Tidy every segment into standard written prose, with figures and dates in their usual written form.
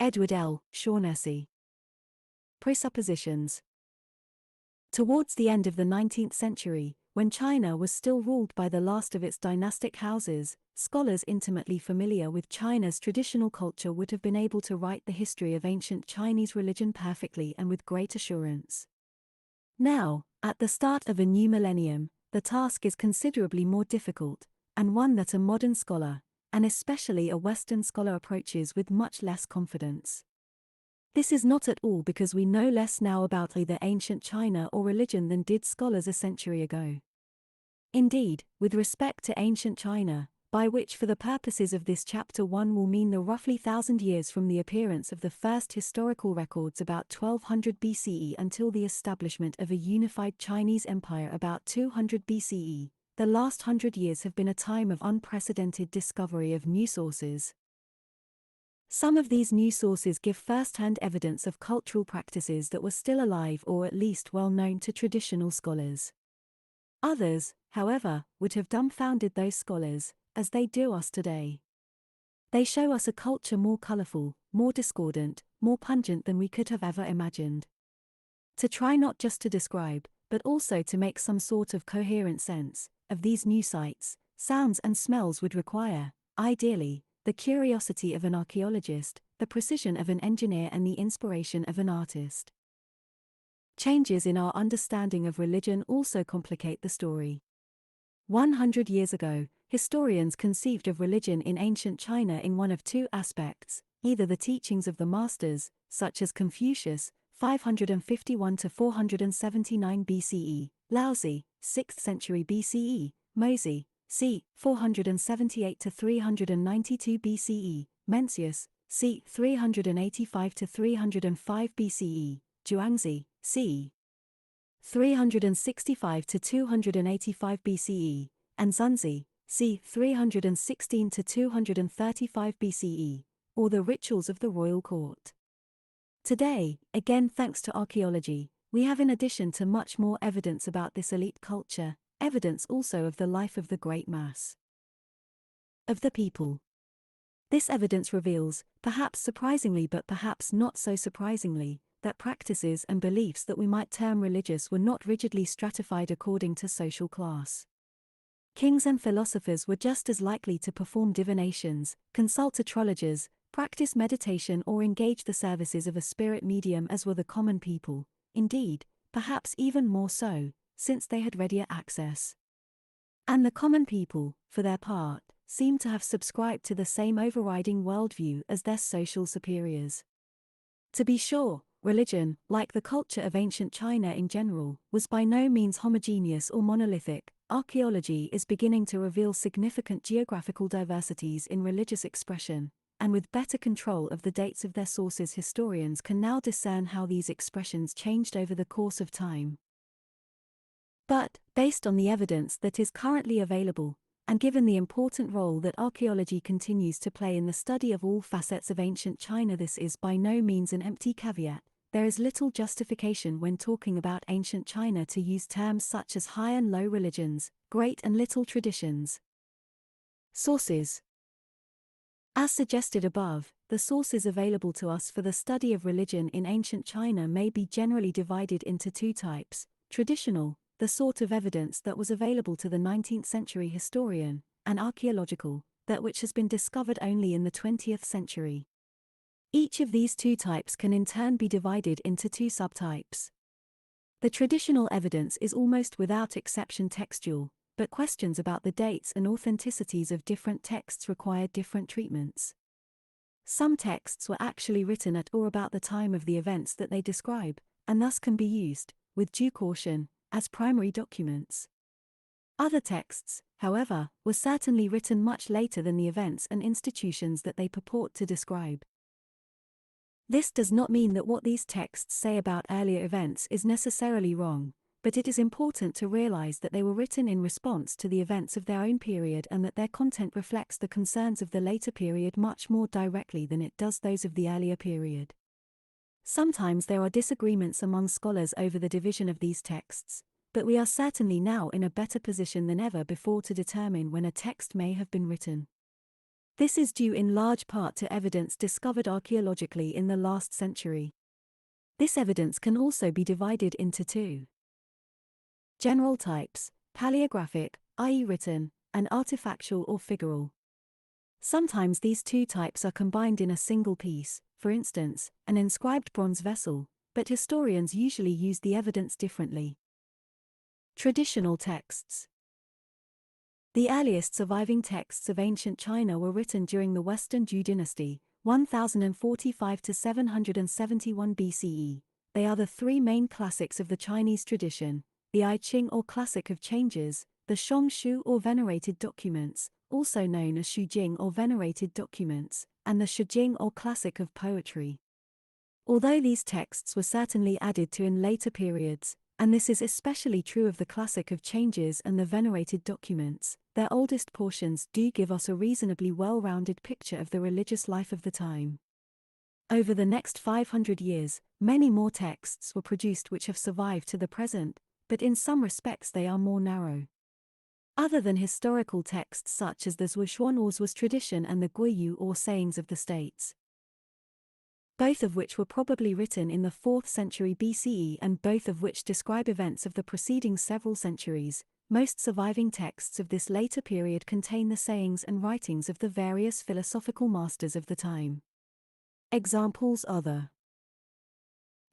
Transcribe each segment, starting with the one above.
Edward L. Shaughnessy. Presuppositions. Towards the end of the 19th century, when China was still ruled by the last of its dynastic houses, scholars intimately familiar with China's traditional culture would have been able to write the history of ancient Chinese religion perfectly and with great assurance. Now, at the start of a new millennium, the task is considerably more difficult, and one that a modern scholar, and especially a Western scholar, approaches with much less confidence. This is not at all because we know less now about either ancient China or religion than did scholars a century ago. Indeed, with respect to ancient China, by which for the purposes of this chapter 1 will mean the roughly 1,000 years from the appearance of the first historical records about 1200 BCE until the establishment of a unified Chinese empire about 200 BCE, the last 100 years have been a time of unprecedented discovery of new sources. Some of these new sources give first-hand evidence of cultural practices that were still alive or at least well known to traditional scholars. Others, however, would have dumbfounded those scholars, as they do us today. They show us a culture more colorful, more discordant, more pungent than we could have ever imagined. To try not just to describe, but also to make some sort of coherent sense of these new sights, sounds and smells would require, ideally, the curiosity of an archaeologist, the precision of an engineer and the inspiration of an artist. Changes in our understanding of religion also complicate the story. 100 years ago, historians conceived of religion in ancient China in one of two aspects, either the teachings of the masters, such as Confucius, 551 to 479 BCE, Laozi, 6th century BCE, Mozi, c. 478 to 392 BCE, Mencius, c. 385 to 305 BCE, Zhuangzi, c. 365 to 285 BCE, and Zunzi, c. 316 to 235 BCE, or the rituals of the royal court. Today, again thanks to archaeology, we have in addition to much more evidence about this elite culture, evidence also of the life of the great mass of the people. This evidence reveals, perhaps surprisingly but perhaps not so surprisingly, that practices and beliefs that we might term religious were not rigidly stratified according to social class. Kings and philosophers were just as likely to perform divinations, consult astrologers, practice meditation or engage the services of a spirit medium as were the common people, indeed, perhaps even more so, since they had readier access. And the common people, for their part, seem to have subscribed to the same overriding worldview as their social superiors. To be sure, religion, like the culture of ancient China in general, was by no means homogeneous or monolithic. Archaeology is beginning to reveal significant geographical diversities in religious expression, and with better control of the dates of their sources, historians can now discern how these expressions changed over the course of time. But, based on the evidence that is currently available, and given the important role that archaeology continues to play in the study of all facets of ancient China, this is by no means an empty caveat. There is little justification when talking about ancient China to use terms such as high and low religions, great and little traditions. Sources. As suggested above, the sources available to us for the study of religion in ancient China may be generally divided into two types: traditional, the sort of evidence that was available to the 19th century historian, and archaeological, that which has been discovered only in the 20th century. Each of these two types can in turn be divided into two subtypes. The traditional evidence is almost without exception textual, but questions about the dates and authenticities of different texts require different treatments. Some texts were actually written at or about the time of the events that they describe, and thus can be used, with due caution, as primary documents. Other texts, however, were certainly written much later than the events and institutions that they purport to describe. This does not mean that what these texts say about earlier events is necessarily wrong, but it is important to realize that they were written in response to the events of their own period and that their content reflects the concerns of the later period much more directly than it does those of the earlier period. Sometimes there are disagreements among scholars over the division of these texts, but we are certainly now in a better position than ever before to determine when a text may have been written. This is due in large part to evidence discovered archaeologically in the last century. This evidence can also be divided into two general types: paleographic, i.e. written, and artifactual or figural. Sometimes these two types are combined in a single piece, for instance, an inscribed bronze vessel, but historians usually use the evidence differently. Traditional texts. The earliest surviving texts of ancient China were written during the Western Zhou dynasty, 1045 to 771 BCE. They are the three main classics of the Chinese tradition: the I Ching or Classic of Changes, the Shong Shu or Venerated Documents, also known as Shujing or Venerated Documents, and the Shijing or Classic of Poetry. Although these texts were certainly added to in later periods, and this is especially true of the Classic of Changes and the Venerated Documents, their oldest portions do give us a reasonably well-rounded picture of the religious life of the time. Over the next 500 years, many more texts were produced which have survived to the present, but in some respects they are more narrow. Other than historical texts such as the Zhuoxuan or Zhuo's tradition and the Guiyu or sayings of the states, both of which were probably written in the 4th century BCE and both of which describe events of the preceding several centuries, most surviving texts of this later period contain the sayings and writings of the various philosophical masters of the time. Examples are the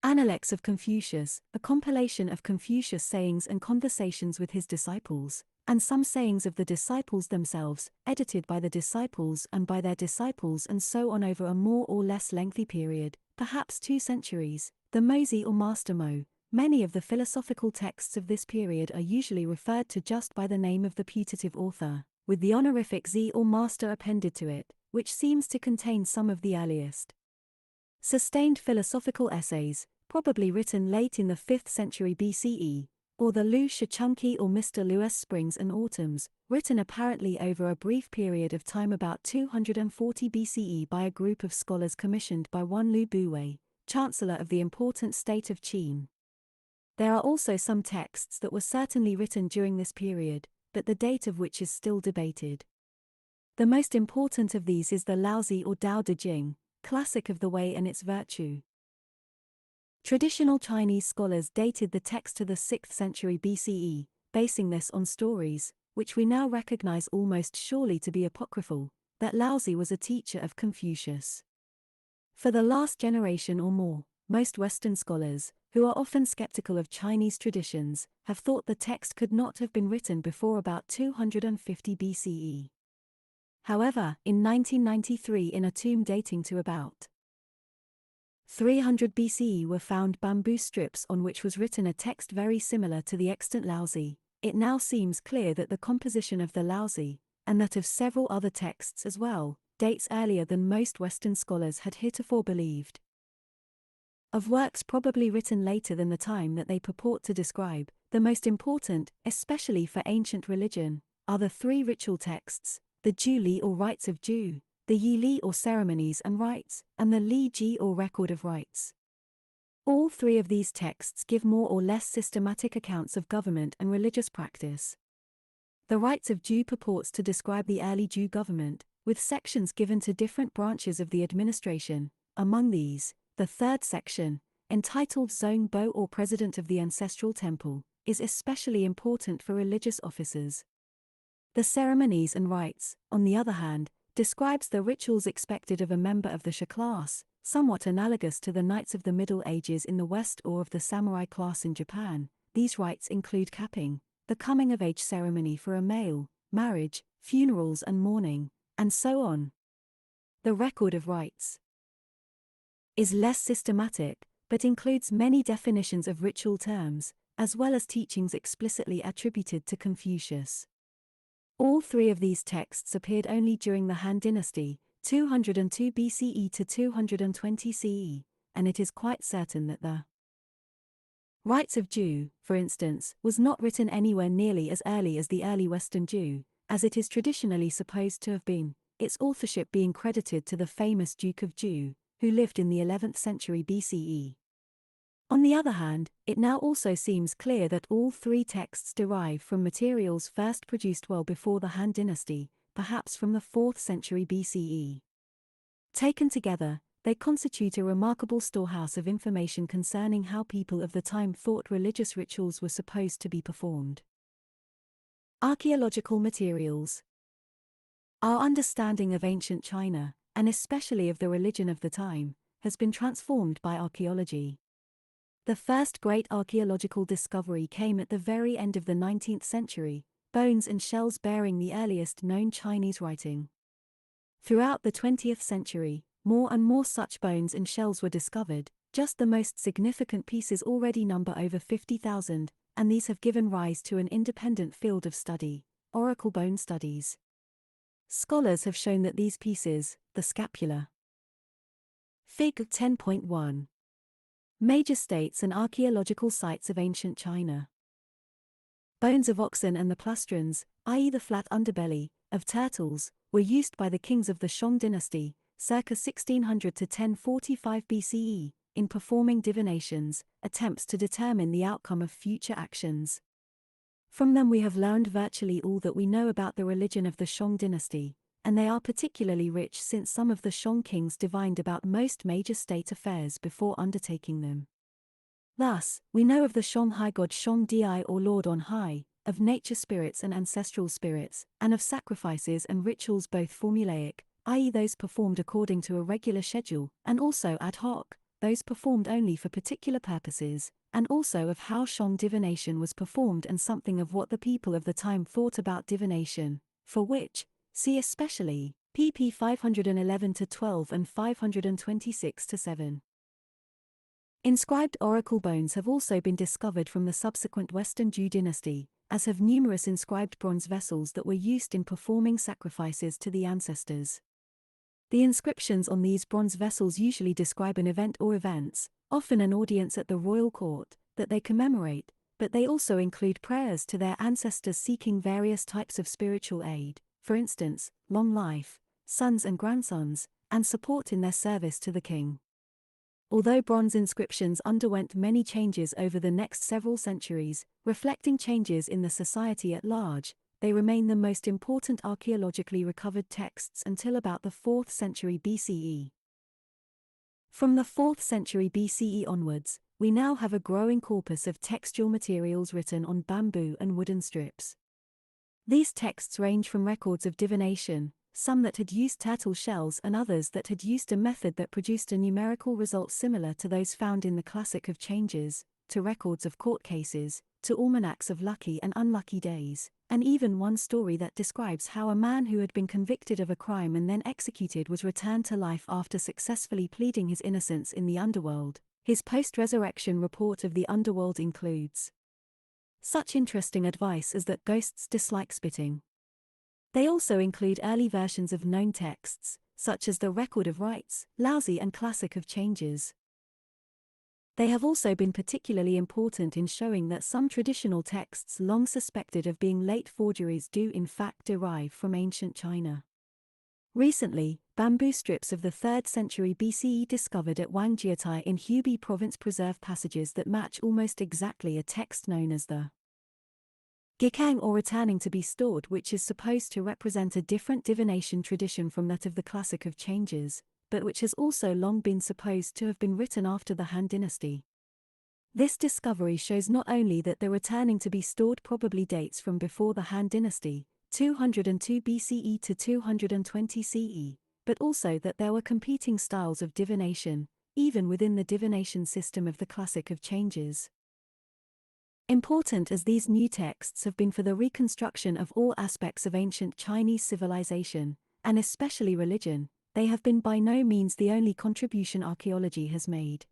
Analects of Confucius, a compilation of Confucius' sayings and conversations with his disciples, and some sayings of the disciples themselves, edited by the disciples and by their disciples and so on over a more or less lengthy period, perhaps 2 centuries, the Mozi or Master Mo. Many of the philosophical texts of this period are usually referred to just by the name of the putative author, with the honorific Z or Master appended to it, which seems to contain some of the earliest sustained philosophical essays, probably written late in the 5th century BCE, or the Lu Shichunki or Mr. Lu's Springs and Autumns, written apparently over a brief period of time about 240 BCE by a group of scholars commissioned by one Lu Buwei, chancellor of the important state of Qin. There are also some texts that were certainly written during this period, but the date of which is still debated. The most important of these is the Laozi or Tao Te Ching, classic of the way and its virtue. Traditional Chinese scholars dated the text to the 6th century BCE, basing this on stories, which we now recognize almost surely to be apocryphal, that Laozi was a teacher of Confucius. For the last generation or more, most Western scholars, who are often skeptical of Chinese traditions, have thought the text could not have been written before about 250 BCE. However, in 1993 in a tomb dating to about 300 BCE were found bamboo strips on which was written a text very similar to the extant Laozi. It now seems clear that the composition of the Laozi, and that of several other texts as well, dates earlier than most Western scholars had heretofore believed. Of works probably written later than the time that they purport to describe, the most important, especially for ancient religion, are the 3 ritual texts, the Zhu Li or Rites of Zhu, the Yi Li or Ceremonies and Rites, and the Li Ji or Record of Rites. All 3 of these texts give more or less systematic accounts of government and religious practice. The Rites of Zhu purports to describe the early Zhu government, with sections given to different branches of the administration. Among these, the 3rd section, entitled Zong Bo or President of the Ancestral Temple, is especially important for religious officers. The Ceremonies and Rites, on the other hand, describes the rituals expected of a member of the Shi class, somewhat analogous to the knights of the Middle Ages in the West or of the samurai class in Japan. These rites include capping, the coming-of-age ceremony for a male, marriage, funerals and mourning, and so on. The Record of Rites is less systematic, but includes many definitions of ritual terms, as well as teachings explicitly attributed to Confucius. All 3 of these texts appeared only during the Han Dynasty, 202 BCE to 220 CE, and it is quite certain that the Rites of Zhu, for instance, was not written anywhere nearly as early as the early Western Zhu, as it is traditionally supposed to have been, its authorship being credited to the famous Duke of Zhu, who lived in the 11th century BCE. On the other hand, it now also seems clear that all 3 texts derive from materials first produced well before the Han Dynasty, perhaps from the 4th century BCE. Taken together, they constitute a remarkable storehouse of information concerning how people of the time thought religious rituals were supposed to be performed. Archaeological materials. Our understanding of ancient China, and especially of the religion of the time, has been transformed by archaeology. The first great archaeological discovery came at the very end of the 19th century, bones and shells bearing the earliest known Chinese writing. Throughout the 20th century, more and more such bones and shells were discovered, just the most significant pieces already number over 50,000, and these have given rise to an independent field of study, oracle bone studies. Scholars have shown that these pieces, the scapula. Fig. 10.1. Major states and archaeological sites of ancient China. Bones of oxen and the plastrons, i.e. the flat underbelly, of turtles, were used by the kings of the Shang dynasty, circa 1600 to 1045 BCE, in performing divinations, attempts to determine the outcome of future actions. From them we have learned virtually all that we know about the religion of the Shang dynasty, and they are particularly rich since some of the Shang kings divined about most major state affairs before undertaking them. Thus, we know of the Shang high god Shang Di or Lord on High, of nature spirits and ancestral spirits, and of sacrifices and rituals both formulaic, i.e. those performed according to a regular schedule, and also ad hoc, those performed only for particular purposes, and also of how Shang divination was performed and something of what the people of the time thought about divination, for which, see especially, pp 511-12 and 526-7. Inscribed oracle bones have also been discovered from the subsequent Western Zhou dynasty, as have numerous inscribed bronze vessels that were used in performing sacrifices to the ancestors. The inscriptions on these bronze vessels usually describe an event or events, often an audience at the royal court, that they commemorate, but they also include prayers to their ancestors seeking various types of spiritual aid, for instance, long life, sons and grandsons, and support in their service to the king. Although bronze inscriptions underwent many changes over the next several centuries, reflecting changes in the society at large, they remain the most important archaeologically recovered texts until about the 4th century BCE. From the 4th century BCE onwards, we now have a growing corpus of textual materials written on bamboo and wooden strips. These texts range from records of divination, some that had used turtle shells and others that had used a method that produced a numerical result similar to those found in the Classic of Changes, to records of court cases, to almanacs of lucky and unlucky days, and even one story that describes how a man who had been convicted of a crime and then executed was returned to life after successfully pleading his innocence in the underworld. His post-resurrection report of the underworld includes such interesting advice as that ghosts dislike spitting. They also include early versions of known texts, such as the Record of Rites, Lousy and Classic of Changes. They have also been particularly important in showing that some traditional texts long suspected of being late forgeries do in fact derive from ancient China. Recently, bamboo strips of the 3rd century BCE discovered at Wangjiatai in Hubei province preserve passages that match almost exactly a text known as the Gikang or returning to be stored, which is supposed to represent a different divination tradition from that of the Classic of Changes, but which has also long been supposed to have been written after the Han dynasty. This discovery shows not only that the returning to be stored probably dates from before the Han dynasty, 202 BCE to 220 CE, but also that there were competing styles of divination, even within the divination system of the Classic of Changes. Important as these new texts have been for the reconstruction of all aspects of ancient Chinese civilization, and especially religion, they have been by no means the only contribution archaeology has made.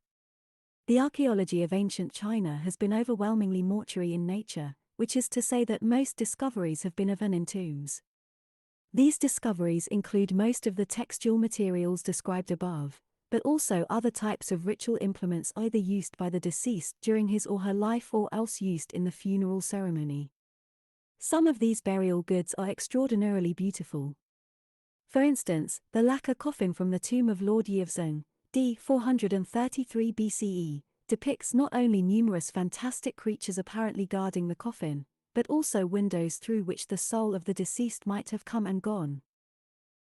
The archaeology of ancient China has been overwhelmingly mortuary in nature, which is to say that most discoveries have been of and in tombs. These discoveries include most of the textual materials described above, but also other types of ritual implements either used by the deceased during his or her life or else used in the funeral ceremony. Some of these burial goods are extraordinarily beautiful. For instance, the lacquer coffin from the tomb of Lord Yi of Zheng, d. 433 BCE, depicts not only numerous fantastic creatures apparently guarding the coffin, but also windows through which the soul of the deceased might have come and gone.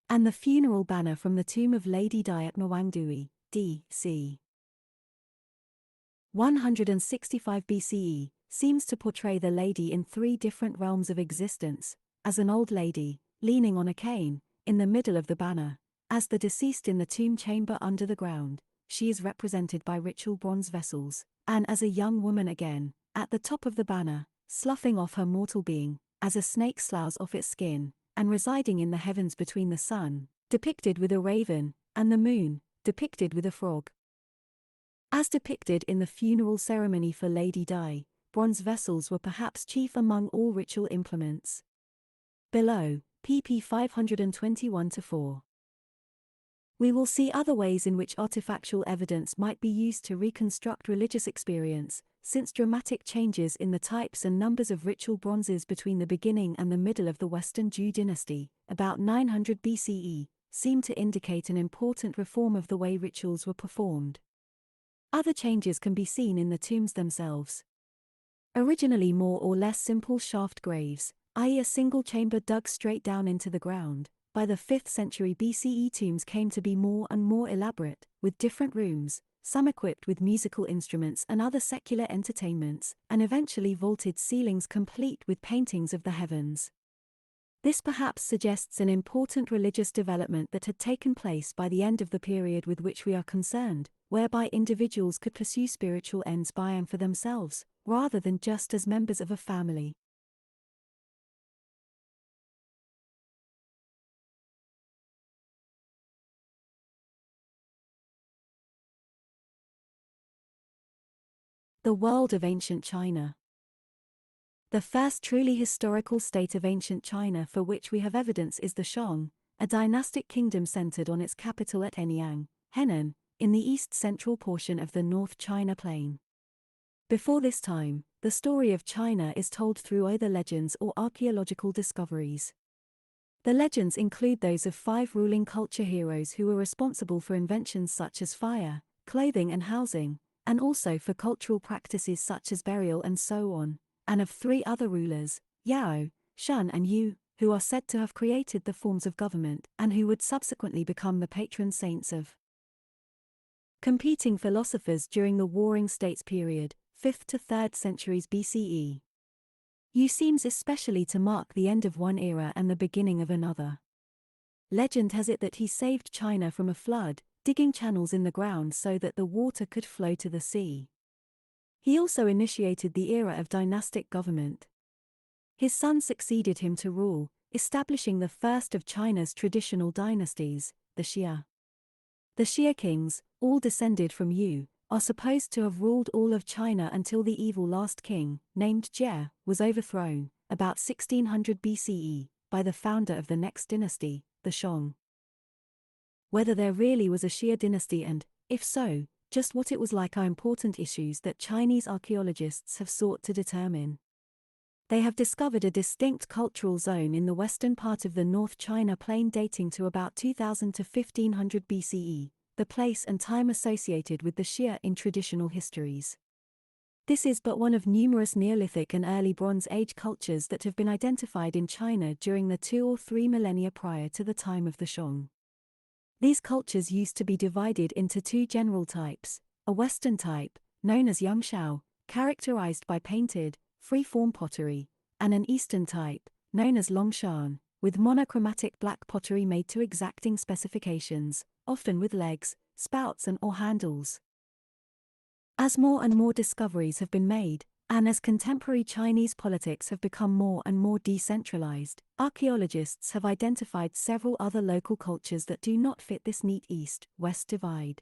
And the funeral banner from the tomb of Lady Di at Mawangdui, D.C. 165 BCE, seems to portray the lady in three different realms of existence: as an old lady, leaning on a cane, in the middle of the banner; as the deceased in the tomb chamber under the ground, she is represented by ritual bronze vessels; and as a young woman again, at the top of the banner, sloughing off her mortal being, as a snake sloughs off its skin, and residing in the heavens between the sun, depicted with a raven, and the moon, depicted with a frog. As depicted in the funeral ceremony for Lady Di, bronze vessels were perhaps chief among all ritual implements. Below, pp 521-4. We will see other ways in which artifactual evidence might be used to reconstruct religious experience, since dramatic changes in the types and numbers of ritual bronzes between the beginning and the middle of the Western Zhou dynasty, about 900 BCE, seem to indicate an important reform of the way rituals were performed. Other changes can be seen in the tombs themselves. Originally more or less simple shaft graves, i.e. a single chamber dug straight down into the ground, by the 5th century BCE tombs came to be more and more elaborate, with different rooms, some equipped with musical instruments and other secular entertainments, and eventually vaulted ceilings complete with paintings of the heavens. This perhaps suggests an important religious development that had taken place by the end of the period with which we are concerned, whereby individuals could pursue spiritual ends by and for themselves, rather than just as members of a family. The world of ancient China. The first truly historical state of ancient China for which we have evidence is the Shang, a dynastic kingdom centered on its capital at Anyang, Henan, in the east-central portion of the North China Plain. Before this time, the story of China is told through either legends or archaeological discoveries. The legends include those of 5 ruling culture heroes who were responsible for inventions such as fire, clothing and housing, and also for cultural practices such as burial and so on, and of 3 other rulers, Yao, Shun and Yu, who are said to have created the forms of government and who would subsequently become the patron saints of competing philosophers during the Warring States period, 5th to 3rd centuries BCE. Yu seems especially to mark the end of one era and the beginning of another. Legend has it that he saved China from a flood, digging channels in the ground so that the water could flow to the sea. He also initiated the era of dynastic government. His son succeeded him to rule, establishing the first of China's traditional dynasties, the Xia. The Xia kings, all descended from Yu, are supposed to have ruled all of China until the evil last king, named Jie, was overthrown, about 1600 BCE, by the founder of the next dynasty, the Shang. Whether there really was a Xia dynasty and, if so, just what it was like are important issues that Chinese archaeologists have sought to determine. They have discovered a distinct cultural zone in the western part of the North China Plain dating to about 2000 to 1500 BCE, the place and time associated with the Xia in traditional histories. This is but one of numerous Neolithic and early Bronze Age cultures that have been identified in China during the 2 or 3 millennia prior to the time of the Shang. These cultures used to be divided into 2 general types: a Western type, known as Yangshao, characterized by painted, free-form pottery, and an Eastern type, known as Longshan, with monochromatic black pottery made to exacting specifications, often with legs, spouts and/or handles. As more and more discoveries have been made, and as contemporary Chinese politics have become more and more decentralized, archaeologists have identified several other local cultures that do not fit this neat east-west divide.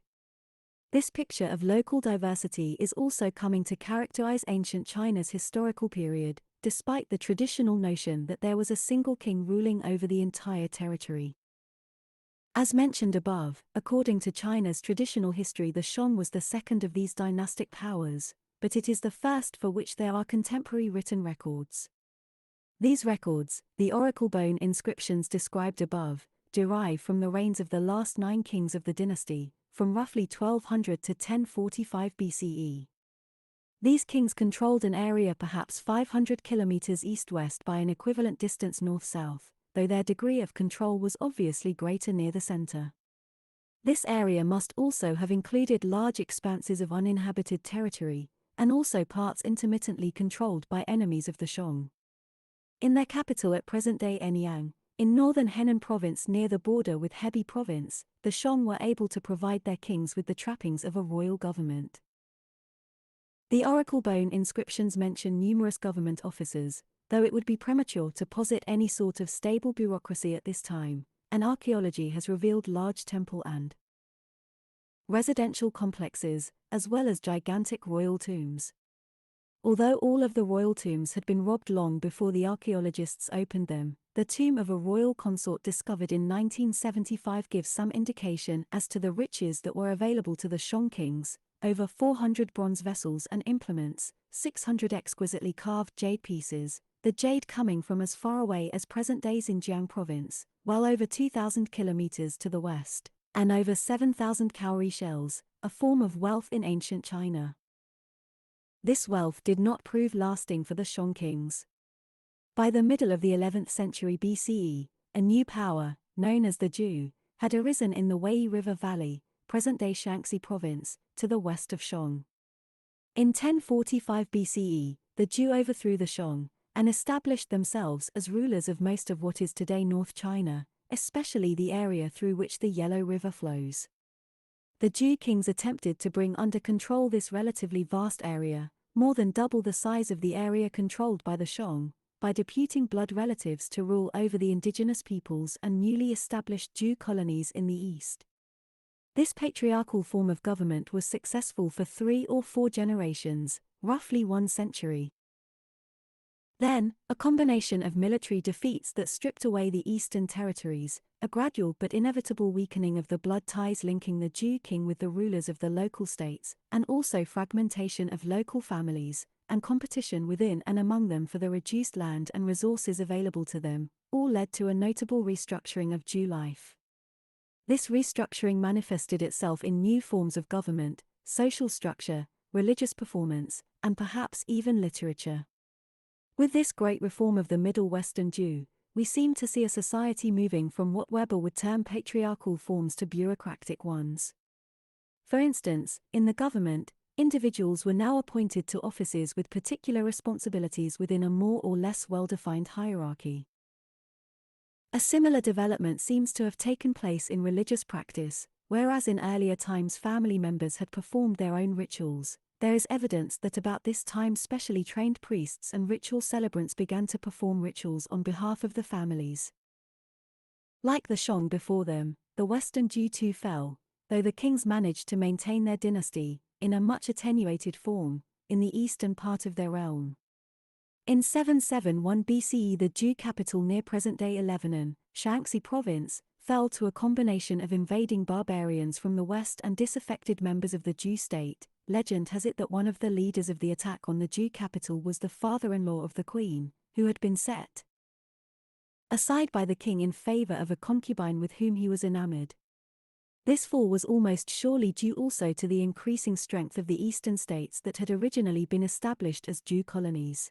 This picture of local diversity is also coming to characterize ancient China's historical period, despite the traditional notion that there was a single king ruling over the entire territory. As mentioned above, according to China's traditional history, the Shang was the second of these dynastic powers, but it is the first for which there are contemporary written records. These records, the oracle bone inscriptions described above, derive from the reigns of the last 9 kings of the dynasty, from roughly 1200 to 1045 BCE. These kings controlled an area perhaps 500 kilometers east-west by an equivalent distance north-south, though their degree of control was obviously greater near the center. This area must also have included large expanses of uninhabited territory, and also parts intermittently controlled by enemies of the Shang. In their capital at present-day Anyang, in northern Henan province near the border with Hebei province, the Shang were able to provide their kings with the trappings of a royal government. The oracle bone inscriptions mention numerous government officers, though it would be premature to posit any sort of stable bureaucracy at this time, and archaeology has revealed large temple and residential complexes, as well as gigantic royal tombs. Although all of the royal tombs had been robbed long before the archaeologists opened them, the tomb of a royal consort discovered in 1975 gives some indication as to the riches that were available to the Shang kings: over 400 bronze vessels and implements, 600 exquisitely carved jade pieces, the jade coming from as far away as present-day Xinjiang province, while over 2,000 kilometers to the west, and over 7,000 cowrie shells, a form of wealth in ancient China. This wealth did not prove lasting for the Shang kings. By the middle of the 11th century BCE, a new power, known as the Zhou, had arisen in the Wei River Valley, present-day Shaanxi province, to the west of Shang. In 1045 BCE, the Zhou overthrew the Shang, and established themselves as rulers of most of what is today North China, especially the area through which the Yellow River flows. The Zhou kings attempted to bring under control this relatively vast area, more than double the size of the area controlled by the Shang, by deputing blood relatives to rule over the indigenous peoples and newly established Zhou colonies in the east. This patriarchal form of government was successful for 3 or 4 generations, roughly 1 century. Then, a combination of military defeats that stripped away the eastern territories, a gradual but inevitable weakening of the blood ties linking the Zhou king with the rulers of the local states, and also fragmentation of local families, and competition within and among them for the reduced land and resources available to them, all led to a notable restructuring of Zhou life. This restructuring manifested itself in new forms of government, social structure, religious performance, and perhaps even literature. With this great reform of the Middle Western Zhou, we seem to see a society moving from what Weber would term patriarchal forms to bureaucratic ones. For instance, in the government, individuals were now appointed to offices with particular responsibilities within a more or less well-defined hierarchy. A similar development seems to have taken place in religious practice, whereas in earlier times family members had performed their own rituals. There is evidence that about this time specially trained priests and ritual celebrants began to perform rituals on behalf of the families. Like the Shang before them, the Western Zhou too fell, though the kings managed to maintain their dynasty, in a much attenuated form, in the eastern part of their realm. In 771 BCE the Zhou capital near present-day Lebanon, Shaanxi province, fell to a combination of invading barbarians from the west and disaffected members of the Zhou state. Legend has it that one of the leaders of the attack on the Zhou capital was the father-in-law of the queen, who had been set aside by the king in favor of a concubine with whom he was enamored. This fall was almost surely due also to the increasing strength of the eastern states that had originally been established as Zhou colonies.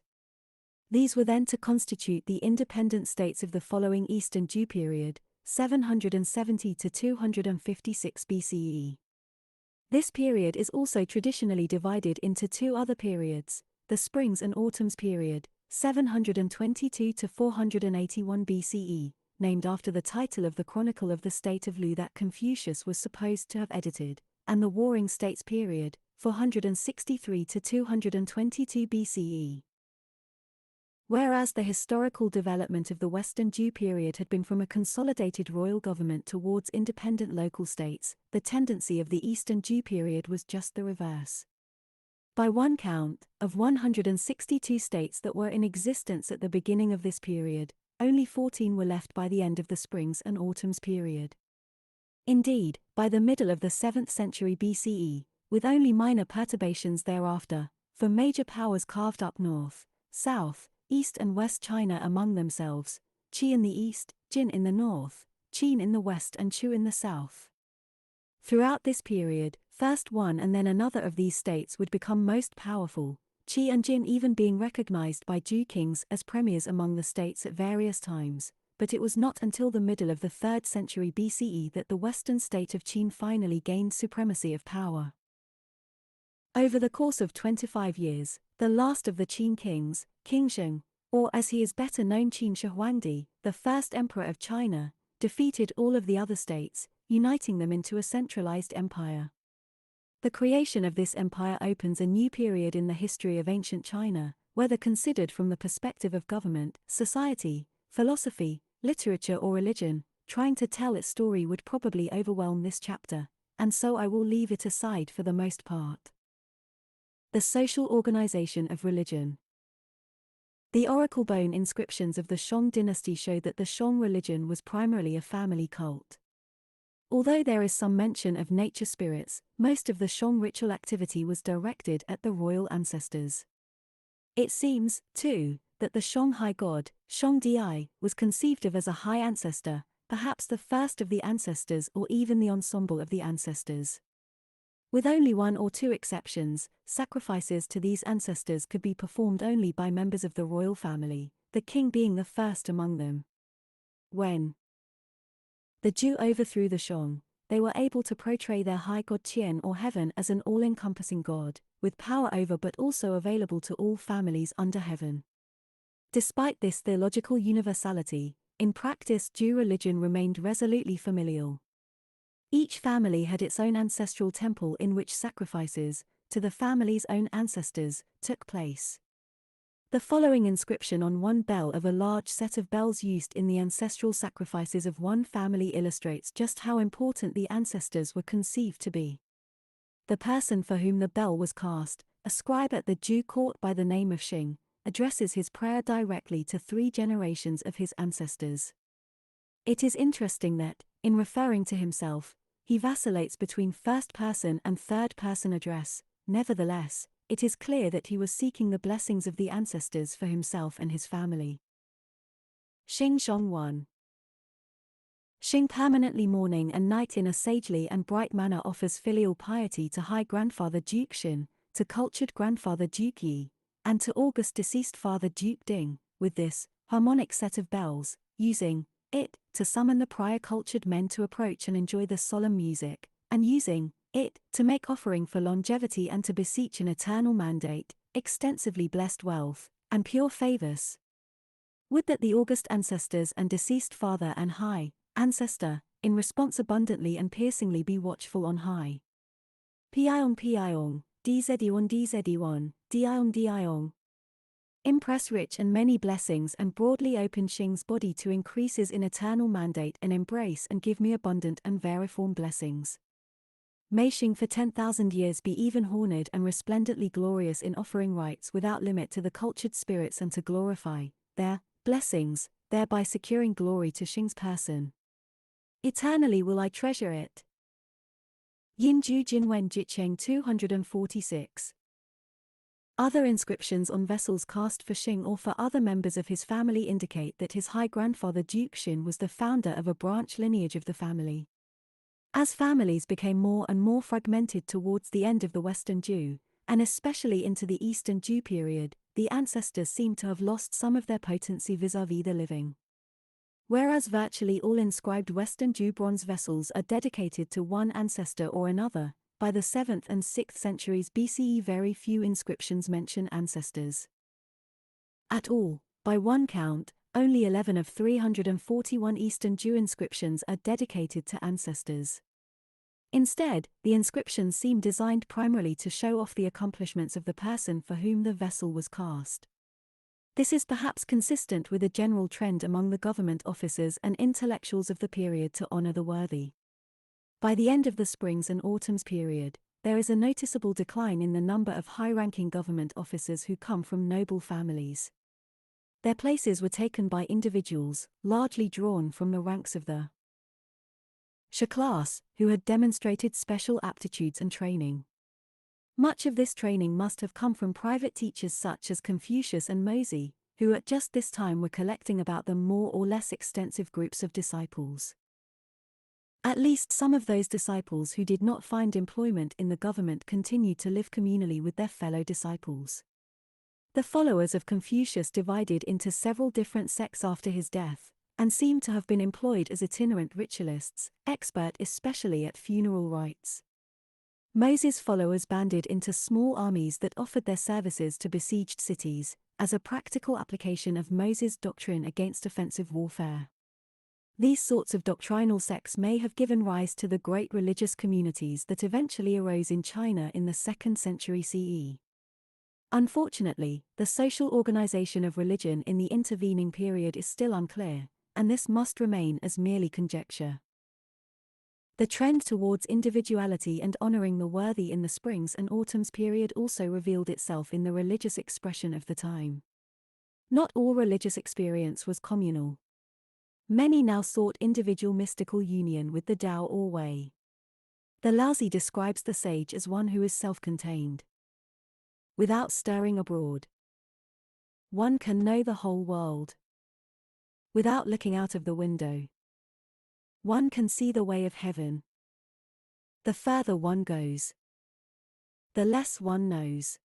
These were then to constitute the independent states of the following Eastern Zhou period, 770 to 256 BCE. This period is also traditionally divided into 2 other periods, the Springs and Autumns period, 722 to 481 BCE, named after the title of the Chronicle of the State of Lu that Confucius was supposed to have edited, and the Warring States period, 463 to 222 BCE. Whereas the historical development of the Western Zhou period had been from a consolidated royal government towards independent local states, the tendency of the Eastern Zhou period was just the reverse. By one count, of 162 states that were in existence at the beginning of this period, only 14 were left by the end of the Springs and Autumns period. Indeed, by the middle of the 7th century BCE, with only minor perturbations thereafter, for major powers carved up north, south, East and West China among themselves, Qi in the east, Jin in the north, Qin in the west and Chu in the south. Throughout this period, first one and then another of these states would become most powerful, Qi and Jin even being recognized by Zhou kings as premiers among the states at various times, but it was not until the middle of the 3rd century BCE that the western state of Qin finally gained supremacy of power. Over the course of 25 years, the last of the Qin kings, King Sheng, or as he is better known Qin Shi Huangdi, the first emperor of China, defeated all of the other states, uniting them into a centralized empire. The creation of this empire opens a new period in the history of ancient China, whether considered from the perspective of government, society, philosophy, literature or religion. Trying to tell its story would probably overwhelm this chapter, and so I will leave it aside for the most part. The social organization of religion. The oracle bone inscriptions of the Shang dynasty show that the Shang religion was primarily a family cult. Although there is some mention of nature spirits, most of the Shang ritual activity was directed at the royal ancestors. It seems, too, that the Shang high god, Shang Di, was conceived of as a high ancestor, perhaps the first of the ancestors or even the ensemble of the ancestors. With only one or two exceptions, sacrifices to these ancestors could be performed only by members of the royal family, the king being the first among them. When the Zhou overthrew the Shang, they were able to portray their high god Qian or heaven as an all-encompassing god, with power over but also available to all families under heaven. Despite this theological universality, in practice Zhou religion remained resolutely familial. Each family had its own ancestral temple in which sacrifices, to the family's own ancestors, took place. The following inscription on one bell of a large set of bells used in the ancestral sacrifices of one family illustrates just how important the ancestors were conceived to be. The person for whom the bell was cast, a scribe at the Zhou court by the name of Xing, addresses his prayer directly to 3 generations of his ancestors. It is interesting that, in referring to himself, he vacillates between first-person and third-person address. Nevertheless, it is clear that he was seeking the blessings of the ancestors for himself and his family. Xing Shang 1. Xing permanently morning and night in a sagely and bright manner offers filial piety to high grandfather Duke Xin, to cultured grandfather Duke Yi, and to august deceased father Duke Ding, with this harmonic set of bells, using it to summon the prior cultured men to approach and enjoy the solemn music, and using it to make offering for longevity and to beseech an eternal mandate, extensively blessed wealth, and pure favors. Would that the august ancestors and deceased father and high ancestor, in response abundantly and piercingly be watchful on high. Piong piong, dzon, diong. Impress rich and many blessings and broadly open Xing's body to increase his in eternal mandate and embrace and give me abundant and variform blessings. May Xing for 10,000 years be even honored and resplendently glorious in offering rites without limit to the cultured spirits and to glorify their blessings, thereby securing glory to Xing's person. Eternally will I treasure it. Yinju Jinwen Jicheng 246. Other inscriptions on vessels cast for Xing or for other members of his family indicate that his high-grandfather Duke Xin was the founder of a branch lineage of the family. As families became more and more fragmented towards the end of the Western Zhou, and especially into the Eastern Zhou period, the ancestors seem to have lost some of their potency vis-à-vis the living. Whereas virtually all inscribed Western Zhou bronze vessels are dedicated to one ancestor or another, by the 7th and 6th centuries BCE very few inscriptions mention ancestors at all. By one count, only 11 of 341 Eastern Zhou inscriptions are dedicated to ancestors. Instead, the inscriptions seem designed primarily to show off the accomplishments of the person for whom the vessel was cast. This is perhaps consistent with a general trend among the government officers and intellectuals of the period to honor the worthy. By the end of the Springs and Autumns period, there is a noticeable decline in the number of high-ranking government officers who come from noble families. Their places were taken by individuals, largely drawn from the ranks of the Shi class, who had demonstrated special aptitudes and training. Much of this training must have come from private teachers such as Confucius and Mozi, who at just this time were collecting about them more or less extensive groups of disciples. At least some of those disciples who did not find employment in the government continued to live communally with their fellow disciples. The followers of Confucius divided into several different sects after his death, and seem to have been employed as itinerant ritualists, expert especially at funeral rites. Moses' followers banded into small armies that offered their services to besieged cities, as a practical application of Moses' doctrine against offensive warfare. These sorts of doctrinal sects may have given rise to the great religious communities that eventually arose in China in the 2nd century CE. Unfortunately, the social organization of religion in the intervening period is still unclear, and this must remain as merely conjecture. The trend towards individuality and honoring the worthy in the springs and autumns period also revealed itself in the religious expression of the time. Not all religious experience was communal. Many now sought individual mystical union with the Tao or Way. The Laozi describes the sage as one who is self-contained. Without stirring abroad, one can know the whole world. Without looking out of the window, one can see the way of heaven. The further one goes, the less one knows.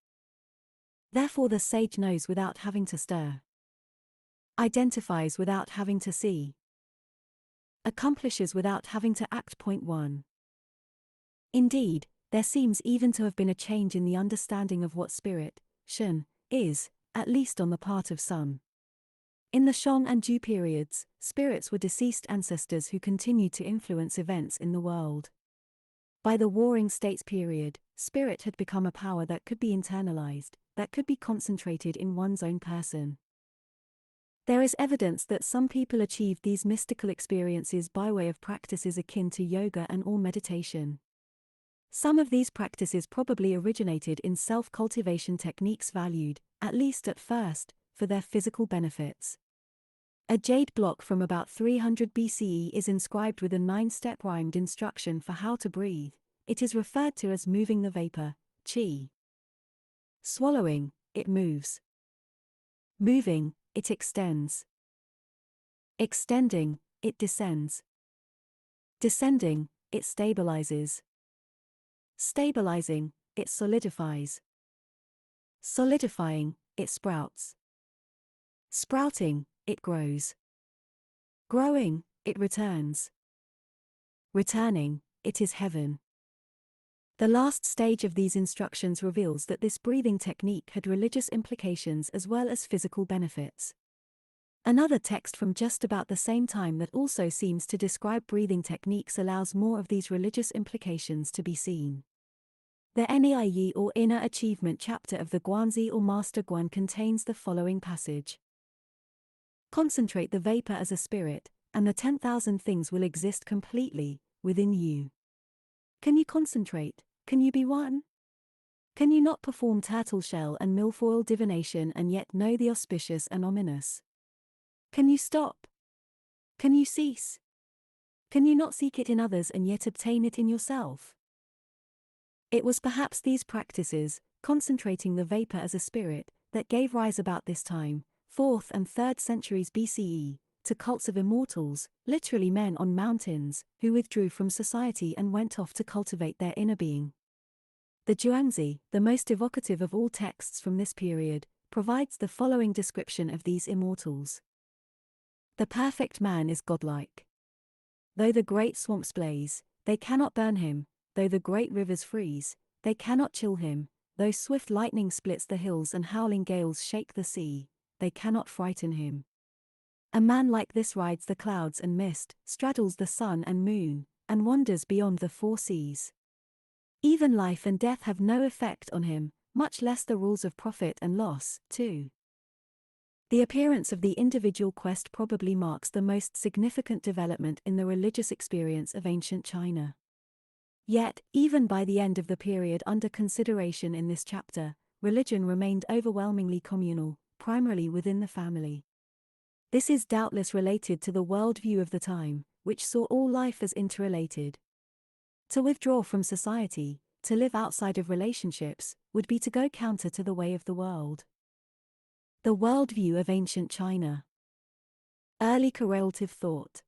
Therefore the sage knows without having to stir, identifies without having to see, accomplishes without having to act. Point 1. Indeed, there seems even to have been a change in the understanding of what spirit, Shen, is, at least on the part of some. In the Shang and Zhou periods, spirits were deceased ancestors who continued to influence events in the world. By the Warring States period, spirit had become a power that could be internalized, that could be concentrated in one's own person. There is evidence that some people achieved these mystical experiences by way of practices akin to yoga and/or meditation. Some of these practices probably originated in self-cultivation techniques valued, at least at first, for their physical benefits. A jade block from about 300 BCE is inscribed with a 9-step rhymed instruction for how to breathe. It is referred to as moving the vapor, qi. Swallowing, it moves. Moving, it extends. Extending, it descends. Descending, it stabilizes. Stabilizing, it solidifies. Solidifying, it sprouts. Sprouting, it grows. Growing, it returns. Returning, it is heaven. The last stage of these instructions reveals that this breathing technique had religious implications as well as physical benefits. Another text from just about the same time that also seems to describe breathing techniques allows more of these religious implications to be seen. The Niyi or Inner Achievement chapter of the Guanzi or Master Guan contains the following passage. Concentrate the vapor as a spirit, and the 10,000 things will exist completely, within you. Can you concentrate? Can you be one? Can you not perform turtle shell and milfoil divination and yet know the auspicious and ominous? Can you stop? Can you cease? Can you not seek it in others and yet obtain it in yourself? It was perhaps these practices, concentrating the vapor as a spirit, that gave rise about this time, 4th and 3rd centuries BCE, to cults of immortals, literally men on mountains, who withdrew from society and went off to cultivate their inner being. The Zhuangzi, the most evocative of all texts from this period, provides the following description of these immortals. The perfect man is godlike. Though the great swamps blaze, they cannot burn him, though the great rivers freeze, they cannot chill him, though swift lightning splits the hills and howling gales shake the sea, they cannot frighten him. A man like this rides the clouds and mist, straddles the sun and moon, and wanders beyond the 4 seas. Even life and death have no effect on him, much less the rules of profit and loss, too. The appearance of the individual quest probably marks the most significant development in the religious experience of ancient China. Yet, even by the end of the period under consideration in this chapter, religion remained overwhelmingly communal, primarily within the family. This is doubtless related to the worldview of the time, which saw all life as interrelated. To withdraw from society, to live outside of relationships, would be to go counter to the way of the world. The worldview of ancient China. Early correlative thought.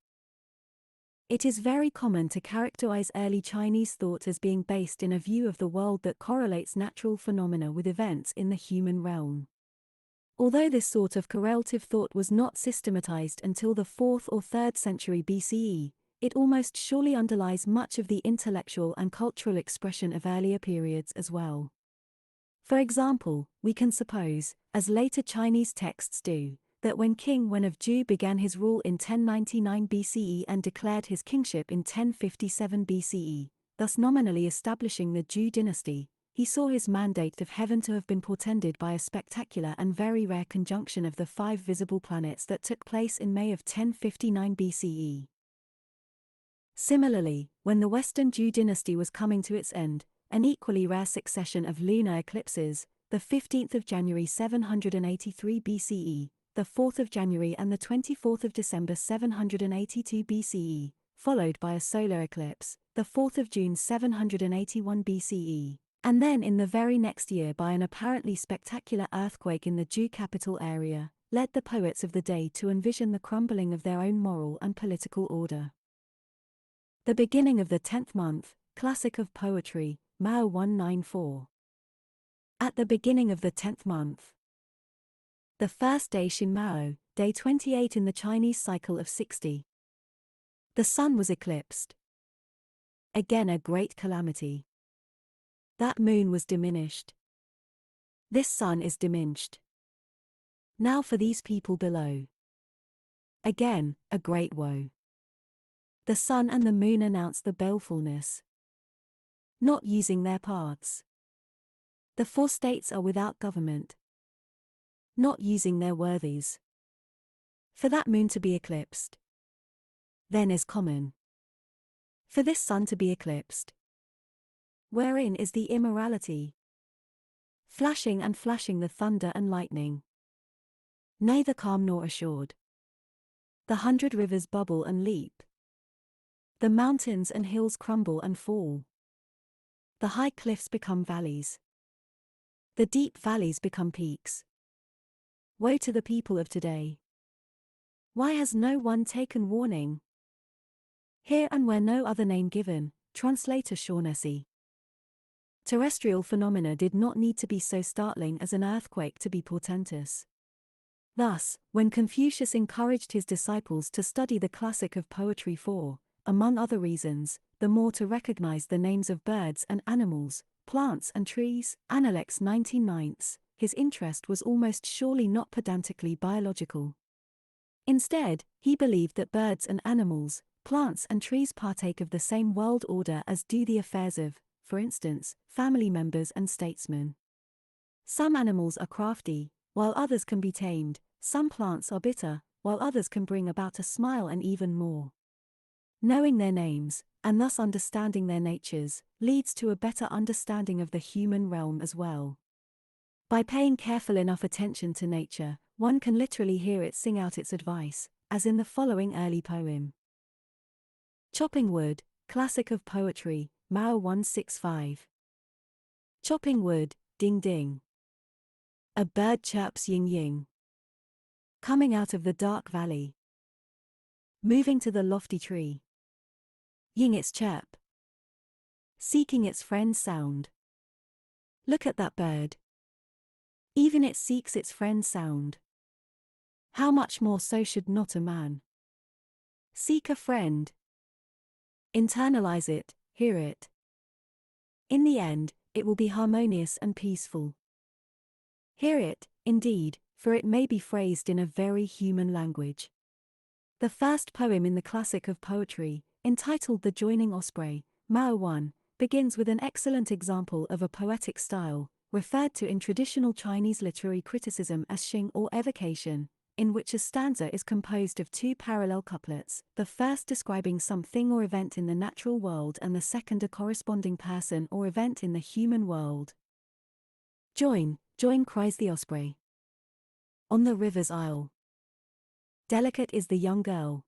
It is very common to characterize early Chinese thought as being based in a view of the world that correlates natural phenomena with events in the human realm. Although this sort of correlative thought was not systematized until the 4th or 3rd century BCE, it almost surely underlies much of the intellectual and cultural expression of earlier periods as well. For example, we can suppose, as later Chinese texts do, that when King Wen of Zhou began his rule in 1099 BCE and declared his kingship in 1057 BCE, thus nominally establishing the Zhou dynasty, he saw his mandate of heaven to have been portended by a spectacular and very rare conjunction of the 5 visible planets that took place in May of 1059 BCE. Similarly, when the Western Zhou dynasty was coming to its end, an equally rare succession of lunar eclipses, the 15th of January 783 BCE, the 4th of January and the 24th of December 782 BCE, followed by a solar eclipse, the 4th of June 781 BCE, and then in the very next year by an apparently spectacular earthquake in the Zhou capital area, led the poets of the day to envision the crumbling of their own moral and political order. The beginning of the 10th month, classic of poetry, Mao 194. At the beginning of the 10th month, the first day Xin Mao, day 28 in the Chinese cycle of 60. The sun was eclipsed. Again a great calamity. That moon was diminished. This sun is diminished. Now for these people below. Again, a great woe. The sun and the moon announce the balefulness. Not using their parts. The 4 states are without government. Not using their worthies. For that moon to be eclipsed, then is common. For this sun to be eclipsed, wherein is the immorality? Flashing and flashing the thunder and lightning. Neither calm nor assured. The 100 rivers bubble and leap. The mountains and hills crumble and fall. The high cliffs become valleys. The deep valleys become peaks. Woe to the people of today. Why has no one taken warning? Here and where no other name given, translator Shaughnessy. Terrestrial phenomena did not need to be so startling as an earthquake to be portentous. Thus, when Confucius encouraged his disciples to study the classic of poetry for, among other reasons, the more to recognize the names of birds and animals, plants and trees, Analects 19/9, his interest was almost surely not pedantically biological. Instead, he believed that birds and animals, plants and trees partake of the same world order as do the affairs of, for instance, family members and statesmen. Some animals are crafty, while others can be tamed, some plants are bitter, while others can bring about a smile and even more. Knowing their names, and thus understanding their natures, leads to a better understanding of the human realm as well. By paying careful enough attention to nature, one can literally hear it sing out its advice, as in the following early poem. Chopping wood, classic of poetry, Mao 165. Chopping wood, ding ding. A bird chirps ying ying. Coming out of the dark valley. Moving to the lofty tree. Ying its chirp. Seeking its friend's sound. Look at that bird. Even it seeks its friend's sound. How much more so should not a man seek a friend? Internalize it, hear it. In the end, it will be harmonious and peaceful. Hear it, indeed, for it may be phrased in a very human language. The first poem in the classic of poetry, entitled The Joining Osprey, Mao 1, begins with an excellent example of a poetic style, referred to in traditional Chinese literary criticism as xing or evocation, in which a stanza is composed of 2 parallel couplets, the first describing something or event in the natural world and the second a corresponding person or event in the human world. Join, join, cries the osprey. On the river's isle. Delicate is the young girl.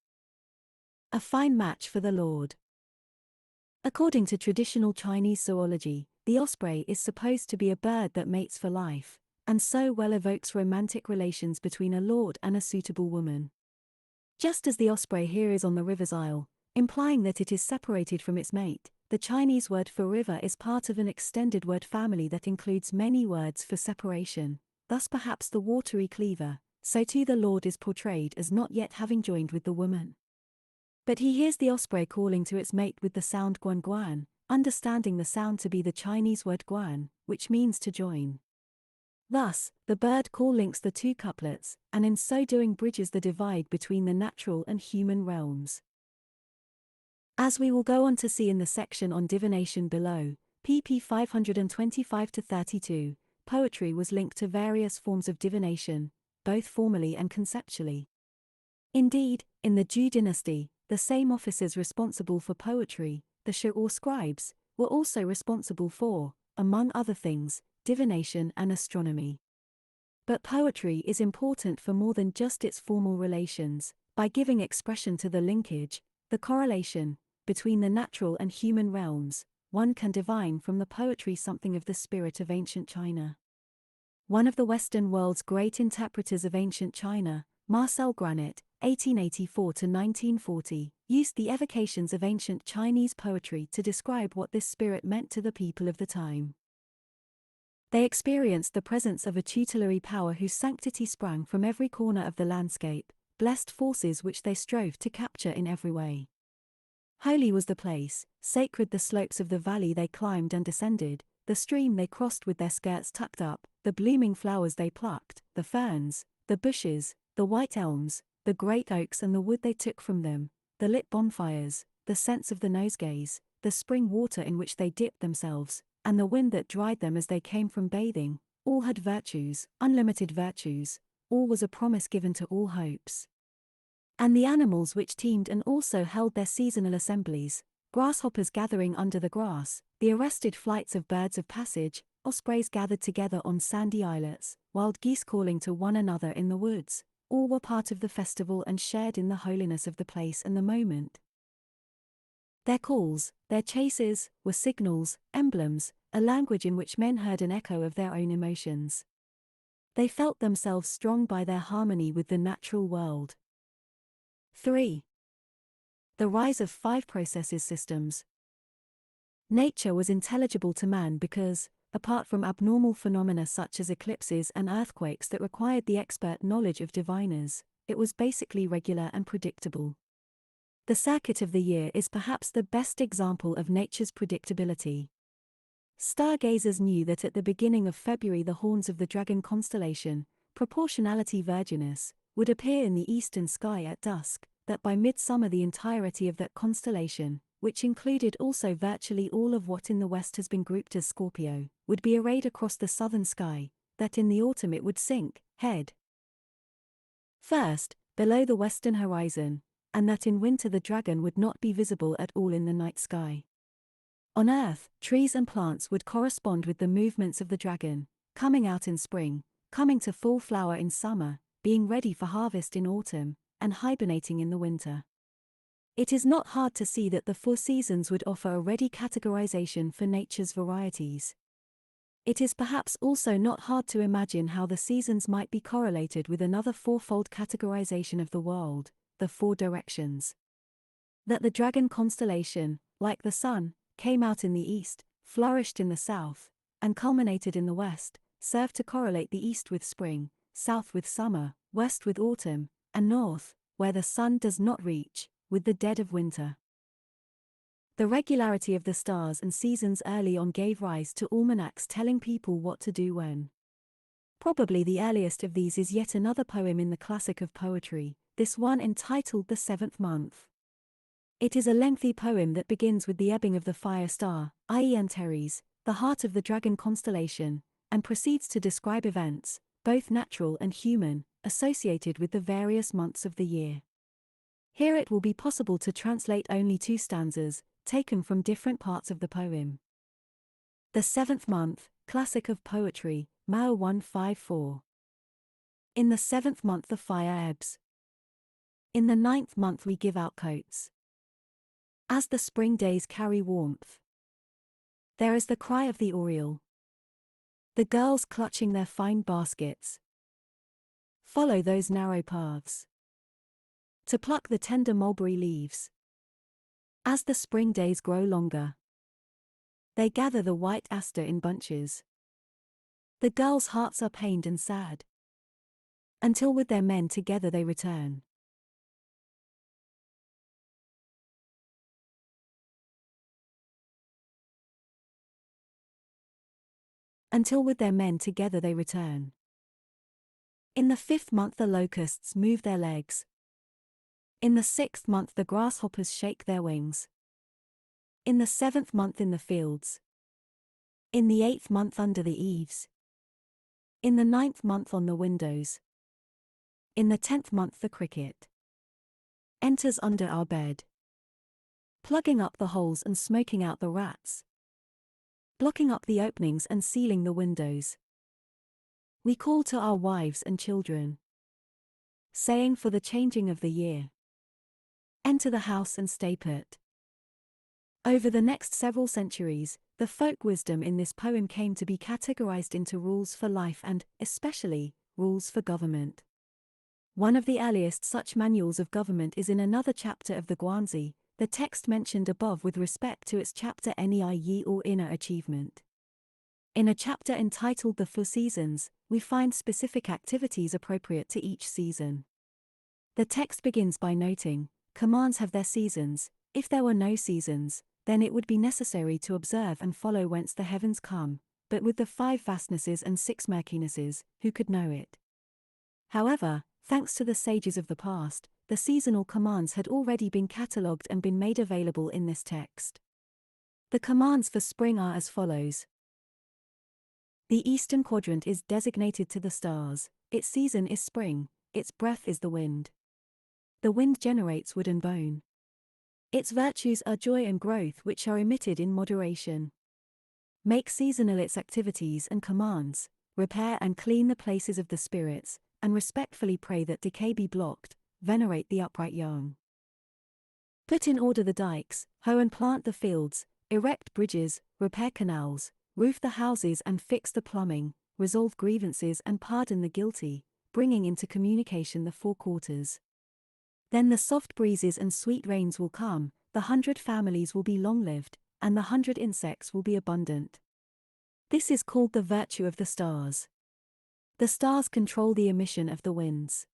A fine match for the lord. According to traditional Chinese zoology, the osprey is supposed to be a bird that mates for life, and so well evokes romantic relations between a lord and a suitable woman. Just as the osprey here is on the river's isle, implying that it is separated from its mate. The Chinese word for river is part of an extended word family that includes many words for separation, thus perhaps the watery cleaver, so too the Lord is portrayed as not yet having joined with the woman. But he hears the osprey calling to its mate with the sound guan guan, understanding the sound to be the Chinese word guan, which means to join. Thus, the bird call links the two couplets, and in so doing bridges the divide between the natural and human realms. As we will go on to see in the section on divination below, pp 525-32, poetry was linked to various forms of divination, both formally and conceptually. Indeed, in the Zhou dynasty, the same officers responsible for poetry, the Shi or scribes, were also responsible for, among other things, divination and astronomy. But poetry is important for more than just its formal relations, by giving expression to the linkage, the correlation, between the natural and human realms. One can divine from the poetry something of the spirit of ancient China. One of the Western world's great interpreters of ancient China, Marcel Granit, 1884–1940, used the evocations of ancient Chinese poetry to describe what this spirit meant to the people of the time. They experienced the presence of a tutelary power whose sanctity sprang from every corner of the landscape, blessed forces which they strove to capture in every way. Holy was the place, sacred the slopes of the valley they climbed and descended, the stream they crossed with their skirts tucked up, the blooming flowers they plucked, the ferns, the bushes, the white elms, the great oaks and the wood they took from them, the lit bonfires, the scents of the nosegays, the spring water in which they dipped themselves, and the wind that dried them as they came from bathing, all had virtues, unlimited virtues, all was a promise given to all hopes. And the animals which teemed and also held their seasonal assemblies, grasshoppers gathering under the grass, the arrested flights of birds of passage, ospreys gathered together on sandy islets, wild geese calling to one another in the woods, all were part of the festival and shared in the holiness of the place and the moment. Their calls, their chases, were signals, emblems, a language in which men heard an echo of their own emotions. They felt themselves strong by their harmony with the natural world. 3. The rise of 5 processes systems. Nature was intelligible to man because, apart from abnormal phenomena such as eclipses and earthquakes that required the expert knowledge of diviners, it was basically regular and predictable. The circuit of the year is perhaps the best example of nature's predictability. Stargazers knew that at the beginning of February the horns of the dragon constellation, Proportionality Virginis, would appear in the eastern sky at dusk, that by midsummer the entirety of that constellation, which included also virtually all of what in the west has been grouped as Scorpio, would be arrayed across the southern sky, that in the autumn it would sink, head first, below the western horizon, and that in winter the dragon would not be visible at all in the night sky. On Earth, trees and plants would correspond with the movements of the dragon, coming out in spring, coming to full flower in summer, being ready for harvest in autumn, and hibernating in the winter. It is not hard to see that the 4 seasons would offer a ready categorization for nature's varieties. It is perhaps also not hard to imagine how the seasons might be correlated with another 4-fold categorization of the world, the 4 directions. That the dragon constellation, like the sun, came out in the east, flourished in the south, and culminated in the west, served to correlate the east with spring, south with summer, west with autumn, and north, where the sun does not reach, with the dead of winter. The regularity of the stars and seasons early on gave rise to almanacs telling people what to do when. Probably the earliest of these is yet another poem in the classic of poetry, this one entitled The Seventh Month. It is a lengthy poem that begins with the ebbing of the fire star, i.e. Antares, the heart of the dragon constellation, and proceeds to describe events, both natural and human, associated with the various months of the year. Here it will be possible to translate only 2 stanzas, taken from different parts of the poem. The Seventh Month, Classic of Poetry, Mao 154. In the 7th month the fire ebbs. In the 9th month we give out coats. As the spring days carry warmth. There is the cry of the oriole. The girls clutching their fine baskets. Follow those narrow paths. To pluck the tender mulberry leaves. As the spring days grow longer, they gather the white aster in bunches. The girls' hearts are pained and sad, until with their men together they return. Until with their men together they return. In the 5th month the locusts move their legs. In the 6th month the grasshoppers shake their wings. In the 7th month in the fields. In the 8th month under the eaves. In the 9th month on the windows. In the 10th month the cricket enters under our bed, plugging up the holes and smoking out the rats, blocking up the openings and sealing the windows. We call to our wives and children, saying for the changing of the year, enter the house and stay put. Over the next several centuries, the folk wisdom in this poem came to be categorized into rules for life and, especially, rules for government. One of the earliest such manuals of government is in another chapter of the Guanzi, the text mentioned above with respect to its chapter Nei Yi or Inner Achievement. In a chapter entitled The 4 Seasons, we find specific activities appropriate to each season. The text begins by noting, commands have their seasons. If there were no seasons, then it would be necessary to observe and follow whence the heavens come, but with the 5 vastnesses and 6 murkinesses, who could know it? However, thanks to the sages of the past, the seasonal commands had already been catalogued and been made available in this text. The commands for spring are as follows. The eastern quadrant is designated to the stars, its season is spring, its breath is the wind. The wind generates wood and bone. Its virtues are joy and growth which are emitted in moderation. Make seasonal its activities and commands, repair and clean the places of the spirits, and respectfully pray that decay be blocked, venerate the upright young. Put in order the dikes, hoe and plant the fields, erect bridges, repair canals, roof the houses and fix the plumbing, resolve grievances and pardon the guilty, bringing into communication the 4 quarters. Then the soft breezes and sweet rains will come, the 100 families will be long-lived, and the 100 insects will be abundant. This is called the virtue of the stars. The stars control the emission of the winds.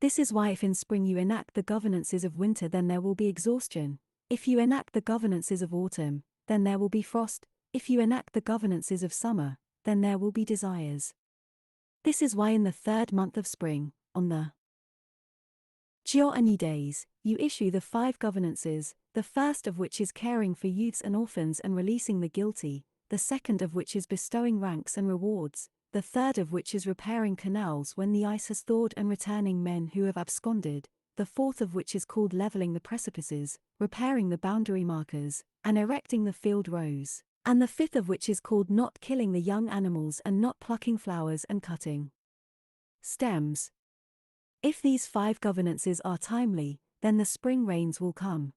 This is why if in spring you enact the governances of winter then there will be exhaustion, if you enact the governances of autumn, then there will be frost, if you enact the governances of summer, then there will be desires. This is why in the 3rd month of spring, on the Jiao days, you issue the 5 governances, the first of which is caring for youths and orphans and releasing the guilty, the second of which is bestowing ranks and rewards, the third of which is repairing canals when the ice has thawed and returning men who have absconded, the fourth of which is called leveling the precipices, repairing the boundary markers, and erecting the field rows, and the 5th of which is called not killing the young animals and not plucking flowers and cutting stems. If these 5 governances are timely, then the spring rains will come.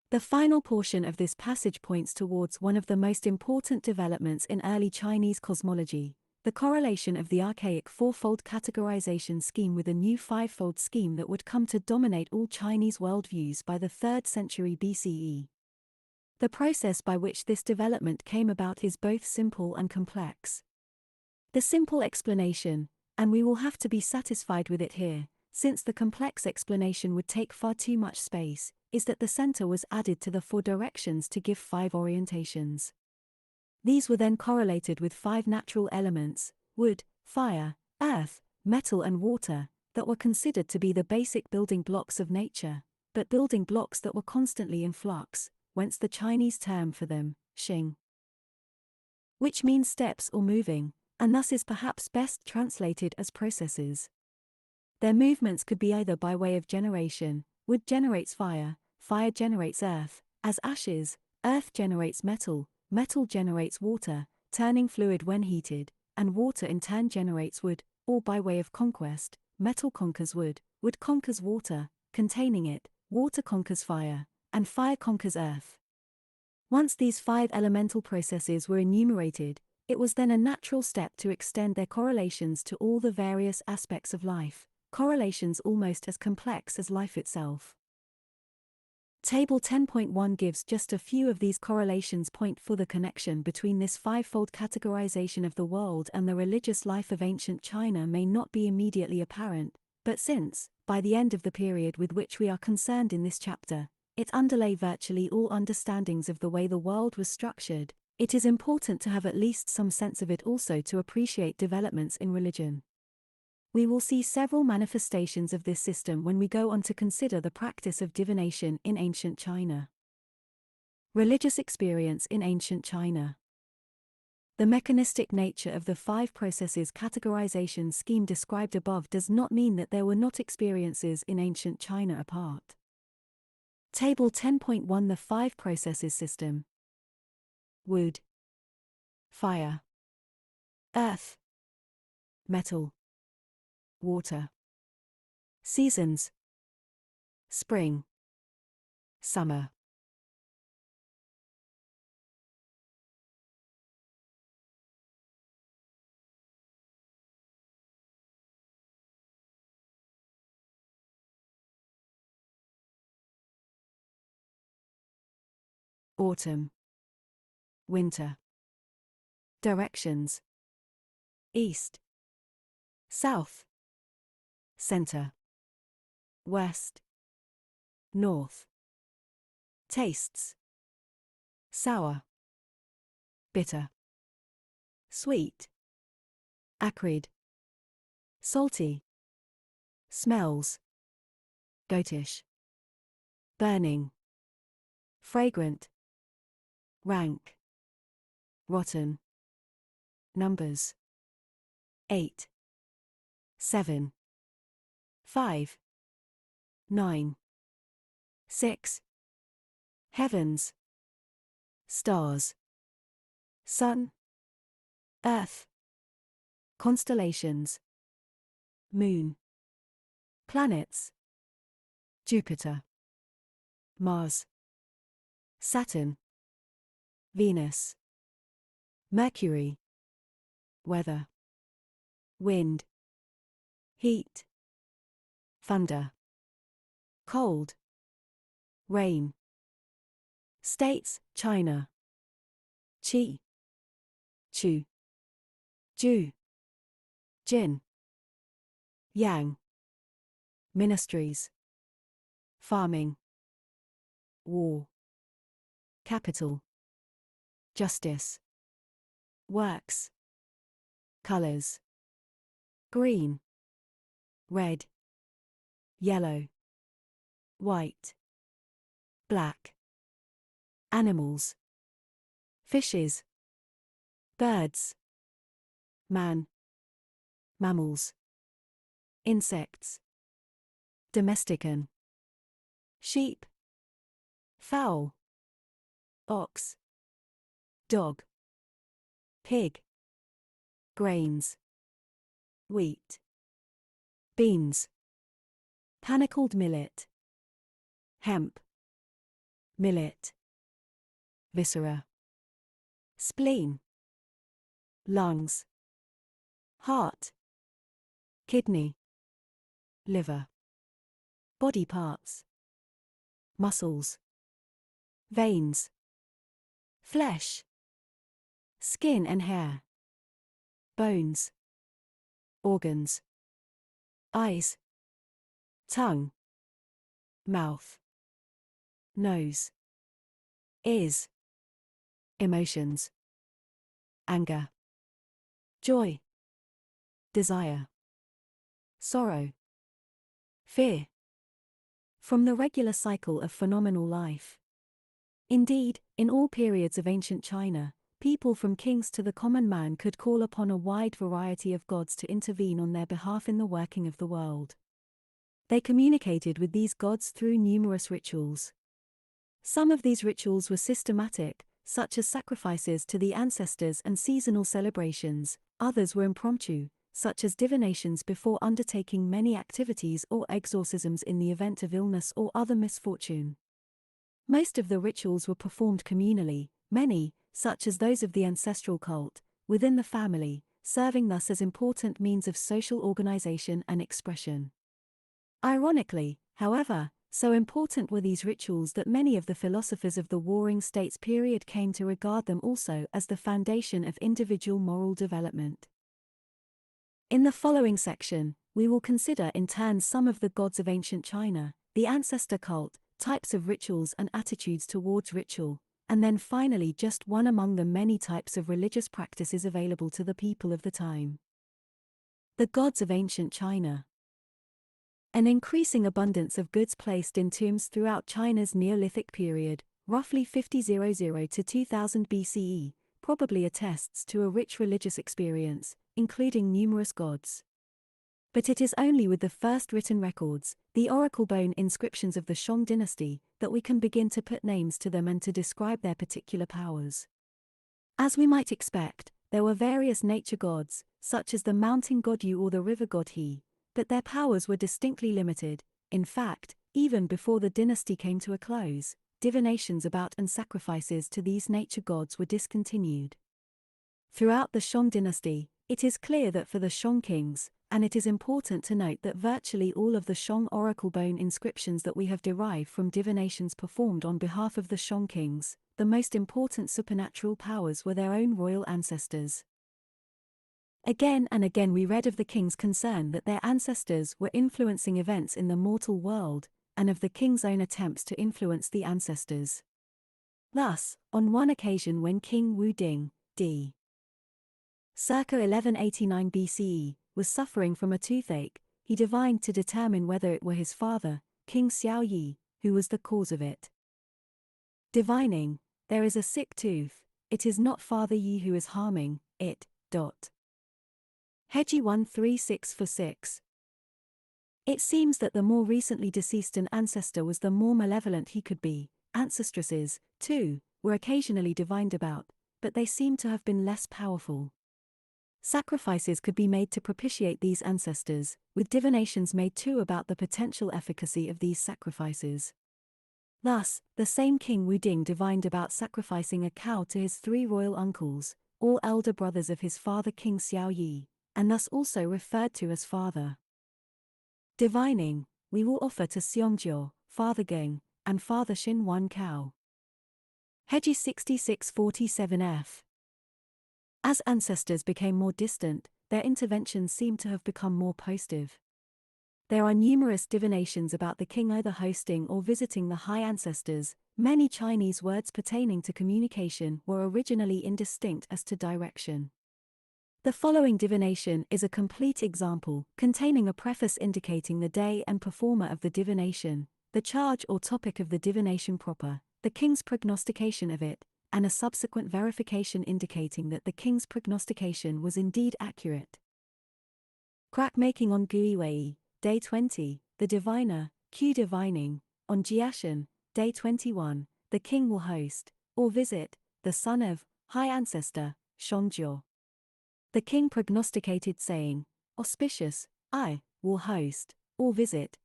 The final portion of this passage points towards one of the most important developments in early Chinese cosmology, the correlation of the archaic 4-fold categorization scheme with a new 5-fold scheme that would come to dominate all Chinese worldviews by the 3rd century BCE. The process by which this development came about is both simple and complex. The simple explanation, and we will have to be satisfied with it here, since the complex explanation would take far too much space, is that the center was added to the 4 directions to give 5 orientations. These were then correlated with 5 natural elements, wood, fire, earth, metal and water, that were considered to be the basic building blocks of nature, but building blocks that were constantly in flux, whence the Chinese term for them, xing, which means steps or moving, and thus is perhaps best translated as processes. Their movements could be either by way of generation, wood generates fire, fire generates earth, as ashes, earth generates metal, metal generates water, turning fluid when heated, and water in turn generates wood, or by way of conquest, metal conquers wood conquers water, containing it, water conquers fire, and fire conquers earth. Once these 5 elemental processes were enumerated, it was then a natural step to extend their correlations to all the various aspects of life, correlations almost as complex as life itself. Table 10.1 gives just a few of these correlations point for the connection between this five-fold categorization of the world and the religious life of ancient China may not be immediately apparent, but since, by the end of the period with which we are concerned in this chapter, it underlay virtually all understandings of the way the world was structured, it is important to have at least some sense of it also to appreciate developments in religion. We will see several manifestations of this system when we go on to consider the practice of divination in ancient China. Religious experience in ancient China. The mechanistic nature of the five processes categorization scheme described above does not mean that there were not experiences in ancient China apart. Table 10.1 The five processes system. Wood, fire, earth, metal, water. Seasons: spring, summer. Autumn, winter. Directions: east, south, center, west, north. Tastes: sour, bitter, sweet, acrid, salty. Smells: goatish, burning, fragrant, rank, rotten. Numbers: 8, 7, 5, 9, 6. Heavens: stars, sun, earth. Constellations: moon, planets: Jupiter, Mars, Saturn, Venus, Mercury. Weather: wind, heat, thunder, cold, rain. States: China, Qi, Chu, Ju, Jin, Yang. Ministries: farming, war, capital, justice. Works: colors: green, red, yellow, white, black. Animals: fishes, birds, man, mammals. Insects: domestican, sheep, fowl, ox, dog, pig. Grains: wheat, beans, panicled millet, hemp, millet. Viscera: spleen, lungs, heart, kidney, liver. Body parts: muscles, veins, flesh, skin and hair, bones, organs, eyes, tongue, mouth, nose, ears. Emotions: anger, joy, desire, sorrow, fear. From the regular cycle of phenomenal life. Indeed, in all periods of ancient China, people from kings to the common man could call upon a wide variety of gods to intervene on their behalf in the working of the world. They communicated with these gods through numerous rituals. Some of these rituals were systematic, such as sacrifices to the ancestors and seasonal celebrations. Others were impromptu, such as divinations before undertaking many activities or exorcisms in the event of illness or other misfortune. Most of the rituals were performed communally, many, such as those of the ancestral cult, within the family, serving thus as important means of social organization and expression. Ironically, however, So important were these rituals that many of the philosophers of the Warring States period came to regard them also as the foundation of individual moral development. In the following section, we will consider in turn some of the gods of ancient China, the ancestor cult, types of rituals and attitudes towards ritual, and then finally just one among the many types of religious practices available to the people of the time. The gods of ancient China. An increasing abundance of goods placed in tombs throughout China's Neolithic period, roughly 5000 to 2000 BCE, probably attests to a rich religious experience, including numerous gods. But it is only with the first written records, the oracle bone inscriptions of the Shang dynasty, that we can begin to put names to them and to describe their particular powers. As we might expect, there were various nature gods, such as the mountain god Yu or the river god He, but their powers were distinctly limited. In fact, even before the dynasty came to a close, divinations about and sacrifices to these nature gods were discontinued. Throughout the Shang dynasty, it is clear that for the Shang kings, and it is important to note that virtually all of the Shang oracle bone inscriptions that we have derived from divinations performed on behalf of the Shang kings, the most important supernatural powers were their own royal ancestors. Again and again we read of the kings' concern that their ancestors were influencing events in the mortal world, and of the king's own attempts to influence the ancestors. Thus, on one occasion when King Wu Ding, d. circa 1189 BCE, was suffering from a toothache, he divined to determine whether it were his father, King Xiao Yi, who was the cause of it. Divining, there is a sick tooth, it is not Father Yi who is harming it. Heji 1364-6. It seems that the more recently deceased an ancestor was, the more malevolent he could be. Ancestresses, too, were occasionally divined about, but they seem to have been less powerful. Sacrifices could be made to propitiate these ancestors, with divinations made too about the potential efficacy of these sacrifices. Thus, the same King Wu Ding divined about sacrificing a cow to his 3 royal uncles, all elder brothers of his father King Xiao Yi, and thus also referred to as father. Divining, we will offer to Xiongjiu, Father Geng, and Father Xin 1 cow. Heji 6647f. As ancestors became more distant, their interventions seem to have become more positive. There are numerous divinations about the king either hosting or visiting the high ancestors. Many Chinese words pertaining to communication were originally indistinct as to direction. The following divination is a complete example, containing a preface indicating the day and performer of the divination, the charge or topic of the divination proper, the king's prognostication of it, and a subsequent verification indicating that the king's prognostication was indeed accurate. Crack making on Gui Wei, day 20, the diviner, Q divining, on Jiashan, day 21, the king will host, or visit, the son of, high ancestor, Shangjiu. The king prognosticated saying, auspicious, I will host, or visit.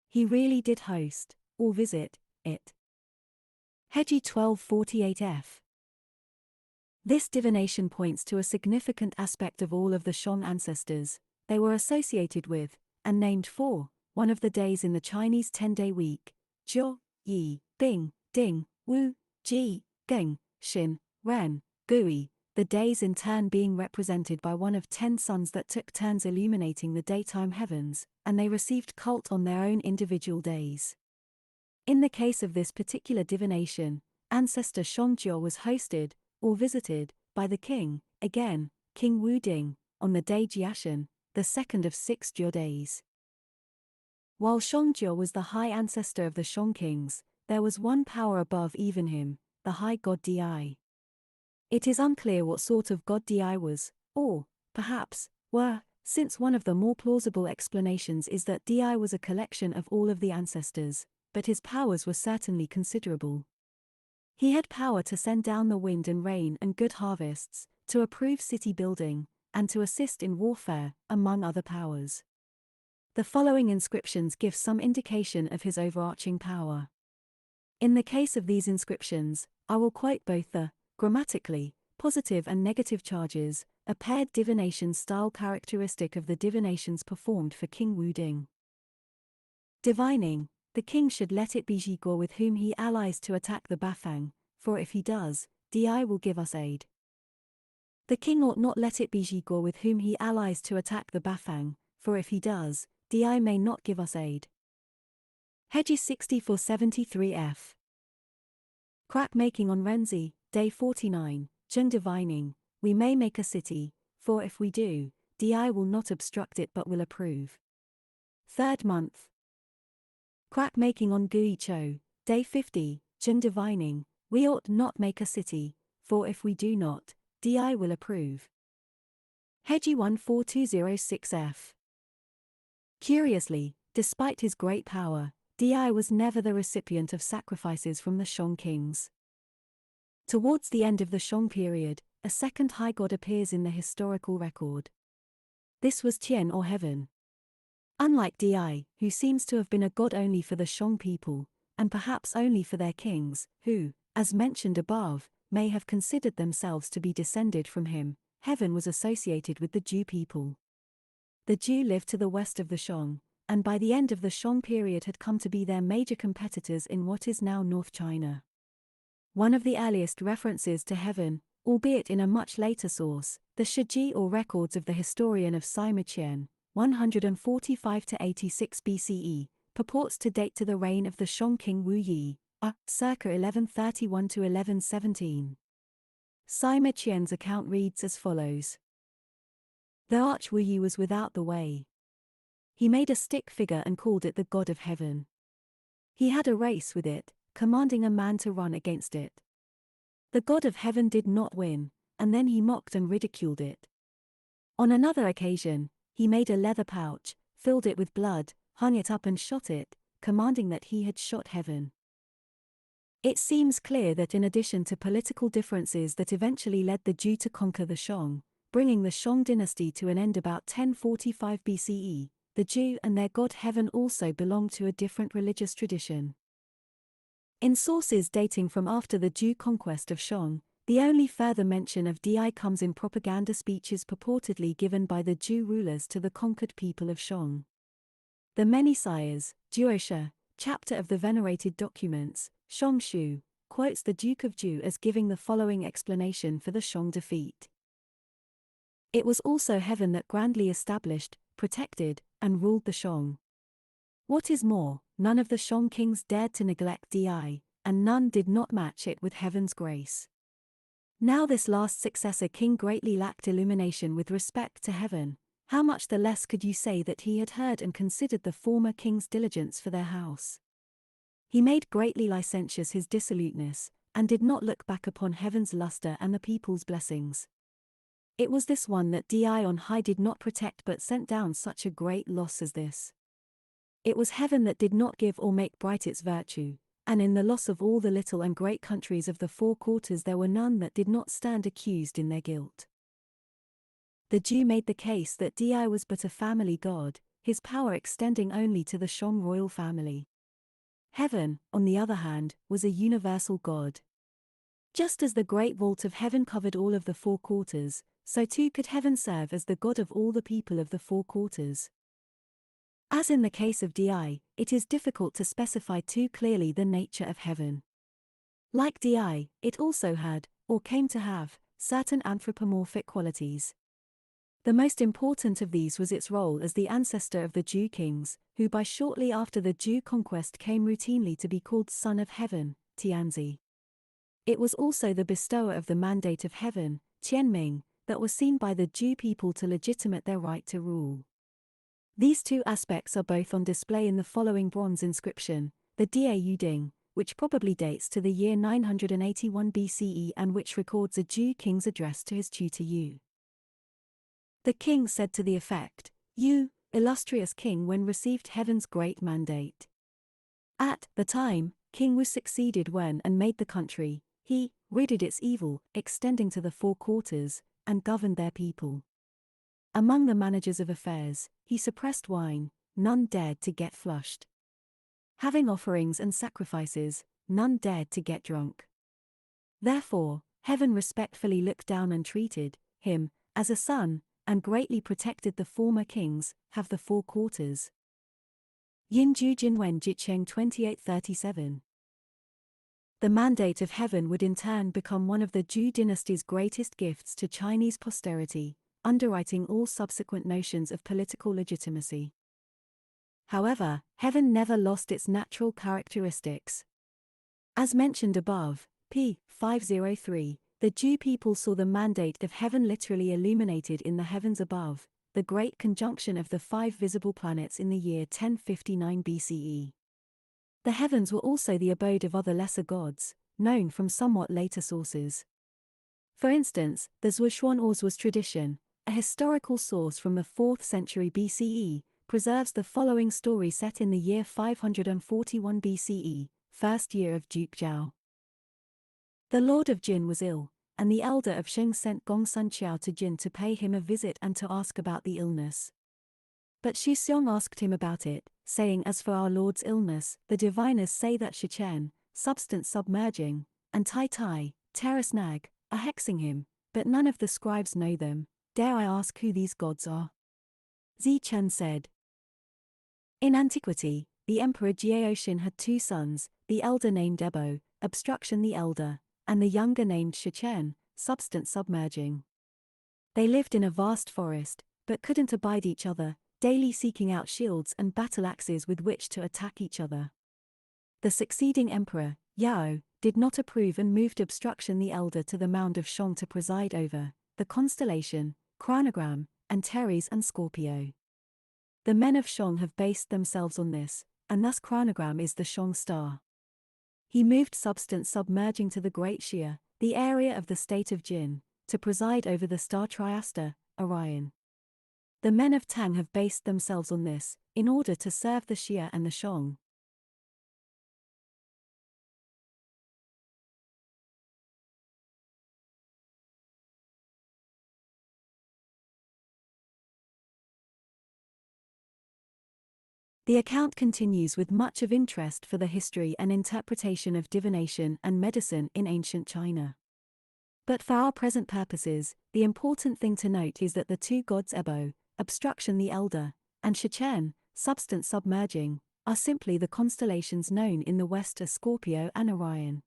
He really did host, or visit, it. Heji 1248f. This divination points to a significant aspect of all of the Shang ancestors. They were associated with, and named for, one of the days in the Chinese 10-day week, Zhou, Yi, Bing, Ding, Wu, Ji, Geng, Xin, Ren, Gui, the days in turn being represented by one of 10 suns that took turns illuminating the daytime heavens, and they received cult on their own individual days. In the case of this particular divination, ancestor Shangjiu was hosted, or visited, by the king, again, King Wu Ding, on the day Jiashan, the second of 6 Jiu days. While Shangjiu was the high ancestor of the Shang kings, there was one power above even him, the high god Di. It is unclear what sort of god Di was, or, perhaps, were, since one of the more plausible explanations is that Di was a collection of all of the ancestors, but his powers were certainly considerable. He had power to send down the wind and rain and good harvests, to approve city building, and to assist in warfare, among other powers. The following inscriptions give some indication of his overarching power. In the case of these inscriptions, I will quote both the, grammatically, positive and negative charges, a paired divination style characteristic of the divinations performed for King Wu Ding. Divining, the king should let it be Jigor with whom he allies to attack the Bafang, for if he does, Di will give us aid. The king ought not let it be Jigor with whom he allies to attack the Bafang, for if he does, Di may not give us aid. Hedgie 6473F. Crack making on Renzi, day 49, Jung divining, we may make a city, for if we do, Di will not obstruct it but will approve. Third month. Crack making on Gui Cho, day 50, Jung divining, we ought not make a city, for if we do not, Di will approve. Hedgie 14206F. Curiously, despite his great power, Di was never the recipient of sacrifices from the Shang kings. Towards the end of the Shang period, a second high god appears in the historical record. This was Tian or Heaven. Unlike Di, who seems to have been a god only for the Shang people, and perhaps only for their kings, who, as mentioned above, may have considered themselves to be descended from him, Heaven was associated with the Zhou people. The Zhou lived to the west of the Shang, and by the end of the Shang period had come to be their major competitors in what is now North China. One of the earliest references to Heaven, albeit in a much later source, the Shiji or records of the historian of Sima Qian, 145–86 BCE, purports to date to the reign of the Shang king Wu Yi, circa 1131–1117. Sima Qian's account reads as follows. The arch Wu Yi was without the way. He made a stick figure and called it the god of heaven. He had a race with it, commanding a man to run against it. The god of heaven did not win, and then he mocked and ridiculed it. On another occasion, he made a leather pouch, filled it with blood, hung it up and shot it, commanding that he had shot heaven. It seems clear that in addition to political differences that eventually led the Zhou to conquer the Shang, bringing the Shang dynasty to an end about 1045 BCE, the Zhou and their god Heaven also belonged to a different religious tradition. In sources dating from after the Zhou conquest of Shang, the only further mention of Di comes in propaganda speeches purportedly given by the Zhou rulers to the conquered people of Shang. The Many Sires, Duosha, chapter of the venerated documents, Shang Shu, quotes the Duke of Zhou as giving the following explanation for the Shang defeat. It was also Heaven that grandly established, protected, and ruled the Shang. What is more, none of the Shang kings dared to neglect Di, and none did not match it with Heaven's grace. Now this last successor king greatly lacked illumination with respect to Heaven, how much the less could you say that he had heard and considered the former king's diligence for their house. He made greatly licentious his dissoluteness, and did not look back upon Heaven's luster and the people's blessings. It was this one that Di on high did not protect but sent down such a great loss as this. It was Heaven that did not give or make bright its virtue, and in the loss of all the little and great countries of the four quarters there were none that did not stand accused in their guilt. The Zhou made the case that Di was but a family god, his power extending only to the Shang royal family. Heaven, on the other hand, was a universal god. Just as the great vault of heaven covered all of the four quarters, so too could Heaven serve as the god of all the people of the four quarters. As in the case of Di, it is difficult to specify too clearly the nature of Heaven. Like Di, it also had, or came to have, certain anthropomorphic qualities. The most important of these was its role as the ancestor of the Zhou kings, who by shortly after the Zhou conquest came routinely to be called Son of Heaven, Tianzi. It was also the bestower of the mandate of Heaven, Tianming, that was seen by the Zhou people to legitimate their right to rule. These two aspects are both on display in the following bronze inscription, the Die Yuding, which probably dates to the year 981 BCE and which records a Zhou king's address to his tutor Yu. The king said to the effect, "You, illustrious king, when received Heaven's great mandate. At the time, King Wu succeeded when and made the country, he ridded its evil, extending to the four quarters, and governed their people. Among the managers of affairs, he suppressed wine, none dared to get flushed. Having offerings and sacrifices, none dared to get drunk. Therefore, Heaven respectfully looked down and treated him as a son, and greatly protected the former kings, have the four quarters. Yin Ju Jinwen Jicheng 2837. The mandate of heaven would in turn become one of the Zhou dynasty's greatest gifts to Chinese posterity, underwriting all subsequent notions of political legitimacy. However, heaven never lost its natural characteristics. As mentioned above, p. 503, the Zhou people saw the mandate of heaven literally illuminated in the heavens above, the great conjunction of the 5 visible planets in the year 1059 BCE. The heavens were also the abode of other lesser gods, known from somewhat later sources. For instance, the Zhuoxuan Orzwas tradition, a historical source from the 4th century BCE, preserves the following story set in the year 541 BCE, first year of Duke Zhao. The lord of Jin was ill, and the elder of Sheng sent Gongsun Qiao to Jin to pay him a visit and to ask about the illness. But Xu Xiong asked him about it, saying, "As for our lord's illness, the diviners say that Shichen, substance submerging, and Tai Tai, terrace nag, are hexing him, but none of the scribes know them. Dare I ask who these gods are?" Zi Chen said. In antiquity, the emperor Jiaoxin had 2 sons, the elder named Ebo, obstruction the elder, and the younger named Shichen, substance submerging. They lived in a vast forest, but couldn't abide each other, daily seeking out shields and battle axes with which to attack each other. The succeeding emperor, Yao, did not approve and moved obstruction the elder to the mound of Shong to preside over the constellation, Chronogram, and Teres and Scorpio. The men of Shong have based themselves on this, and thus Chronogram is the Shong star. He moved substance submerging to the Great Shia, the area of the state of Jin, to preside over the star Triaster, Orion. The men of Tang have based themselves on this, in order to serve the Shia and the Shong. The account continues with much of interest for the history and interpretation of divination and medicine in ancient China. But for our present purposes, the important thing to note is that the 2 gods Ebo, obstruction the elder, and Shichen, substance submerging, are simply the constellations known in the west as Scorpio and Orion.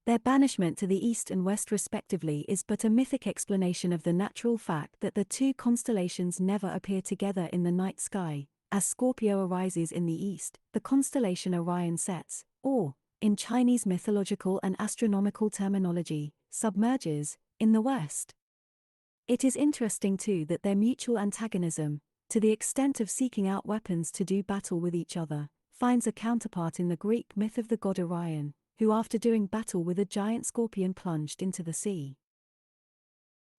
Their banishment to the east and west respectively is but a mythic explanation of the natural fact that the 2 constellations never appear together in the night sky. As Scorpio arises in the east, the constellation Orion sets, or, in Chinese mythological and astronomical terminology, submerges, in the west. It is interesting too that their mutual antagonism, to the extent of seeking out weapons to do battle with each other, finds a counterpart in the Greek myth of the god Orion, who after doing battle with a giant scorpion plunged into the sea.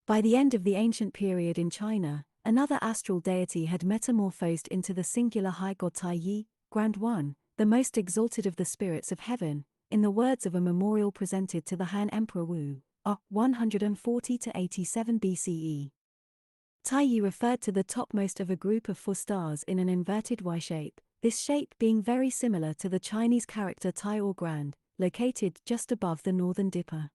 By the end of the ancient period in China, another astral deity had metamorphosed into the singular high god Tai Yi, Grand One, the most exalted of the spirits of heaven, in the words of a memorial presented to the Han Emperor Wu, 140–87 BCE. Tai Yi referred to the topmost of a group of 4 stars in an inverted Y shape, this shape being very similar to the Chinese character Tai or Grand, located just above the northern Dipper.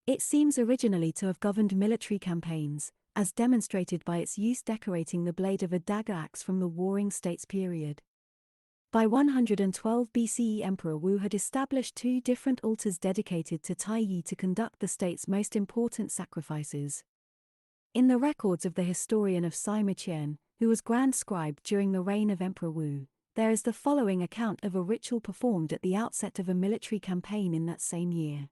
It seems originally to have governed military campaigns, as demonstrated by its use decorating the blade of a dagger axe from the Warring States period. By 112 BCE Emperor Wu had established 2 different altars dedicated to Tai Yi to conduct the state's most important sacrifices. In the records of the historian of Sima Qian, who was Grand Scribe during the reign of Emperor Wu, there is the following account of a ritual performed at the outset of a military campaign in that same year.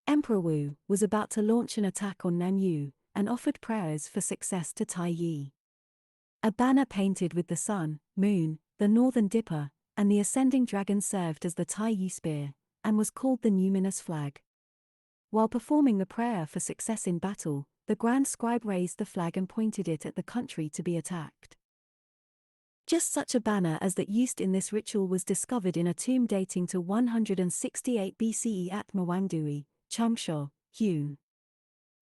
Emperor Wu was about to launch an attack on Nanyu, and offered prayers for success to Tai Yi. A banner painted with the sun, moon, the northern Dipper, and the ascending dragon served as the Tai Yi spear, and was called the numinous flag. While performing the prayer for success in battle, the Grand Scribe raised the flag and pointed it at the country to be attacked. Just such a banner as that used in this ritual was discovered in a tomb dating to 168 BCE at Mawangdui, Changsha, Hunan.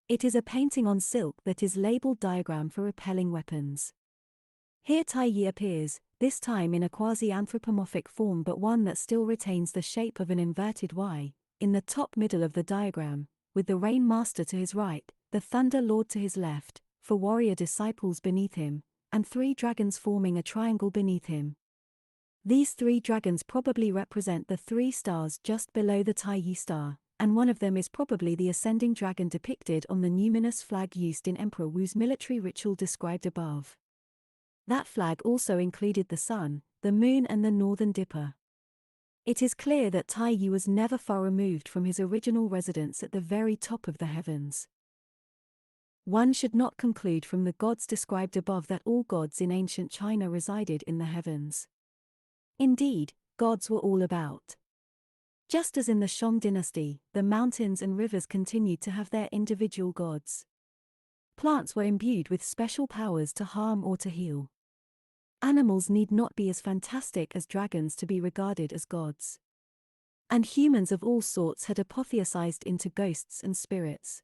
It is a painting on silk that is labeled diagram for repelling weapons. Here Tai Yi appears, this time in a quasi-anthropomorphic form but one that still retains the shape of an inverted Y, in the top middle of the diagram, with the Rain Master to his right, the Thunder Lord to his left, 4 warrior disciples beneath him, and 3 dragons forming a triangle beneath him. These three dragons probably represent the three stars just below the Taiyi star, and one of them is probably the ascending dragon depicted on the numinous flag used in Emperor Wu's military ritual described above. That flag also included the sun, the moon and the northern dipper. It is clear that Taiyi was never far removed from his original residence at the very top of the heavens. One should not conclude from the gods described above that all gods in ancient China resided in the heavens. Indeed, gods were all about. Just as in the Shang dynasty, the mountains and rivers continued to have their individual gods. Plants were imbued with special powers to harm or to heal. Animals need not be as fantastic as dragons to be regarded as gods. And humans of all sorts had apotheosized into ghosts and spirits.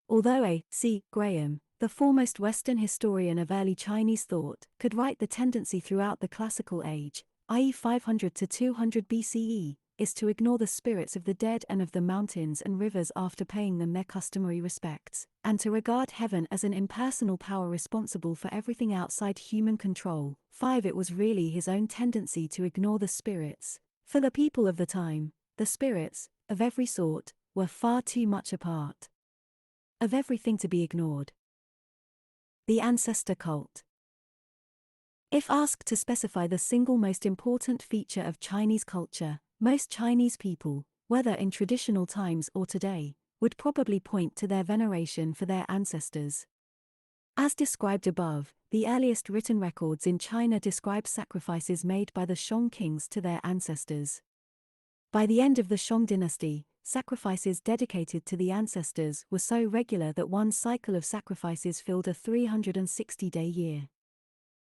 Although A.C. Graham, the foremost Western historian of early Chinese thought, could write the tendency throughout the classical age, i.e. 500 to 200 BCE, is to ignore the spirits of the dead and of the mountains and rivers after paying them their customary respects, and to regard heaven as an impersonal power responsible for everything outside human control. 5. It was really his own tendency to ignore the spirits. For the people of the time, the spirits, of every sort, were far too much a part of everything to be ignored. The ancestor cult. If asked to specify the single most important feature of Chinese culture, most Chinese people, whether in traditional times or today, would probably point to their veneration for their ancestors. As described above, the earliest written records in China describe sacrifices made by the Shang kings to their ancestors. By the end of the Shang dynasty, sacrifices dedicated to the ancestors were so regular that one cycle of sacrifices filled a 360-day year.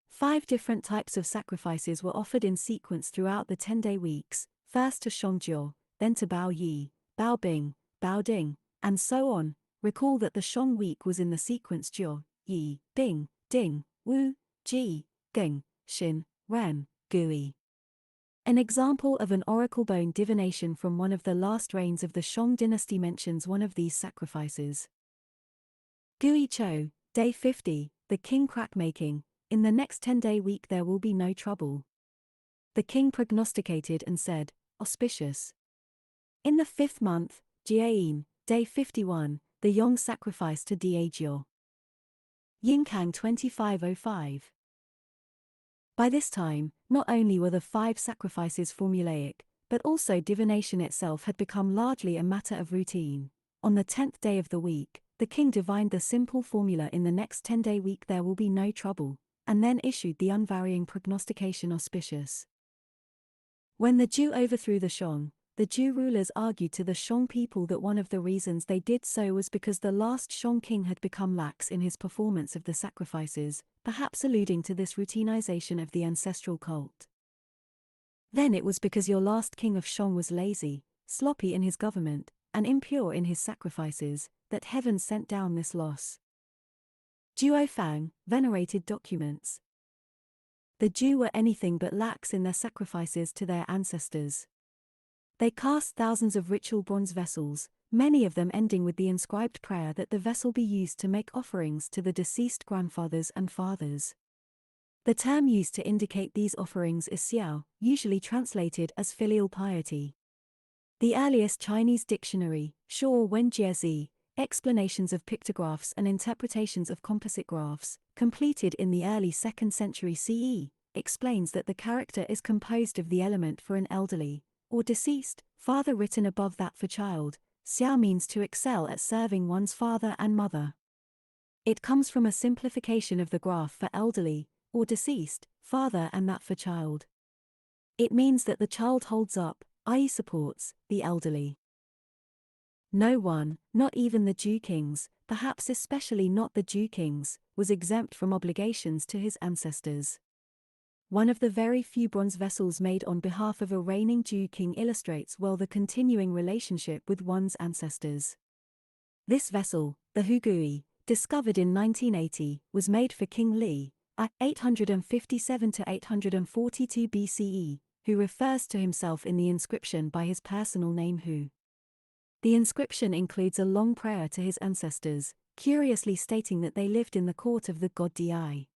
5 different types of sacrifices were offered in sequence throughout the 10-day weeks, first to Shangjiu, then to Bao Yi, Bao Bing, Bao Ding, and so on. Recall that the Shang week was in the sequence Jiu, Yi, Bing, Ding, Wu, Ji, Geng, Xin, Ren, Gui. An example of an oracle bone divination from one of the last reigns of the Shang dynasty mentions one of these sacrifices. Gui Chou, day 50, the king crack-making, in the next 10-day week there will be no trouble. The king prognosticated and said, auspicious. In the 5th month, Jiayin, day 51, the Yong sacrifice to Diageo. Yinkang 2505. By this time, not only were the 5 sacrifices formulaic, but also divination itself had become largely a matter of routine. On the 10th day of the week, the king divined the simple formula in the next 10-day week there will be no trouble, and then issued the unvarying prognostication auspicious. When the Zhou overthrew the Shang, the Zhou rulers argued to the Shang people that one of the reasons they did so was because the last Shang king had become lax in his performance of the sacrifices, perhaps alluding to this routinization of the ancestral cult. Then it was because your last king of Shang was lazy, sloppy in his government, and impure in his sacrifices, that heaven sent down this loss. Zhuo Fang, venerated documents. The Zhou were anything but lax in their sacrifices to their ancestors. They cast thousands of ritual bronze vessels, many of them ending with the inscribed prayer that the vessel be used to make offerings to the deceased grandfathers and fathers. The term used to indicate these offerings is xiao, usually translated as filial piety. The earliest Chinese dictionary, Shaw Wenjie, explanations of pictographs and interpretations of composite graphs, completed in the early 2nd century CE, explains that the character is composed of the element for an elderly, or deceased, father written above that for child. Xiao means to excel at serving one's father and mother. It comes from a simplification of the graph for elderly, or deceased, father and that for child. It means that the child holds up, i.e. supports, the elderly. No one, not even the Zhou kings, perhaps especially not the Zhou kings, was exempt from obligations to his ancestors. One of the very few bronze vessels made on behalf of a reigning Zhou king illustrates well the continuing relationship with one's ancestors. This vessel, the Hugui, discovered in 1980, was made for King Li, 857 to 842 BCE, who refers to himself in the inscription by his personal name Hu. The inscription includes a long prayer to his ancestors, curiously stating that they lived in the court of the god Di.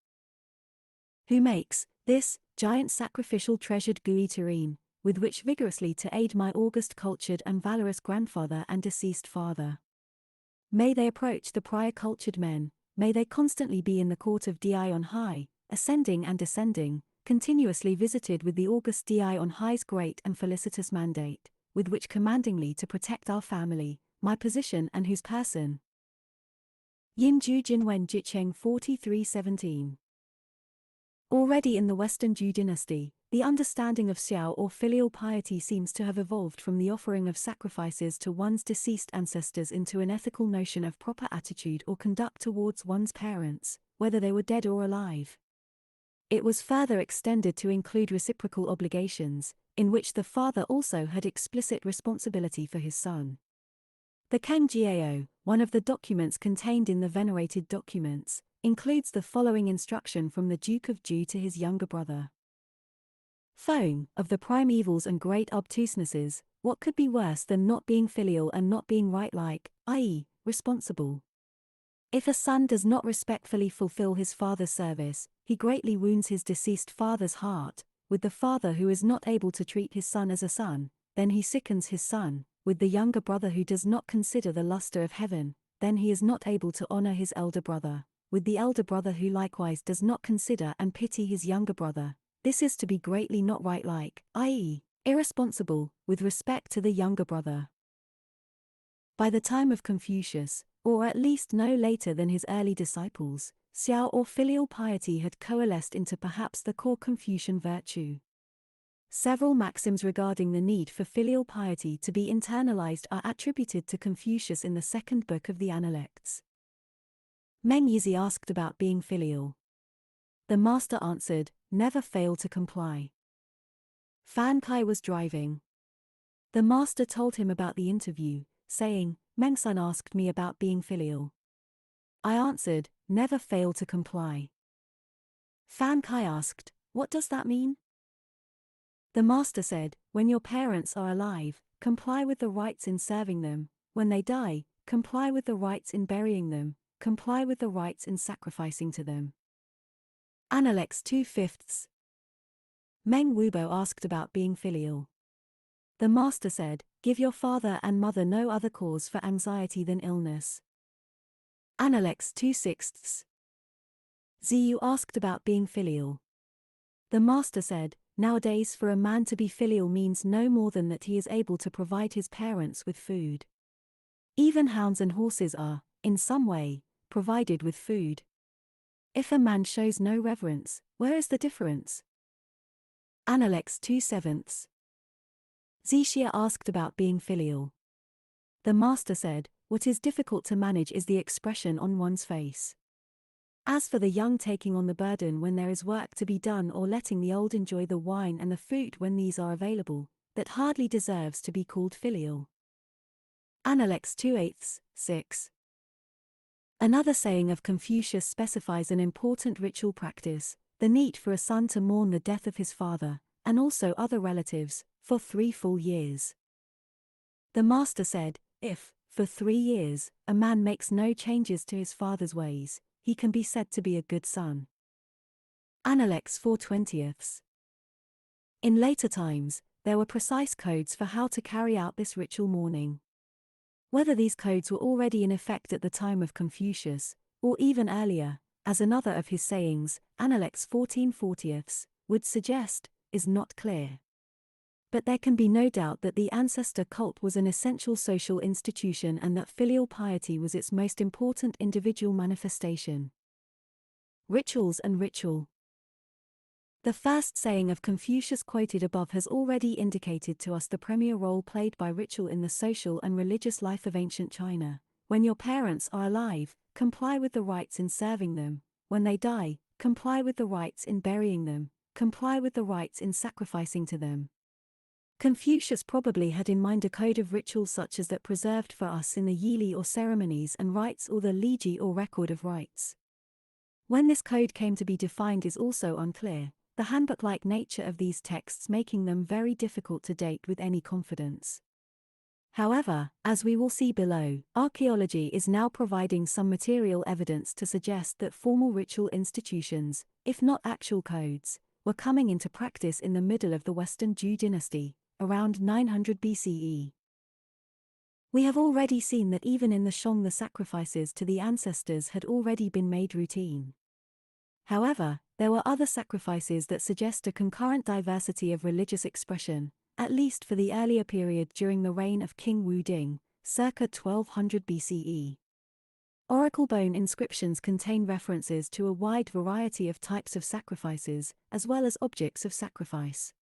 Hu makes, This, giant sacrificial treasured gooey tureen, with which vigorously to aid my august cultured and valorous grandfather and deceased father. May they approach the prior cultured men, may they constantly be in the court of Di on high, ascending and descending, continuously visited with the august Di on high's great and felicitous mandate, with which commandingly to protect our family, my position and whose person. Yin Ju Jinwen Jicheng 4317. Already in the Western Zhou dynasty, the understanding of xiao or filial piety seems to have evolved from the offering of sacrifices to one's deceased ancestors into an ethical notion of proper attitude or conduct towards one's parents, whether they were dead or alive. It was further extended to include reciprocal obligations, in which the father also had explicit responsibility for his son. The Kang Jiao, one of the documents contained in the venerated documents, includes the following instruction from the Duke of Zhou to his younger brother. Phone, of the prime evils and great obtusenesses, what could be worse than not being filial and not being right-like, i.e., responsible? If a son does not respectfully fulfill his father's service, he greatly wounds his deceased father's heart. With the father who is not able to treat his son as a son, then he sickens his son. With the younger brother who does not consider the luster of heaven, then he is not able to honor his elder brother. With the elder brother who likewise does not consider and pity his younger brother, this is to be greatly not right-like, i.e., irresponsible, with respect to the younger brother. By the time of Confucius, or at least no later than his early disciples, xiao or filial piety had coalesced into perhaps the core Confucian virtue. Several maxims regarding the need for filial piety to be internalized are attributed to Confucius in the second book of the Analects. Meng Yizi asked about being filial. The master answered, "Never fail to comply." Fan Kai was driving. The master told him about the interview, saying, "Meng-san asked me about being filial. I answered, 'Never fail to comply.'" Fan Kai asked, "What does that mean?" The master said, "When your parents are alive, comply with the rites in serving them. When they die, comply with the rites in burying them. Comply with the rites in sacrificing to them." Analects 2/5. Meng Wubo asked about being filial. The master said, "Give your father and mother no other cause for anxiety than illness." Analects 2/6. Ziyu asked about being filial. The master said, "Nowadays for a man to be filial means no more than that he is able to provide his parents with food. Even hounds and horses are, in some way, provided with food. If a man shows no reverence, where is the difference?" Analects 2/7. Zixia asked about being filial. The master said, "What is difficult to manage is the expression on one's face. As for the young taking on the burden when there is work to be done or letting the old enjoy the wine and the fruit when these are available, that hardly deserves to be called filial." Analects 2/8, 6. Another saying of Confucius specifies an important ritual practice, the need for a son to mourn the death of his father, and also other relatives, for 3 full years. The master said, "If, for 3 years, a man makes no changes to his father's ways, he can be said to be a good son." Analects 4/20. In later times, there were precise codes for how to carry out this ritual mourning. Whether these codes were already in effect at the time of Confucius, or even earlier, as another of his sayings, Analects 14/40, would suggest, is not clear. But there can be no doubt that the ancestor cult was an essential social institution and that filial piety was its most important individual manifestation. Rituals and ritual. The first saying of Confucius quoted above has already indicated to us the premier role played by ritual in the social and religious life of ancient China. When your parents are alive, comply with the rites in serving them. When they die, comply with the rites in burying them. Comply with the rites in sacrificing to them. Confucius probably had in mind a code of rituals such as that preserved for us in the yili or ceremonies and rites or the liji or record of rites. When this code came to be defined is also unclear, the handbook-like nature of these texts making them very difficult to date with any confidence. However, as we will see below, archaeology is now providing some material evidence to suggest that formal ritual institutions, if not actual codes, were coming into practice in the middle of the Western Zhou dynasty, around 900 BCE. We have already seen that even in the Shang the sacrifices to the ancestors had already been made routine. However, there were other sacrifices that suggest a concurrent diversity of religious expression, at least for the earlier period during the reign of King Wu Ding, circa 1200 BCE. Oracle bone inscriptions contain references to a wide variety of types of sacrifices, as well as objects of sacrifice.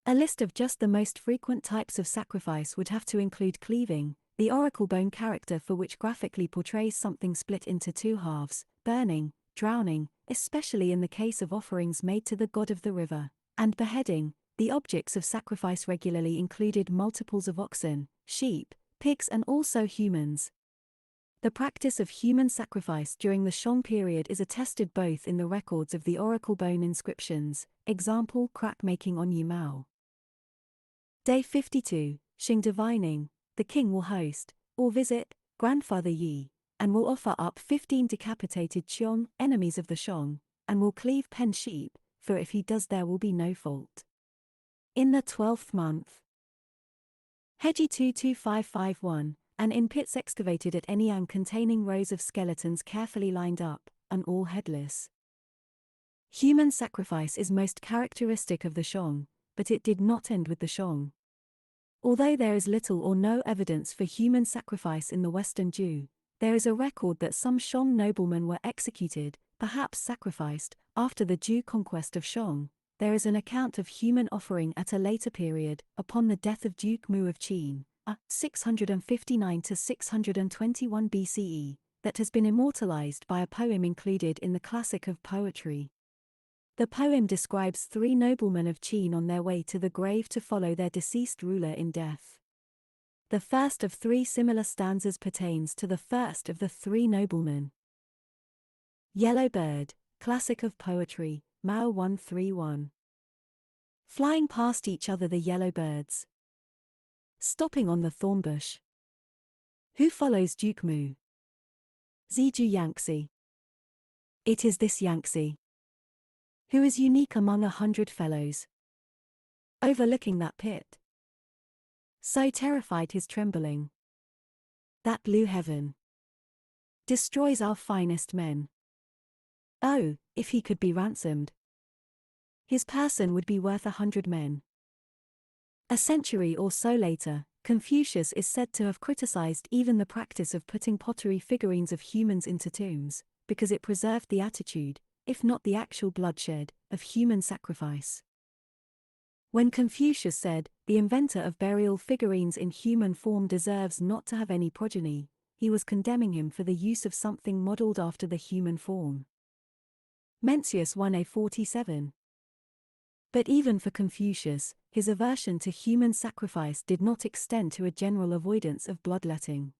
A list of just the most frequent types of sacrifice would have to include cleaving, the oracle bone character for which graphically portrays something split into two halves, burning, drowning, especially in the case of offerings made to the god of the river, and beheading. The objects of sacrifice regularly included multiples of oxen, sheep, pigs and also humans. The practice of human sacrifice during the Shang period is attested both in the records of the oracle bone inscriptions, example crack making on Yimao. Day 52, Xing divining, the king will host, or visit, grandfather Yi, and will offer up 15 decapitated Qiong, enemies of the Shang, and will cleave pen sheep, for if he does there will be no fault. In the 12th month, Heji 22551, and in pits excavated at Anyang containing rows of skeletons carefully lined up, and all headless. Human sacrifice is most characteristic of the Shang, but it did not end with the Shang. Although there is little or no evidence for human sacrifice in the Western Zhou, there is a record that some Shang noblemen were executed, perhaps sacrificed, after the Zhou conquest of Shang. There is an account of human offering at a later period, upon the death of Duke Mu of Qin, 659 to 621 BCE, that has been immortalized by a poem included in the Classic of Poetry. The poem describes three noblemen of Qin on their way to the grave to follow their deceased ruler in death. The first of three similar stanzas pertains to the first of the three noblemen. Yellow Bird, Classic of Poetry, Mao 131. Flying past each other the yellow birds, stopping on the thorn bush. Who follows Duke Mu? Ziju Yangtze. It is this Yangtze, who is unique among 100 fellows, overlooking that pit. So terrified his trembling, that blue heaven destroys our finest men. Oh, if he could be ransomed, his person would be worth 100 men. A century or so later, Confucius is said to have criticized even the practice of putting pottery figurines of humans into tombs, because it preserved the attitude, if not the actual bloodshed, of human sacrifice. When Confucius said, "The inventor of burial figurines in human form deserves not to have any progeny," he was condemning him for the use of something modeled after the human form. Mencius 1a47. But even for Confucius, his aversion to human sacrifice did not extend to a general avoidance of bloodletting.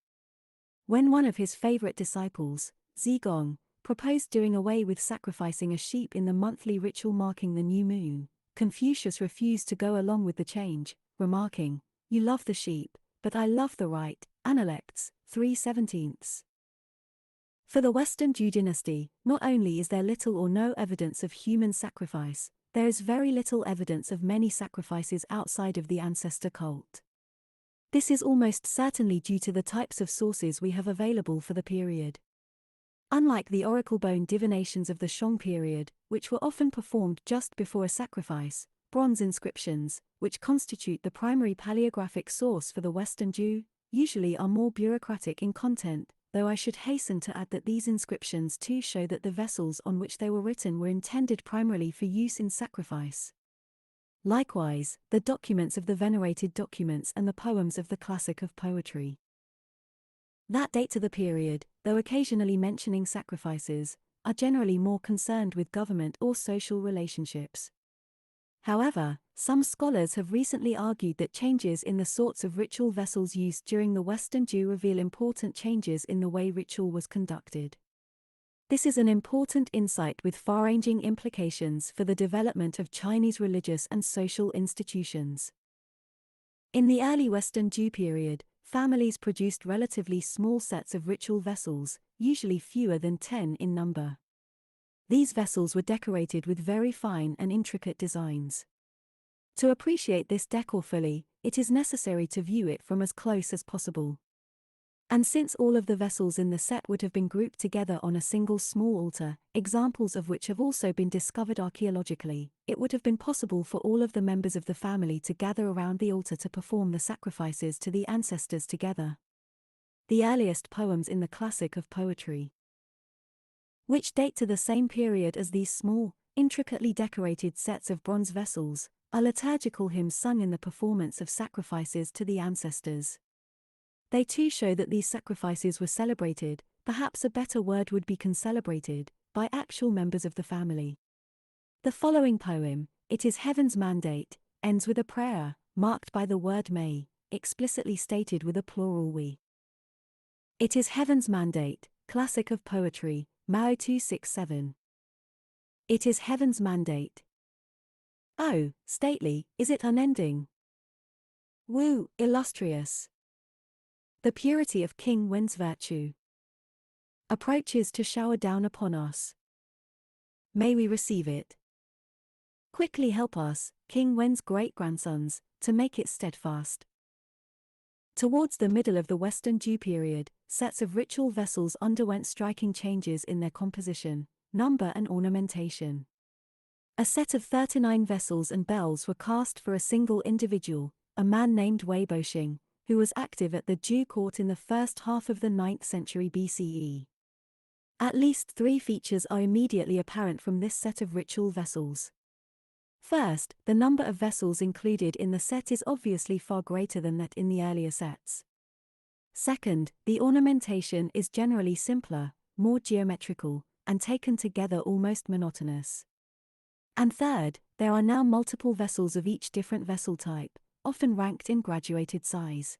When one of his favorite disciples, Zigong, proposed doing away with sacrificing a sheep in the monthly ritual marking the new moon, Confucius refused to go along with the change, remarking, "You love the sheep, but I love the right." Analects, 3/17. For the Western Zhou dynasty, not only is there little or no evidence of human sacrifice, there is very little evidence of many sacrifices outside of the ancestor cult. This is almost certainly due to the types of sources we have available for the period. Unlike the oracle bone divinations of the Shang period, which were often performed just before a sacrifice, bronze inscriptions, which constitute the primary paleographic source for the Western Zhou, usually are more bureaucratic in content, though I should hasten to add that these inscriptions too show that the vessels on which they were written were intended primarily for use in sacrifice. Likewise, the documents of the venerated documents and the poems of the Classic of Poetry that date to the period, though occasionally mentioning sacrifices, are generally more concerned with government or social relationships. However, some scholars have recently argued that changes in the sorts of ritual vessels used during the Western Zhou reveal important changes in the way ritual was conducted. This is an important insight with far-ranging implications for the development of Chinese religious and social institutions. In the early Western Zhou period, families produced relatively small sets of ritual vessels, usually fewer than 10 in number. These vessels were decorated with very fine and intricate designs. To appreciate this decor fully, it is necessary to view it from as close as possible. And since all of the vessels in the set would have been grouped together on a single small altar, examples of which have also been discovered archaeologically, it would have been possible for all of the members of the family to gather around the altar to perform the sacrifices to the ancestors together. The earliest poems in the classic of poetry, which date to the same period as these small, intricately decorated sets of bronze vessels, are liturgical hymns sung in the performance of sacrifices to the ancestors. They too show that these sacrifices were celebrated, perhaps a better word would be concelebrated, by actual members of the family. The following poem, It is Heaven's Mandate, ends with a prayer, marked by the word may, explicitly stated with a plural we. It is Heaven's Mandate, classic of poetry, Mao 267. It is Heaven's mandate. Oh, stately, is it unending? Woo, illustrious. The purity of King Wen's virtue approaches to shower down upon us. May we receive it. Quickly help us, King Wen's great-grandsons, to make it steadfast. Towards the middle of the Western Dew period, sets of ritual vessels underwent striking changes in their composition, number and ornamentation. A set of 39 vessels and bells were cast for a single individual, a man named Wei Boxing, who was active at the Dew court in the first half of the 9th century BCE. At least 3 features are immediately apparent from this set of ritual vessels. First, the number of vessels included in the set is obviously far greater than that in the earlier sets. Second, the ornamentation is generally simpler, more geometrical, and taken together almost monotonous. And third, there are now multiple vessels of each different vessel type, often ranked in graduated size.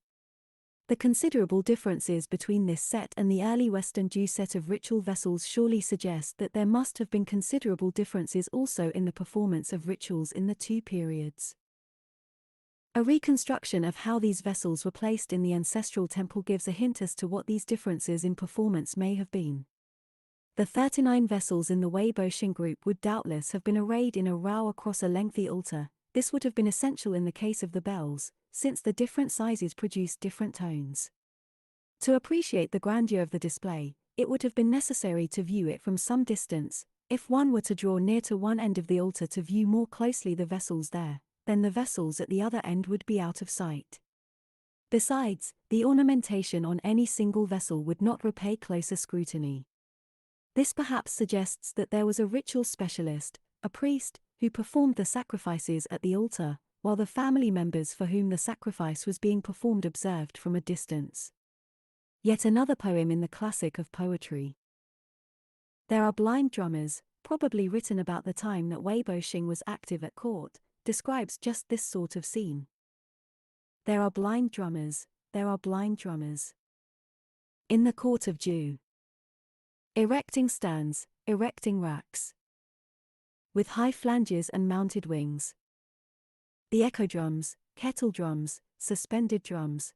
The considerable differences between this set and the early Western Dew set of ritual vessels surely suggest that there must have been considerable differences also in the performance of rituals in the 2 periods. A reconstruction of how these vessels were placed in the ancestral temple gives a hint as to what these differences in performance may have been. The 39 vessels in the Wei Boxing group would doubtless have been arrayed in a row across a lengthy altar. This would have been essential in the case of the bells, since the different sizes produced different tones. To appreciate the grandeur of the display, it would have been necessary to view it from some distance. If one were to draw near to one end of the altar to view more closely the vessels there, then the vessels at the other end would be out of sight. Besides, the ornamentation on any single vessel would not repay closer scrutiny. This perhaps suggests that there was a ritual specialist, a priest, who performed the sacrifices at the altar, while the family members for whom the sacrifice was being performed observed from a distance. Yet another poem in the classic of poetry. There are blind drummers, probably written about the time that Wei Boxing was active at court, describes just this sort of scene. There are blind drummers, there are blind drummers. In the court of Dew. Erecting stands, erecting racks. With high flanges and mounted wings. The echo drums, kettle drums, suspended drums.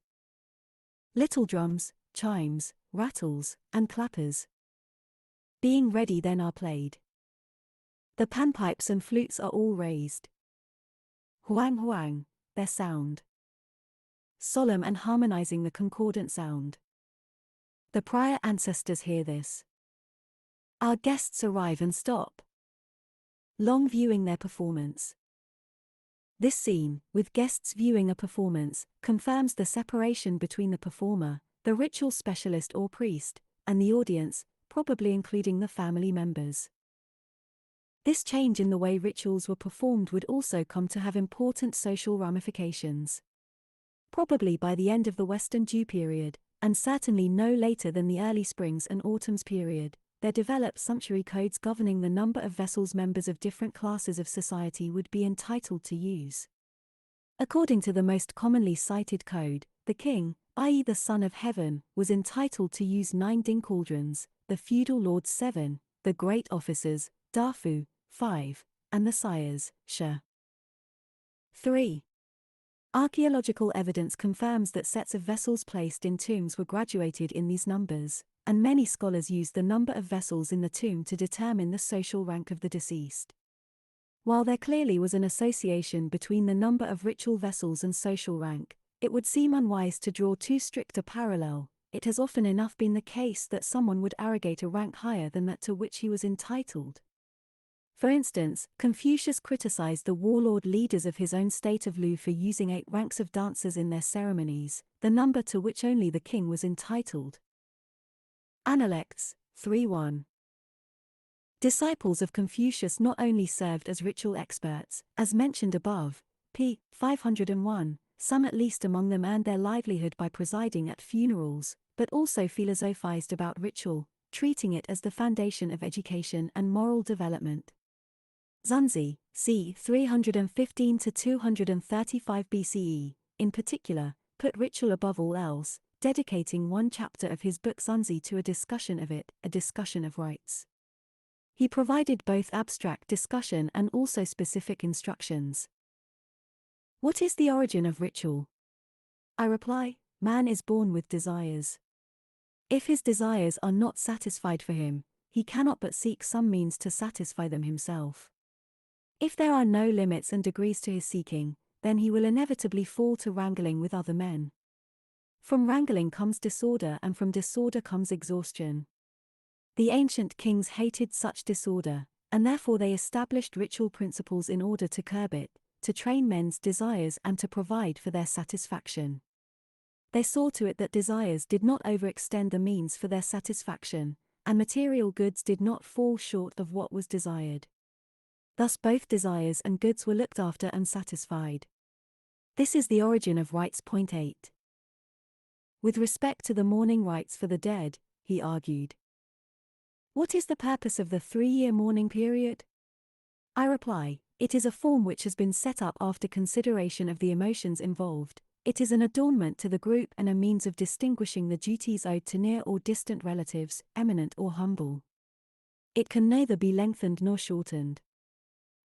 Little drums, chimes, rattles, and clappers. Being ready then are played. The panpipes and flutes are all raised. Huang huang, their sound. Solemn and harmonizing the concordant sound. The prior ancestors hear this. Our guests arrive and stop. Long viewing their performance. This scene, with guests viewing a performance, confirms the separation between the performer, the ritual specialist or priest, and the audience, probably including the family members. This change in the way rituals were performed would also come to have important social ramifications. Probably by the end of the Western Dew period, and certainly no later than the early Springs and Autumns period, there developed sumptuary codes governing the number of vessels members of different classes of society would be entitled to use. According to the most commonly cited code, the king, i.e. the son of heaven, was entitled to use 9 ding cauldrons, the feudal lords 7, the great officers, dafu, 5, and the sires, sha. 3. Archaeological evidence confirms that sets of vessels placed in tombs were graduated in these numbers. and many scholars use the number of vessels in the tomb to determine the social rank of the deceased. While there clearly was an association between the number of ritual vessels and social rank, it would seem unwise to draw too strict a parallel. It has often enough been the case that someone would arrogate a rank higher than that to which he was entitled. For instance, Confucius criticized the warlord leaders of his own state of Lu for using 8 ranks of dancers in their ceremonies, the number to which only the king was entitled. Analects 3:1. Disciples of Confucius not only served as ritual experts, as mentioned above, p. 501, some at least among them earned their livelihood by presiding at funerals, but also philosophized about ritual, treating it as the foundation of education and moral development. Zunzi, c. 315 to 235 BCE, in particular, put ritual above all else, dedicating one chapter of his book Zunzi to a discussion of it, a discussion of rites. He provided both abstract discussion and also specific instructions. What is the origin of ritual? I reply, man is born with desires. If his desires are not satisfied for him, he cannot but seek some means to satisfy them himself. If there are no limits and degrees to his seeking, then he will inevitably fall to wrangling with other men. From wrangling comes disorder, and from disorder comes exhaustion. The ancient kings hated such disorder, and therefore they established ritual principles in order to curb it, to train men's desires and to provide for their satisfaction. They saw to it that desires did not overextend the means for their satisfaction, and material goods did not fall short of what was desired. Thus both desires and goods were looked after and satisfied. This is the origin of rites. Point 8. With respect to the mourning rites for the dead, he argued. What is the purpose of the 3-year mourning period? I reply, it is a form which has been set up after consideration of the emotions involved. It is an adornment to the group and a means of distinguishing the duties owed to near or distant relatives, eminent or humble. It can neither be lengthened nor shortened.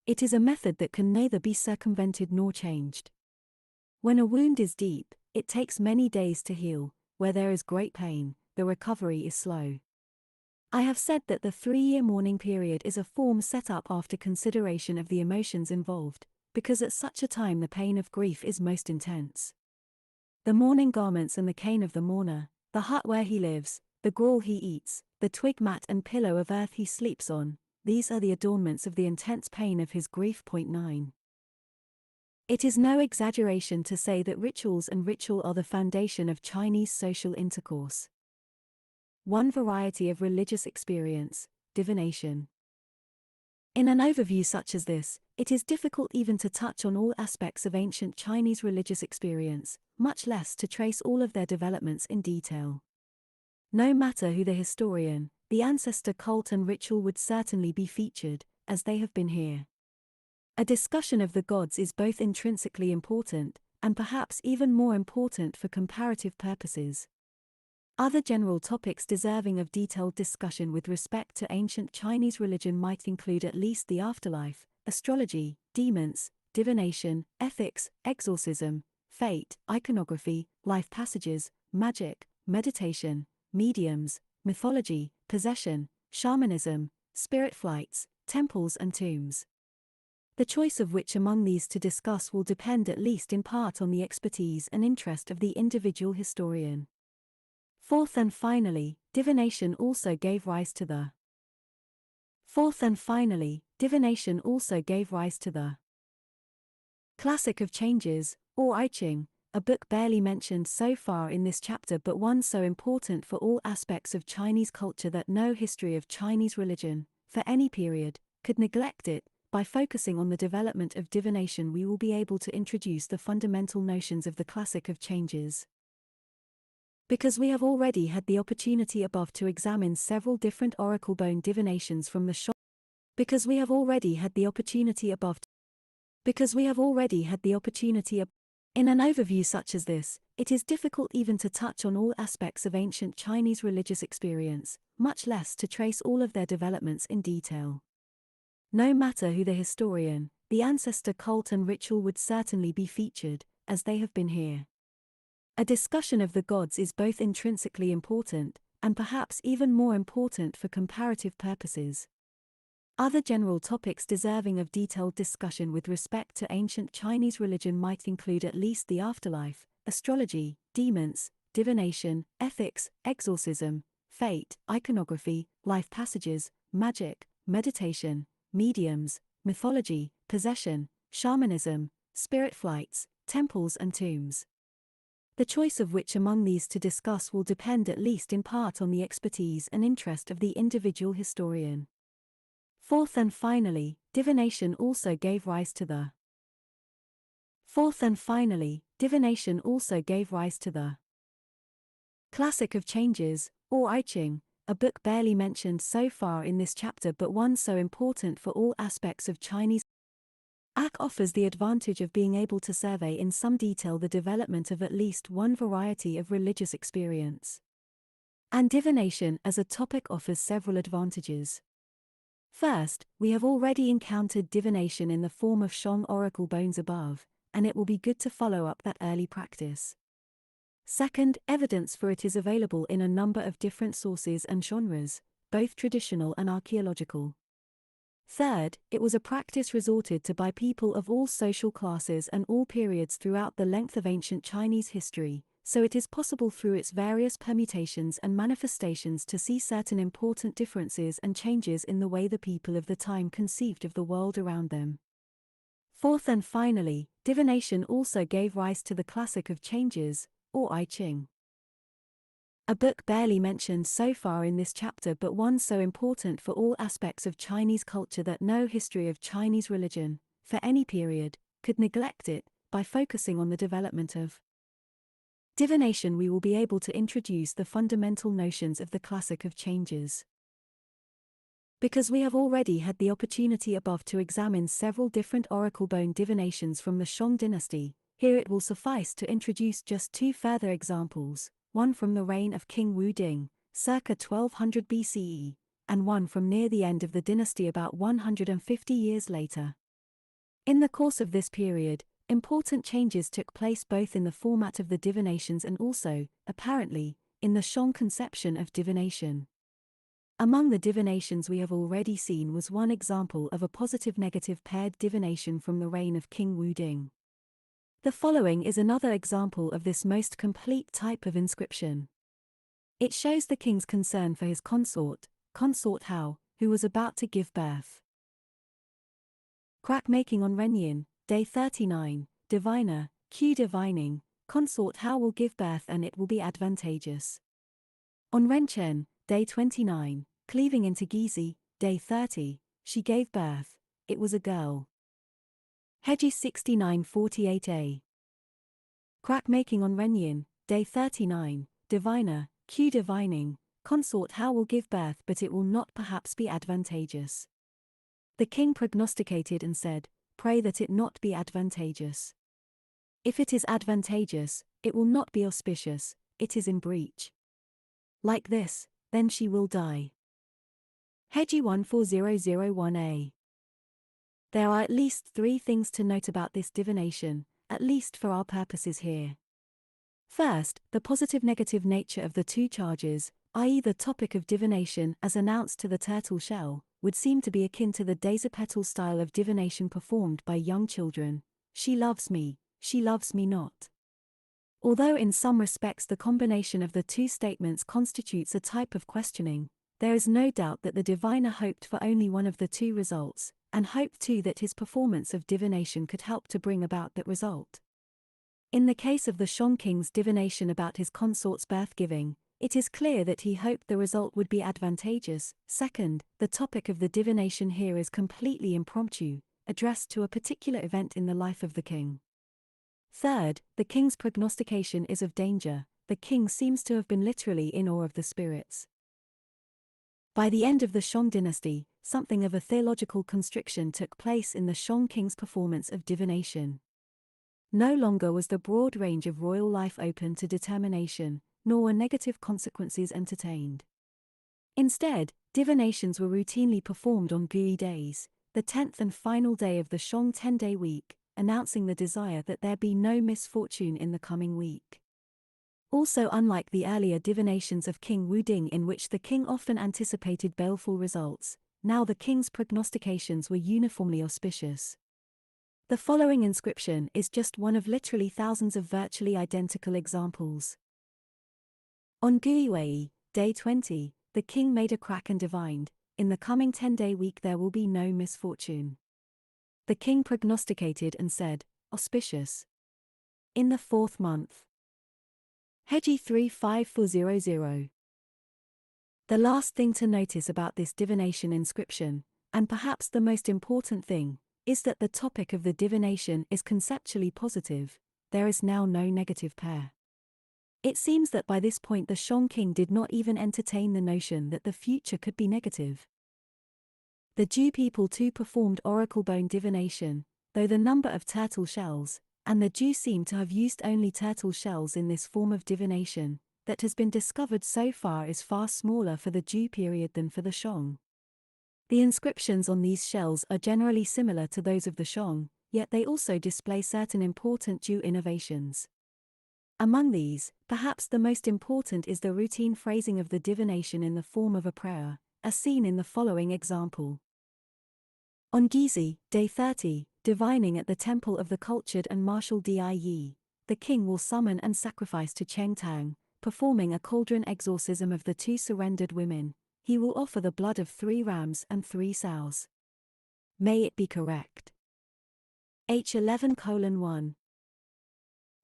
It is a method that can neither be circumvented nor changed. When a wound is deep, it takes many days to heal. Where there is great pain, the recovery is slow. I have said that the 3-year mourning period is a form set up after consideration of the emotions involved, because at such a time the pain of grief is most intense. The mourning garments and the cane of the mourner, the hut where he lives, the gruel he eats, the twig mat and pillow of earth he sleeps on, these are the adornments of the intense pain of his grief. Point 9. It is no exaggeration to say that rituals and ritual are the foundation of Chinese social intercourse. One variety of religious experience, divination. In an overview such as this, it is difficult even to touch on all aspects of ancient Chinese religious experience, much less to trace all of their developments in detail. No matter who the historian, the ancestor cult and ritual would certainly be featured, as they have been here. A discussion of the gods is both intrinsically important, and perhaps even more important for comparative purposes. Other general topics deserving of detailed discussion with respect to ancient Chinese religion might include at least the afterlife, astrology, demons, divination, ethics, exorcism, fate, iconography, life passages, magic, meditation, mediums, mythology, possession, shamanism, spirit flights, temples and tombs. The choice of which among these to discuss will depend at least in part on the expertise and interest of the individual historian. Fourth and finally, divination also gave rise to the Classic of Changes, or I Ching, a book barely mentioned so far in this chapter but one so important for all aspects of Chinese culture that no history of Chinese religion, for any period, could neglect it. By focusing on the development of divination we will be able to introduce the fundamental notions of the Classic of Changes. Because we have already had the opportunity above to examine several different oracle bone divinations from the in an overview such as this, it is difficult even to touch on all aspects of ancient Chinese religious experience, much less to trace all of their developments in detail. No matter who the historian, the ancestor cult and ritual would certainly be featured, as they have been here. A discussion of the gods is both intrinsically important, and perhaps even more important for comparative purposes. Other general topics deserving of detailed discussion with respect to ancient Chinese religion might include at least the afterlife, astrology, demons, divination, ethics, exorcism, fate, iconography, life passages, magic, meditation, mediums, mythology, possession, shamanism, spirit flights, temples and tombs. The choice of which among these to discuss will depend at least in part on the expertise and interest of the individual historian. Fourth and finally, divination also gave rise to the Classic of Changes, or I Ching, a book barely mentioned so far in this chapter but one so important for all aspects of Chinese. AK offers the advantage of being able to survey in some detail the development of at least one variety of religious experience. And divination as a topic offers several advantages. First, we have already encountered divination in the form of Shong oracle bones above, and it will be good to follow up that early practice. Second, evidence for it is available in a number of different sources and genres, both traditional and archaeological. Third, it was a practice resorted to by people of all social classes and all periods throughout the length of ancient Chinese history, so it is possible through its various permutations and manifestations to see certain important differences and changes in the way the people of the time conceived of the world around them. Fourth and finally, divination also gave rise to the Classic of Changes, or I Ching. A book barely mentioned so far in this chapter but one so important for all aspects of Chinese culture that no history of Chinese religion, for any period, could neglect it. By focusing on the development of divination we will be able to introduce the fundamental notions of the Classic of Changes. Because we have already had the opportunity above to examine several different oracle bone divinations from the Shang dynasty, here it will suffice to introduce just two further examples, one from the reign of King Wu Ding, circa 1200 BCE, and one from near the end of the dynasty about 150 years later. In the course of this period, important changes took place both in the format of the divinations and also, apparently, in the Shang conception of divination. Among the divinations we have already seen was one example of a positive-negative paired divination from the reign of King Wu Ding. The following is another example of this most complete type of inscription. It shows the king's concern for his consort Hao, who was about to give birth. Crack making on Renyin, day 39, diviner, Q divining, consort Hao will give birth and it will be advantageous. On Renchen, day 29, cleaving into Gizi, day 30, she gave birth, it was a girl. Heji 6948a. Crack making on Renyin, day 39, diviner, Q divining, consort Hao will give birth but it will not perhaps be advantageous. The king prognosticated and said, pray that it not be advantageous. If it is advantageous, it will not be auspicious, it is in breach. Like this, then she will die. Heji 14001a. There are at least three things to note about this divination, at least for our purposes here. First, the positive-negative nature of the two charges, i.e. the topic of divination as announced to the turtle shell, would seem to be akin to the daisy-petal style of divination performed by young children. She loves me not. Although in some respects the combination of the two statements constitutes a type of questioning, there is no doubt that the diviner hoped for only one of the two results, and hoped too that his performance of divination could help to bring about that result. In the case of the Shang king's divination about his consort's birth-giving, it is clear that he hoped the result would be advantageous. Second, the topic of the divination here is completely impromptu, addressed to a particular event in the life of the king. Third, the king's prognostication is of danger. The king seems to have been literally in awe of the spirits. By the end of the Shang dynasty, something of a theological constriction took place in the Shang king's performance of divination. No longer was the broad range of royal life open to determination, nor were negative consequences entertained. Instead, divinations were routinely performed on Gui days, the 10th and final day of the Shang 10-day week, announcing the desire that there be no misfortune in the coming week. Also, unlike the earlier divinations of King Wuding, in which the king often anticipated baleful results, now the king's prognostications were uniformly auspicious. The following inscription is just one of literally thousands of virtually identical examples. On Guiwei, day 20, the king made a crack and divined, in the coming 10-day week there will be no misfortune. The king prognosticated and said, auspicious. In the 4th month. Heji 35400. The last thing to notice about this divination inscription, and perhaps the most important thing, is that the topic of the divination is conceptually positive. There is now no negative pair. It seems that by this point the Shang king did not even entertain the notion that the future could be negative. The Zhou people too performed oracle bone divination, though the number of turtle shells, and the Zhou seem to have used only turtle shells in this form of divination, that has been discovered so far is far smaller for the Zhou period than for the Shang. The inscriptions on these shells are generally similar to those of the Shang, yet they also display certain important Zhou innovations. Among these, perhaps the most important is the routine phrasing of the divination in the form of a prayer, as seen in the following example. On Gizi, day 30, divining at the temple of the cultured and martial Die, the king will summon and sacrifice to Cheng Tang, performing a cauldron exorcism of the 2 surrendered women. He will offer the blood of 3 rams and 3 sows. May it be correct. H11:1.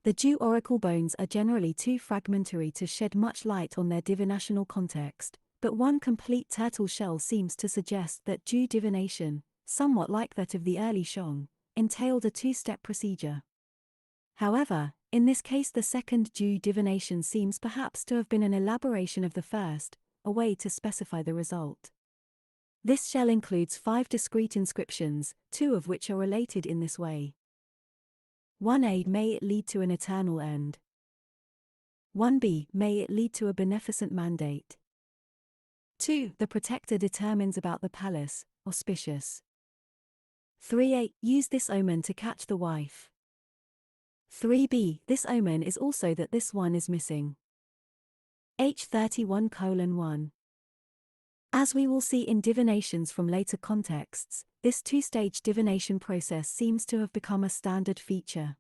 The Zhou oracle bones are generally too fragmentary to shed much light on their divinational context, but one complete turtle shell seems to suggest that Zhou divination, somewhat like that of the early Shang, entailed a 2-step procedure. However, in this case the second Zhou divination seems perhaps to have been an elaboration of the first, a way to specify the result. This shell includes 5 discrete inscriptions, 2 of which are related in this way. 1a. May it lead to an eternal end. 1b. May it lead to a beneficent mandate. 2. The protector determines about the palace, auspicious. 3a. Use this omen to catch the wife. 3b. This omen is also that this one is missing. H31:1. As we will see in divinations from later contexts, this 2-stage divination process seems to have become a standard feature.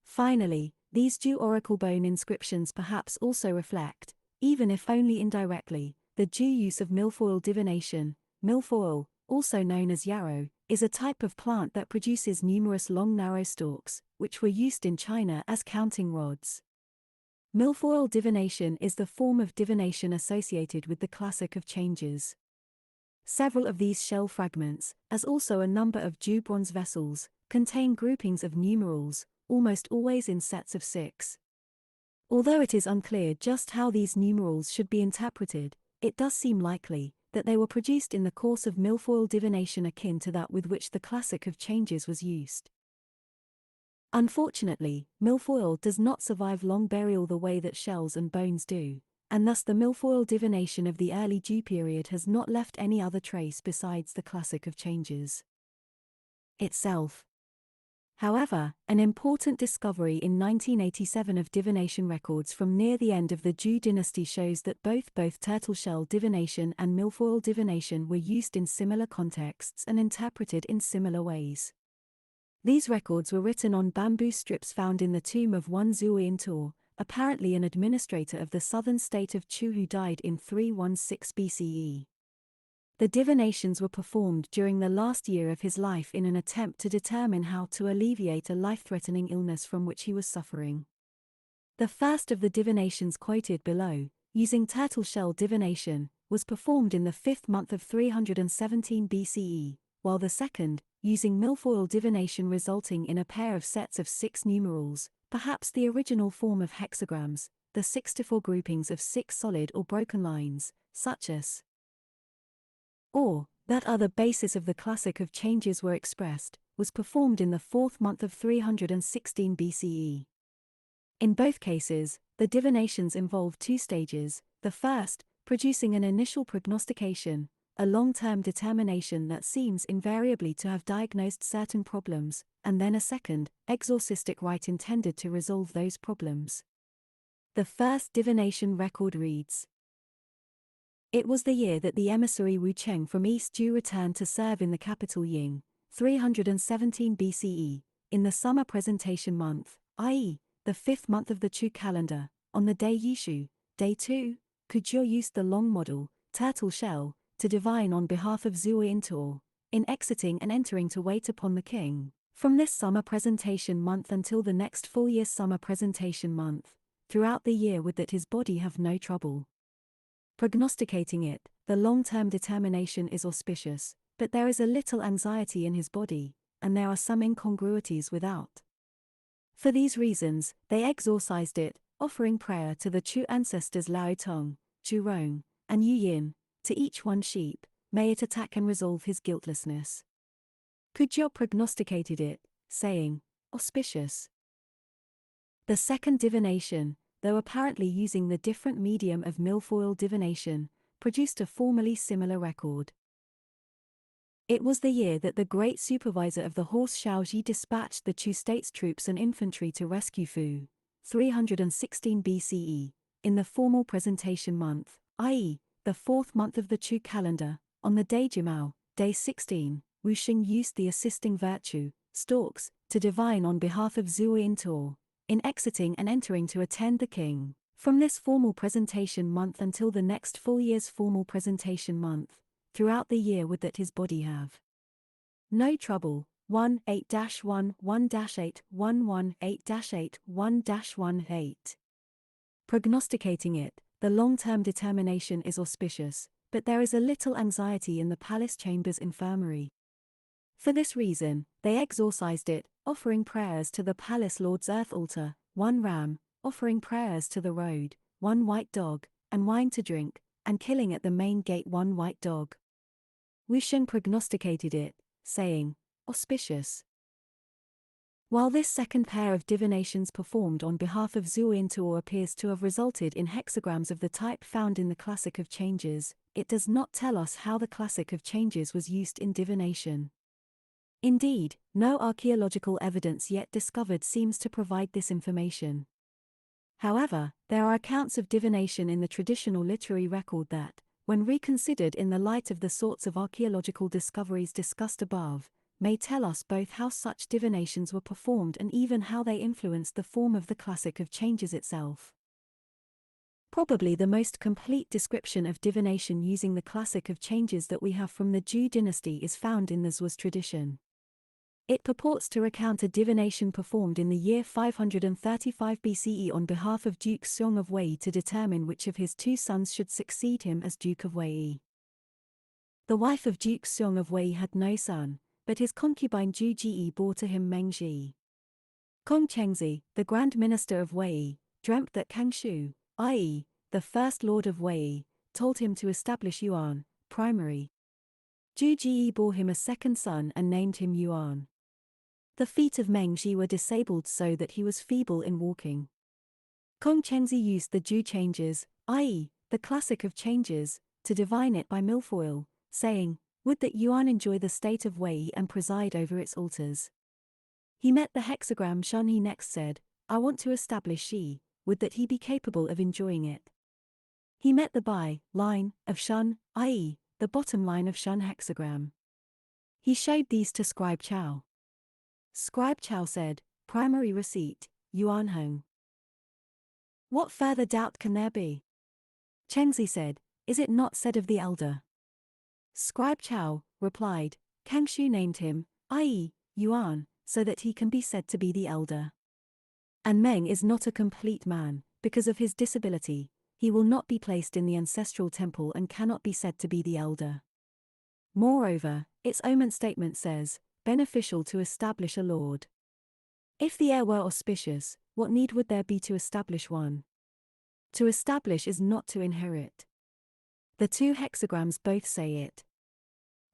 Finally, these Zhou oracle bone inscriptions perhaps also reflect, even if only indirectly, the Zhou use of milfoil divination. Milfoil, also known as yarrow, is a type of plant that produces numerous long narrow stalks, which were used in China as counting rods. Milfoil divination is the form of divination associated with the Classic of Changes. Several of these shell fragments, as also a number of Zhou bronze vessels, contain groupings of numerals, almost always in sets of 6. Although it is unclear just how these numerals should be interpreted, it does seem likely that they were produced in the course of milfoil divination akin to that with which the Classic of Changes was used. Unfortunately, milfoil does not survive long burial the way that shells and bones do, and thus the milfoil divination of the early Zhou period has not left any other trace besides the Classic of Changes itself. However, an important discovery in 1987 of divination records from near the end of the Zhou dynasty shows that both turtle shell divination and milfoil divination were used in similar contexts and interpreted in similar ways. These records were written on bamboo strips found in the tomb of one Zuoyintor, apparently an administrator of the southern state of Chu who died in 316 BCE. The divinations were performed during the last year of his life in an attempt to determine how to alleviate a life-threatening illness from which he was suffering. The first of the divinations quoted below, using turtle shell divination, was performed in the 5th month of 317 BCE, while the second, using milfoil divination resulting in a pair of sets of 6 numerals, perhaps the original form of hexagrams, the 64 groupings of 6 solid or broken lines, such as or that other basis of the Classic of Changes were expressed, was performed in the 4th month of 316 BCE. In both cases, the divinations involved 2 stages, the first, producing an initial prognostication, a long-term determination that seems invariably to have diagnosed certain problems, and then a second, exorcistic rite intended to resolve those problems. The first divination record reads: It was the year that the emissary Wu Cheng from East Ju returned to serve in the capital Ying, 317 BCE, in the summer presentation month, i.e., the 5th month of the Chu calendar, on the day Yishu, day 2, Kujio used the long model, turtle shell, to divine on behalf of Zui Intor, in exiting and entering to wait upon the king, from this summer presentation month until the next full year summer presentation month, throughout the year would that his body have no trouble. Prognosticating it, the long-term determination is auspicious, but there is a little anxiety in his body, and there are some incongruities without. For these reasons, they exorcised it, offering prayer to the Chu ancestors Lao Tong, Zhu Rong, and Yu Yin, to each one sheep, may it attack and resolve his guiltlessness. Kujio prognosticated it, saying, auspicious. The second divination, though apparently using the different medium of milfoil divination, produced a formally similar record. It was the year that the great supervisor of the horse Xiaoji dispatched the Chu state's troops and infantry to rescue Fu, 316 BCE, in the formal presentation month, i.e., the 4th month of the Chu calendar, on the day Jimao, day 16, Wu Xing used the assisting virtue, storks, to divine on behalf of Zui Intor, in exiting and entering to attend the king, from this formal presentation month until the next full year's formal presentation month, throughout the year would that his body have no trouble. 1-8-1-1-8 118-8 1-18. Prognosticating it, the long-term determination is auspicious, but there is a little anxiety in the palace chamber's infirmary. For this reason, they exorcised it, offering prayers to the palace lord's earth altar, 1 ram, offering prayers to the road, 1 white dog, and wine to drink, and killing at the main gate 1 white dog. Wu Sheng prognosticated it, saying, auspicious. While this second pair of divinations performed on behalf of Zhu Intor appears to have resulted in hexagrams of the type found in the Classic of Changes, it does not tell us how the Classic of Changes was used in divination. Indeed, no archaeological evidence yet discovered seems to provide this information. However, there are accounts of divination in the traditional literary record that, when reconsidered in the light of the sorts of archaeological discoveries discussed above, may tell us both how such divinations were performed and even how they influenced the form of the Classic of Changes itself. Probably the most complete description of divination using the Classic of Changes that we have from the Zhou dynasty is found in the Zhuo's tradition. It purports to recount a divination performed in the year 535 BCE on behalf of Duke Xiong of Wei to determine which of his 2 sons should succeed him as Duke of Wei. The wife of Duke Xiong of Wei had no son, but his concubine Zhu Ji bore to him Meng Ji. Kong Chengzi, the Grand Minister of Wei, dreamt that Kang Shu, i.e., the first lord of Wei, told him to establish Yuan, primary. Zhu Ji bore him a second son and named him Yuan. The feet of Meng Ji were disabled so that he was feeble in walking. Kong Chengzi used the Zhu changes, i.e., the Classic of Changes, to divine it by milfoil, saying, would that Yuan enjoy the state of Wei and preside over its altars. He met the hexagram Shun. He next said, I want to establish Shi, would that he be capable of enjoying it. He met the Bai line of Shun, i.e., the bottom line of Shun hexagram. He showed these to Scribe Chao. Scribe Chao said, primary receipt, Yuan Hong. What further doubt can there be? Chengzi said, is it not said of the elder? Scribe Chao replied, Kang Shu named him, i.e., Yuan, so that he can be said to be the elder. And Meng is not a complete man, because of his disability, he will not be placed in the ancestral temple and cannot be said to be the elder. Moreover, its omen statement says, beneficial to establish a lord. If the heir were auspicious, what need would there be to establish one? To establish is not to inherit. The 2 hexagrams both say it.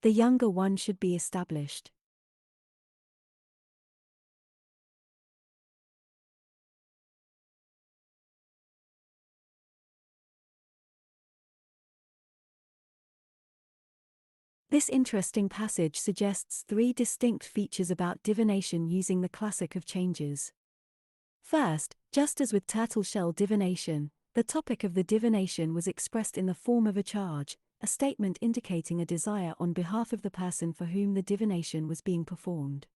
The younger one should be established. This interesting passage suggests 3 distinct features about divination using the Classic of Changes. First, just as with turtle shell divination, the topic of the divination was expressed in the form of a charge, a statement indicating a desire on behalf of the person for whom the divination was being performed.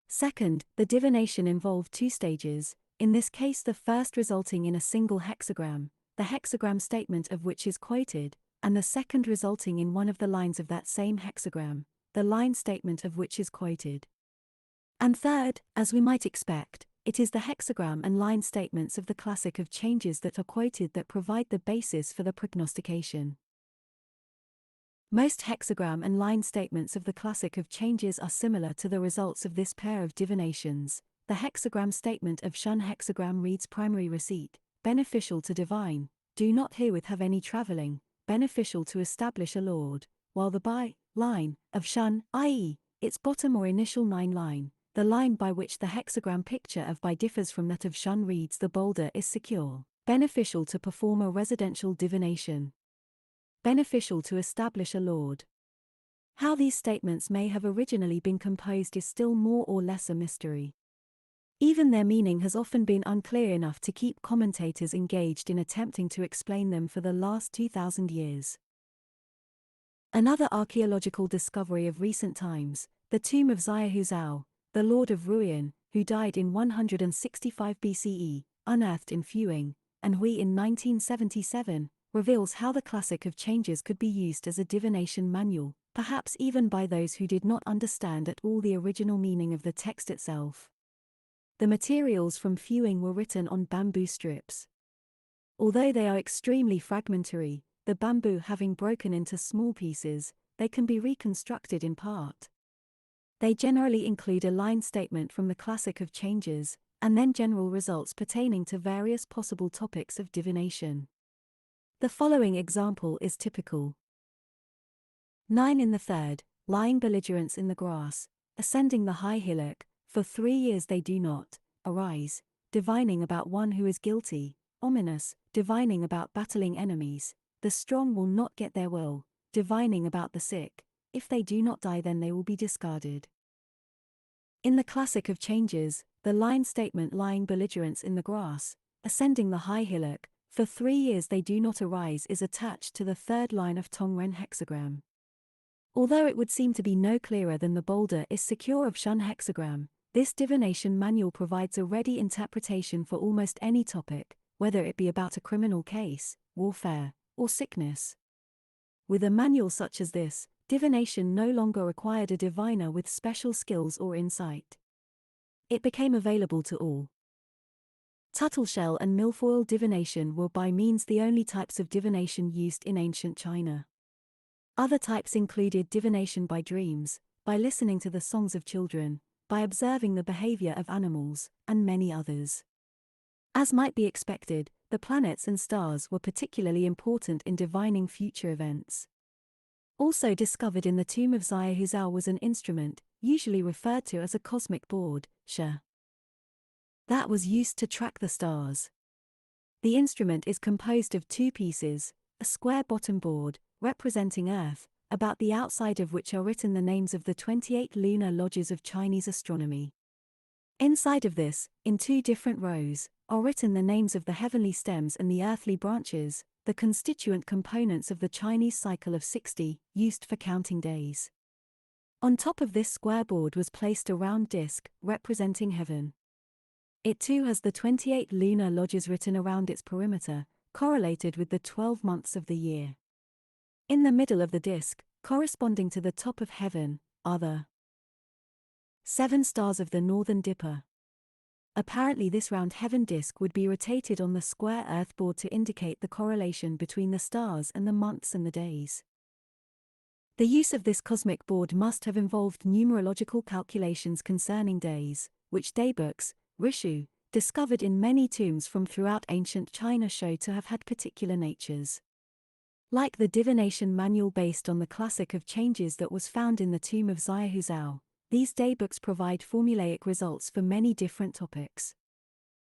Second, the divination involved two stages, in this case the first resulting in a single hexagram, the hexagram statement of which is quoted, and the second resulting in one of the lines of that same hexagram, the line statement of which is quoted. And third, as we might expect, it is the hexagram and line statements of the classic of changes that are quoted that provide the basis for the prognostication. Most hexagram and line statements of the classic of changes are similar to the results of this pair of divinations. The hexagram statement of Shun hexagram reads: primary receipt, beneficial to divine, do not herewith have any travelling, beneficial to establish a lord, while the by line of Shun, i.e., its bottom or initial 9 line, the line by which the hexagram picture of by differs from that of Shun reads: the boulder is secure, beneficial to perform a residential divination, beneficial to establish a lord. How these statements may have originally been composed is still more or less a mystery. Even their meaning has often been unclear enough to keep commentators engaged in attempting to explain them for the last 2,000 years. Another archaeological discovery of recent times, the tomb of Xiahou, the lord of Ruyan, who died in 165 BCE, unearthed in Fuing, and Hui in 1977, reveals how the classic of changes could be used as a divination manual, perhaps even by those who did not understand at all the original meaning of the text itself. The materials from Fuing were written on bamboo strips. Although they are extremely fragmentary, the bamboo having broken into small pieces, they can be reconstructed in part. They generally include a line statement from the classic of changes, and then general results pertaining to various possible topics of divination. The following example is typical. 9 in the third, lying belligerents in the grass, ascending the high hillock, for 3 years they do not arise, divining about one who is guilty, ominous, divining about battling enemies, the strong will not get their will, divining about the sick, if they do not die then they will be discarded. In the classic of changes, the line statement lying belligerents in the grass, ascending the high hillock, for 3 years they do not arise is attached to the third line of Tongren hexagram. Although it would seem to be no clearer than the boulder is secure of Shun hexagram, this divination manual provides a ready interpretation for almost any topic, whether it be about a criminal case, warfare, or sickness. With a manual such as this, divination no longer required a diviner with special skills or insight. It became available to all. Turtleshell and milfoil divination were by means the only types of divination used in ancient China. Other types included divination by dreams, by listening to the songs of children, by observing the behavior of animals, and many others. As might be expected, the planets and stars were particularly important in divining future events. Also discovered in the tomb of Xiahou was an instrument, usually referred to as a cosmic board, that was used to track the stars. The instrument is composed of 2 pieces, a square bottom board, representing Earth, about the outside of which are written the names of the 28 lunar lodges of Chinese astronomy. Inside of this, in 2 different rows, are written the names of the heavenly stems and the earthly branches, the constituent components of the Chinese cycle of 60, used for counting days. On top of this square board was placed a round disc, representing heaven. It too has the 28 lunar lodges written around its perimeter, correlated with the 12 months of the year. In the middle of the disc, corresponding to the top of heaven, are the 7 stars of the Northern Dipper. Apparently this round heaven disc would be rotated on the square earth board to indicate the correlation between the stars and the months and the days. The use of this cosmic board must have involved numerological calculations concerning days, which daybooks, Rishu, discovered in many tombs from throughout ancient China show to have had particular natures. Like the divination manual based on the classic of changes that was found in the tomb of Xiahou, these daybooks provide formulaic results for many different topics.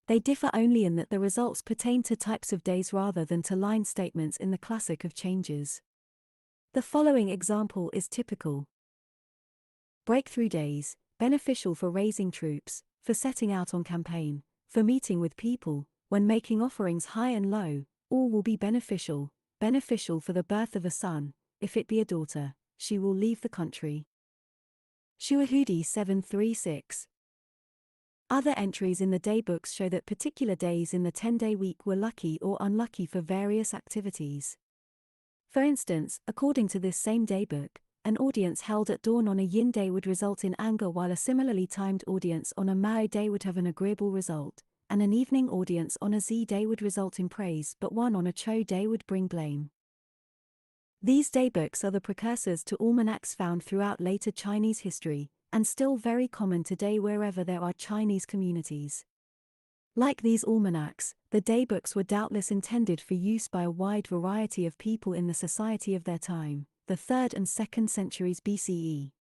They differ only in that the results pertain to types of days rather than to line statements in the classic of changes. The following example is typical. Breakthrough days, beneficial for raising troops, for setting out on campaign, for meeting with people, when making offerings high and low, all will be beneficial for the birth of a son, if it be a daughter, she will leave the country. Shuahudi 736. Other entries in the daybooks show that particular days in the 10-day week were lucky or unlucky for various activities. For instance, according to this same daybook, an audience held at dawn on a yin day would result in anger, while a similarly timed audience on a mao day would have an agreeable result, and an evening audience on a zi day would result in praise, but one on a chou day would bring blame. These daybooks are the precursors to almanacs found throughout later Chinese history, and still very common today wherever there are Chinese communities. Like these almanacs, the daybooks were doubtless intended for use by a wide variety of people in the society of their time, the 3rd and 2nd centuries BCE.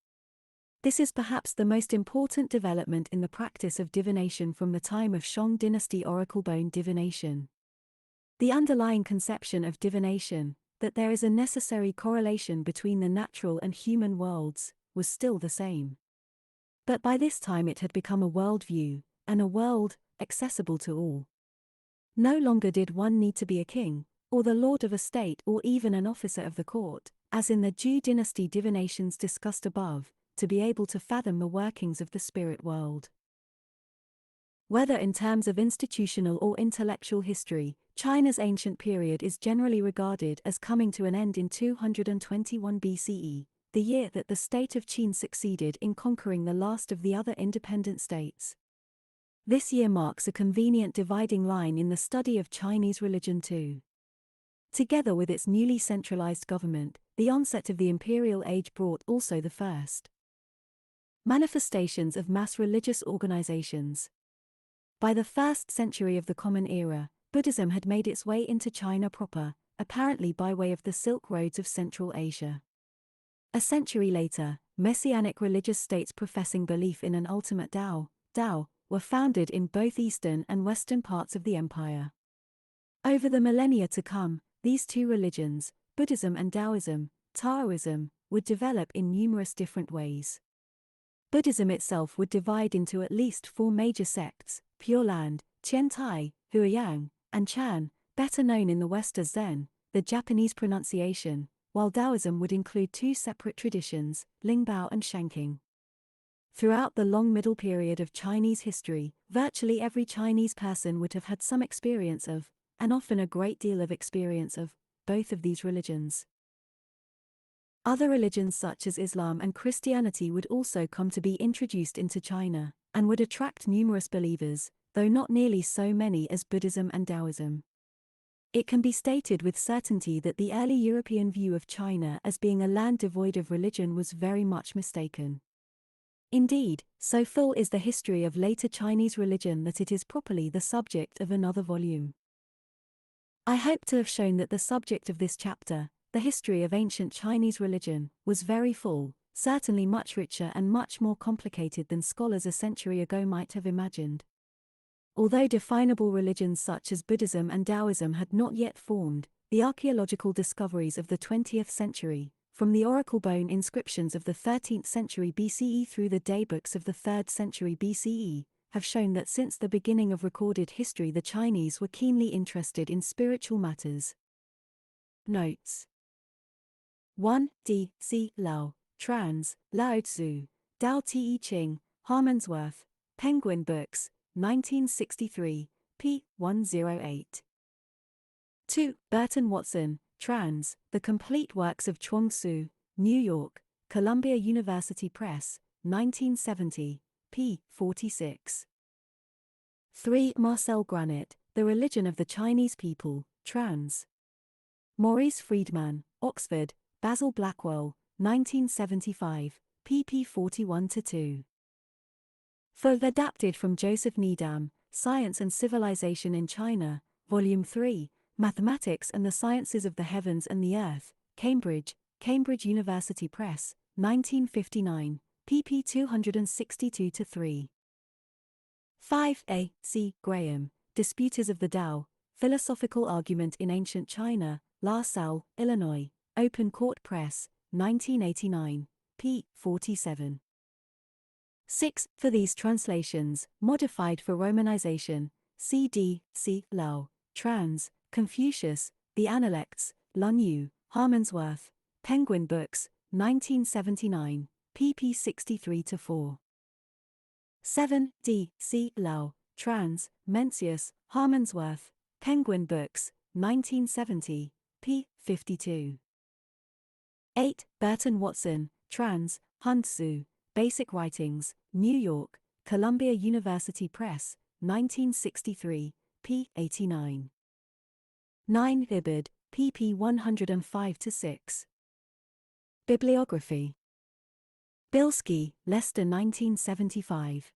This is perhaps the most important development in the practice of divination from the time of Shang dynasty oracle bone divination. The underlying conception of divination, that there is a necessary correlation between the natural and human worlds, was still the same. But by this time it had become a worldview, and a world accessible to all. No longer did one need to be a king, or the lord of a state, or even an officer of the court, as in the Zhou dynasty divinations discussed above, to be able to fathom the workings of the spirit world. Whether in terms of institutional or intellectual history, China's ancient period is generally regarded as coming to an end in 221 BCE, the year that the state of Qin succeeded in conquering the last of the other independent states. This year marks a convenient dividing line in the study of Chinese religion too. Together with its newly centralized government, the onset of the imperial age brought also the first manifestations of mass religious organizations. By the 1st century of the Common Era, Buddhism had made its way into China proper, apparently by way of the Silk Roads of Central Asia. A century later, messianic religious states professing belief in an ultimate Tao, were founded in both eastern and western parts of the empire. Over the millennia to come, these two religions, Buddhism and Taoism, would develop in numerous different ways. Buddhism itself would divide into at least 4 major sects: Pure Land, Tiantai, Huiyang, and Chan, better known in the West as Zen, the Japanese pronunciation, while Taoism would include 2 separate traditions, Lingbao and Shanqing. Throughout the long middle period of Chinese history, virtually every Chinese person would have had some experience of, and often a great deal of experience of, both of these religions. Other religions such as Islam and Christianity would also come to be introduced into China, and would attract numerous believers, though not nearly so many as Buddhism and Taoism. It can be stated with certainty that the early European view of China as being a land devoid of religion was very much mistaken. Indeed, so full is the history of later Chinese religion that it is properly the subject of another volume. I hope to have shown that the subject of this chapter, the history of ancient Chinese religion, was very full, certainly much richer and much more complicated than scholars a century ago might have imagined. Although definable religions such as Buddhism and Taoism had not yet formed, the archaeological discoveries of the 20th century, from the oracle bone inscriptions of the 13th century BCE through the daybooks of the 3rd century BCE, have shown that since the beginning of recorded history the Chinese were keenly interested in spiritual matters. Notes 1. D. C. Lau, trans. Lao Tzu, Tao Te Ching, Harmansworth, Penguin Books, 1963, p. 108. 2. Burton Watson, trans. The Complete Works of Chuang Tzu, New York, Columbia University Press, 1970, p. 46. 3. Marcel Granit, The Religion of the Chinese People, trans. Maurice Friedman, Oxford, Basil Blackwell, 1975, pp. 41-2. 4. Adapted from Joseph Needham, Science and Civilization in China, Volume 3, Mathematics and the Sciences of the Heavens and the Earth, Cambridge, Cambridge University Press, 1959, pp. 262-3. 5. A. C. Graham, Disputers of the Tao, Philosophical Argument in Ancient China, La Salle, Illinois, Open Court Press, 1989, p. 47. 6. For these translations, modified for romanization, C.D. C. Lau, trans. Confucius, The Analects, Lun Yu, Harmonsworth, Penguin Books, 1979, pp 63-4. 7. D. C. Lau, trans. Mencius, Harmonsworth, Penguin Books, 1970, p. 52. 8. Burton Watson, trans. HANDBOOK, Basic Writings, New York, Columbia University Press, 1963, p. 89. 9. Ibid, pp 105-6. Bibliography. Bilski, Lester 1975.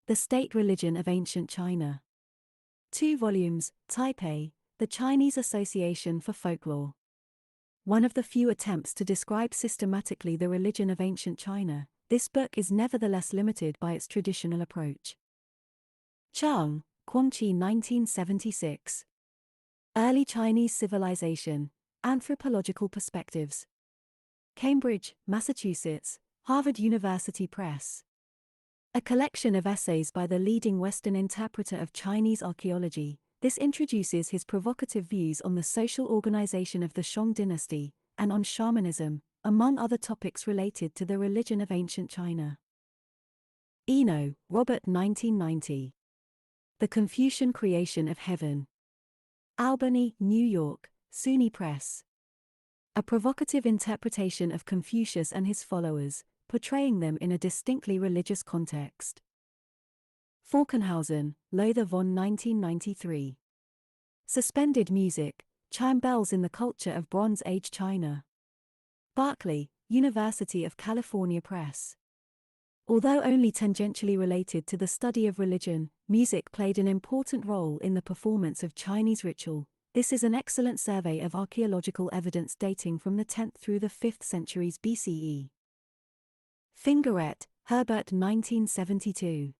The State Religion of Ancient China. 2 volumes, Taipei, The Chinese Association for Folklore. One of the few attempts to describe systematically the religion of ancient China, this book is nevertheless limited by its traditional approach. Chang, Guangqi 1976. Early Chinese Civilization, Anthropological Perspectives. Cambridge, Massachusetts, Harvard University Press. A collection of essays by the leading Western interpreter of Chinese archaeology, this introduces his provocative views on the social organization of the Shang dynasty, and on shamanism, among other topics related to the religion of ancient China. Eno, Robert 1990. The Confucian Creation of Heaven. Albany, New York, SUNY Press. A provocative interpretation of Confucius and his followers, portraying them in a distinctly religious context. Falkenhausen, Lothar von 1993. Suspended Music, Chime Bells in the Culture of Bronze Age China. Berkeley, University of California Press. Although only tangentially related to the study of religion, music played an important role in the performance of Chinese ritual. This is an excellent survey of archaeological evidence dating from the 10th through the 5th centuries BCE. Fingeret, Herbert 1972.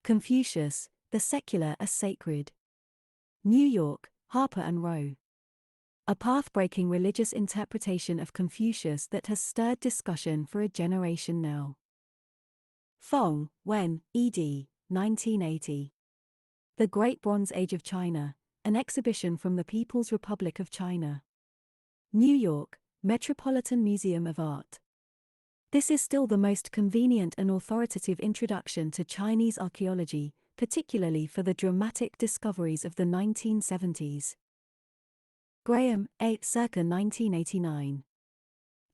Confucius, The Secular as Sacred. New York, Harper and Row. A path-breaking religious interpretation of Confucius that has stirred discussion for a generation now. Fong, Wen, ed. 1980. The Great Bronze Age of China, an exhibition from the People's Republic of China. New York, Metropolitan Museum of Art. This is still the most convenient and authoritative introduction to Chinese archaeology, particularly for the dramatic discoveries of the 1970s. Graham, A. circa 1989.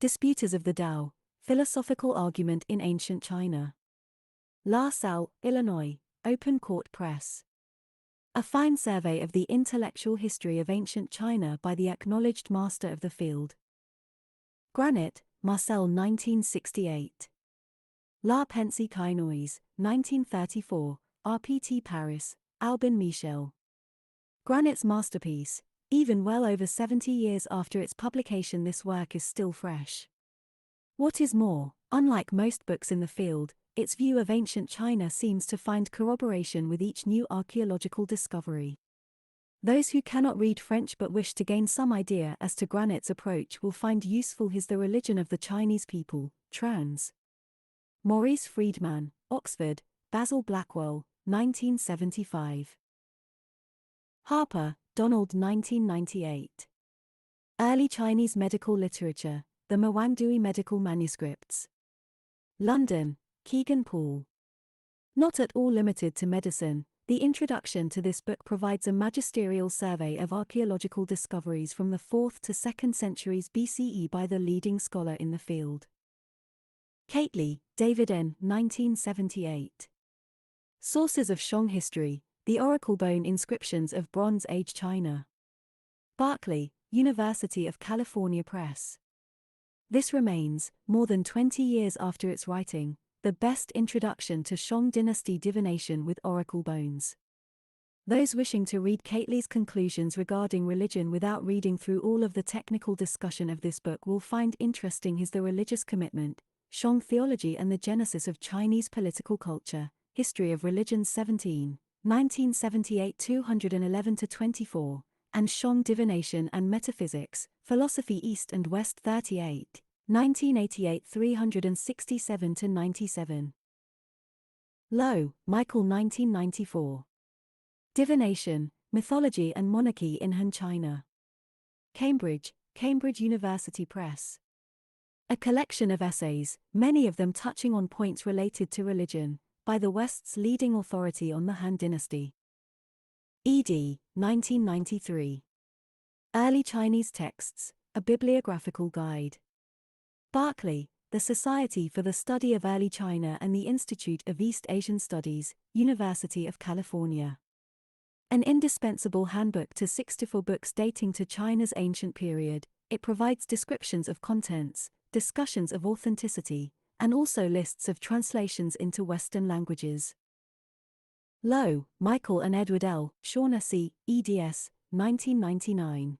Disputers of the Tao, Philosophical Argument in Ancient China. La Salle, Illinois, Open Court Press. A fine survey of the intellectual history of ancient China by the acknowledged master of the field. Granite, Marcel 1968. La Pensée Cainoise, 1934, RPT Paris, Albin Michel. Granite's masterpiece, even well over 70 years after its publication, this work is still fresh. What is more, unlike most books in the field, its view of ancient China seems to find corroboration with each new archaeological discovery. Those who cannot read French but wish to gain some idea as to Granite's approach will find useful his The Religion of the Chinese People, trans. Maurice Friedman, Oxford, Basil Blackwell, 1975. Harper, Donald 1998. Early Chinese Medical Literature, The Mawangdui Medical Manuscripts. London, Kegan Paul. Not at all limited to medicine, the introduction to this book provides a magisterial survey of archaeological discoveries from the 4th to 2nd centuries BCE by the leading scholar in the field. Cately, David N. 1978. Sources of Shang History, The Oracle Bone Inscriptions of Bronze Age China. Berkeley, University of California Press. This remains, more than 20 years after its writing, the best introduction to Shang dynasty divination with oracle bones. Those wishing to read Cately's conclusions regarding religion without reading through all of the technical discussion of this book will find interesting his The Religious Commitment, Shang Theology and the Genesis of Chinese Political Culture, History of Religion 17, 1978 211-24, and Shang Divination and Metaphysics, Philosophy East and West 38, 1988 367-97. Lowe, Michael 1994. Divination, Mythology and Monarchy in Han China. Cambridge, Cambridge University Press. A collection of essays, many of them touching on points related to religion, by the West's leading authority on the Han Dynasty. ed. 1993. Early Chinese Texts, a Bibliographical Guide. Berkeley, The Society for the Study of Early China and the Institute of East Asian Studies, University of California. An indispensable handbook to 64 books dating to China's ancient period, it provides descriptions of contents, discussions of authenticity, and also lists of translations into Western languages. Lowe, Michael and Edward L. Shaughnessy, eds. 1999.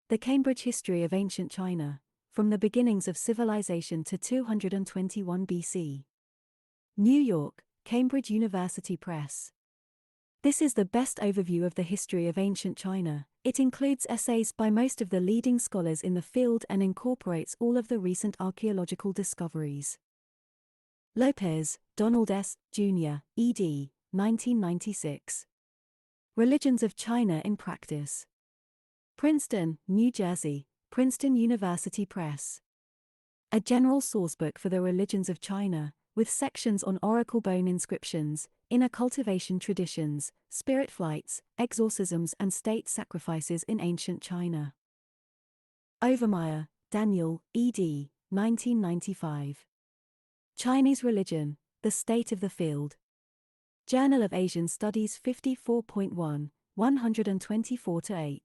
The Cambridge History of Ancient China, From the Beginnings of Civilization to 221 BC. New York, Cambridge University Press. This is the best overview of the history of ancient China. It includes essays by most of the leading scholars in the field and incorporates all of the recent archaeological discoveries. Lopez, Donald S., Jr., ed. 1996. Religions of China in Practice. Princeton, New Jersey, Princeton University Press. A general sourcebook for the religions of China, with sections on oracle bone inscriptions, inner cultivation traditions, spirit flights, exorcisms and state sacrifices in ancient China. Overmyer, Daniel, ed. 1995. Chinese Religion, The State of the Field. Journal of Asian Studies 54.1, 124-8.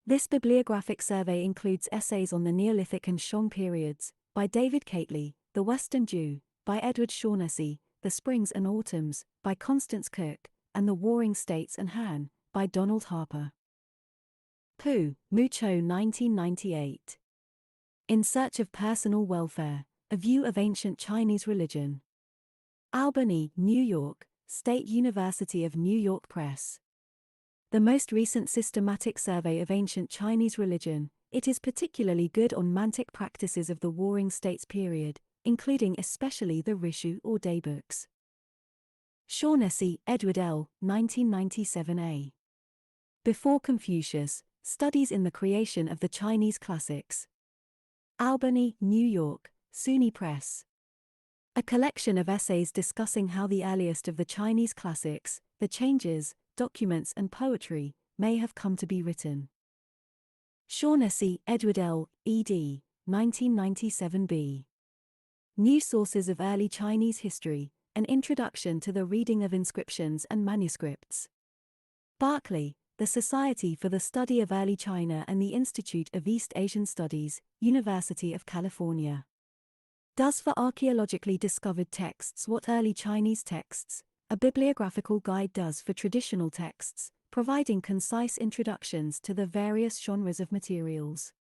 This bibliographic survey includes essays on the Neolithic and Shang periods, by David Cately, The Western Jew, by Edward Shaughnessy, The Springs and Autumns, by Constance Cook, and The Warring States and Han, by Donald Harper. Pu, Mucho 1998. In Search of Personal Welfare, A View of Ancient Chinese Religion. Albany, New York, State University of New York Press. The most recent systematic survey of ancient Chinese religion, it is particularly good on mantic practices of the Warring States period, including especially the Rishu or Daybooks. Shaughnessy, Edward L., 1997a. Before Confucius, Studies in the Creation of the Chinese Classics. Albany, New York, SUNY Press. A collection of essays discussing how the earliest of the Chinese classics, the changes, documents and poetry, may have come to be written. Shaughnessy, Edward L., ed. 1997b. New Sources of Early Chinese History, An Introduction to the Reading of Inscriptions and Manuscripts. Berkeley, The Society for the Study of Early China and the Institute of East Asian Studies, University of California. Does for archaeologically discovered texts what early Chinese texts, a bibliographical guide does for traditional texts, providing concise introductions to the various genres of materials.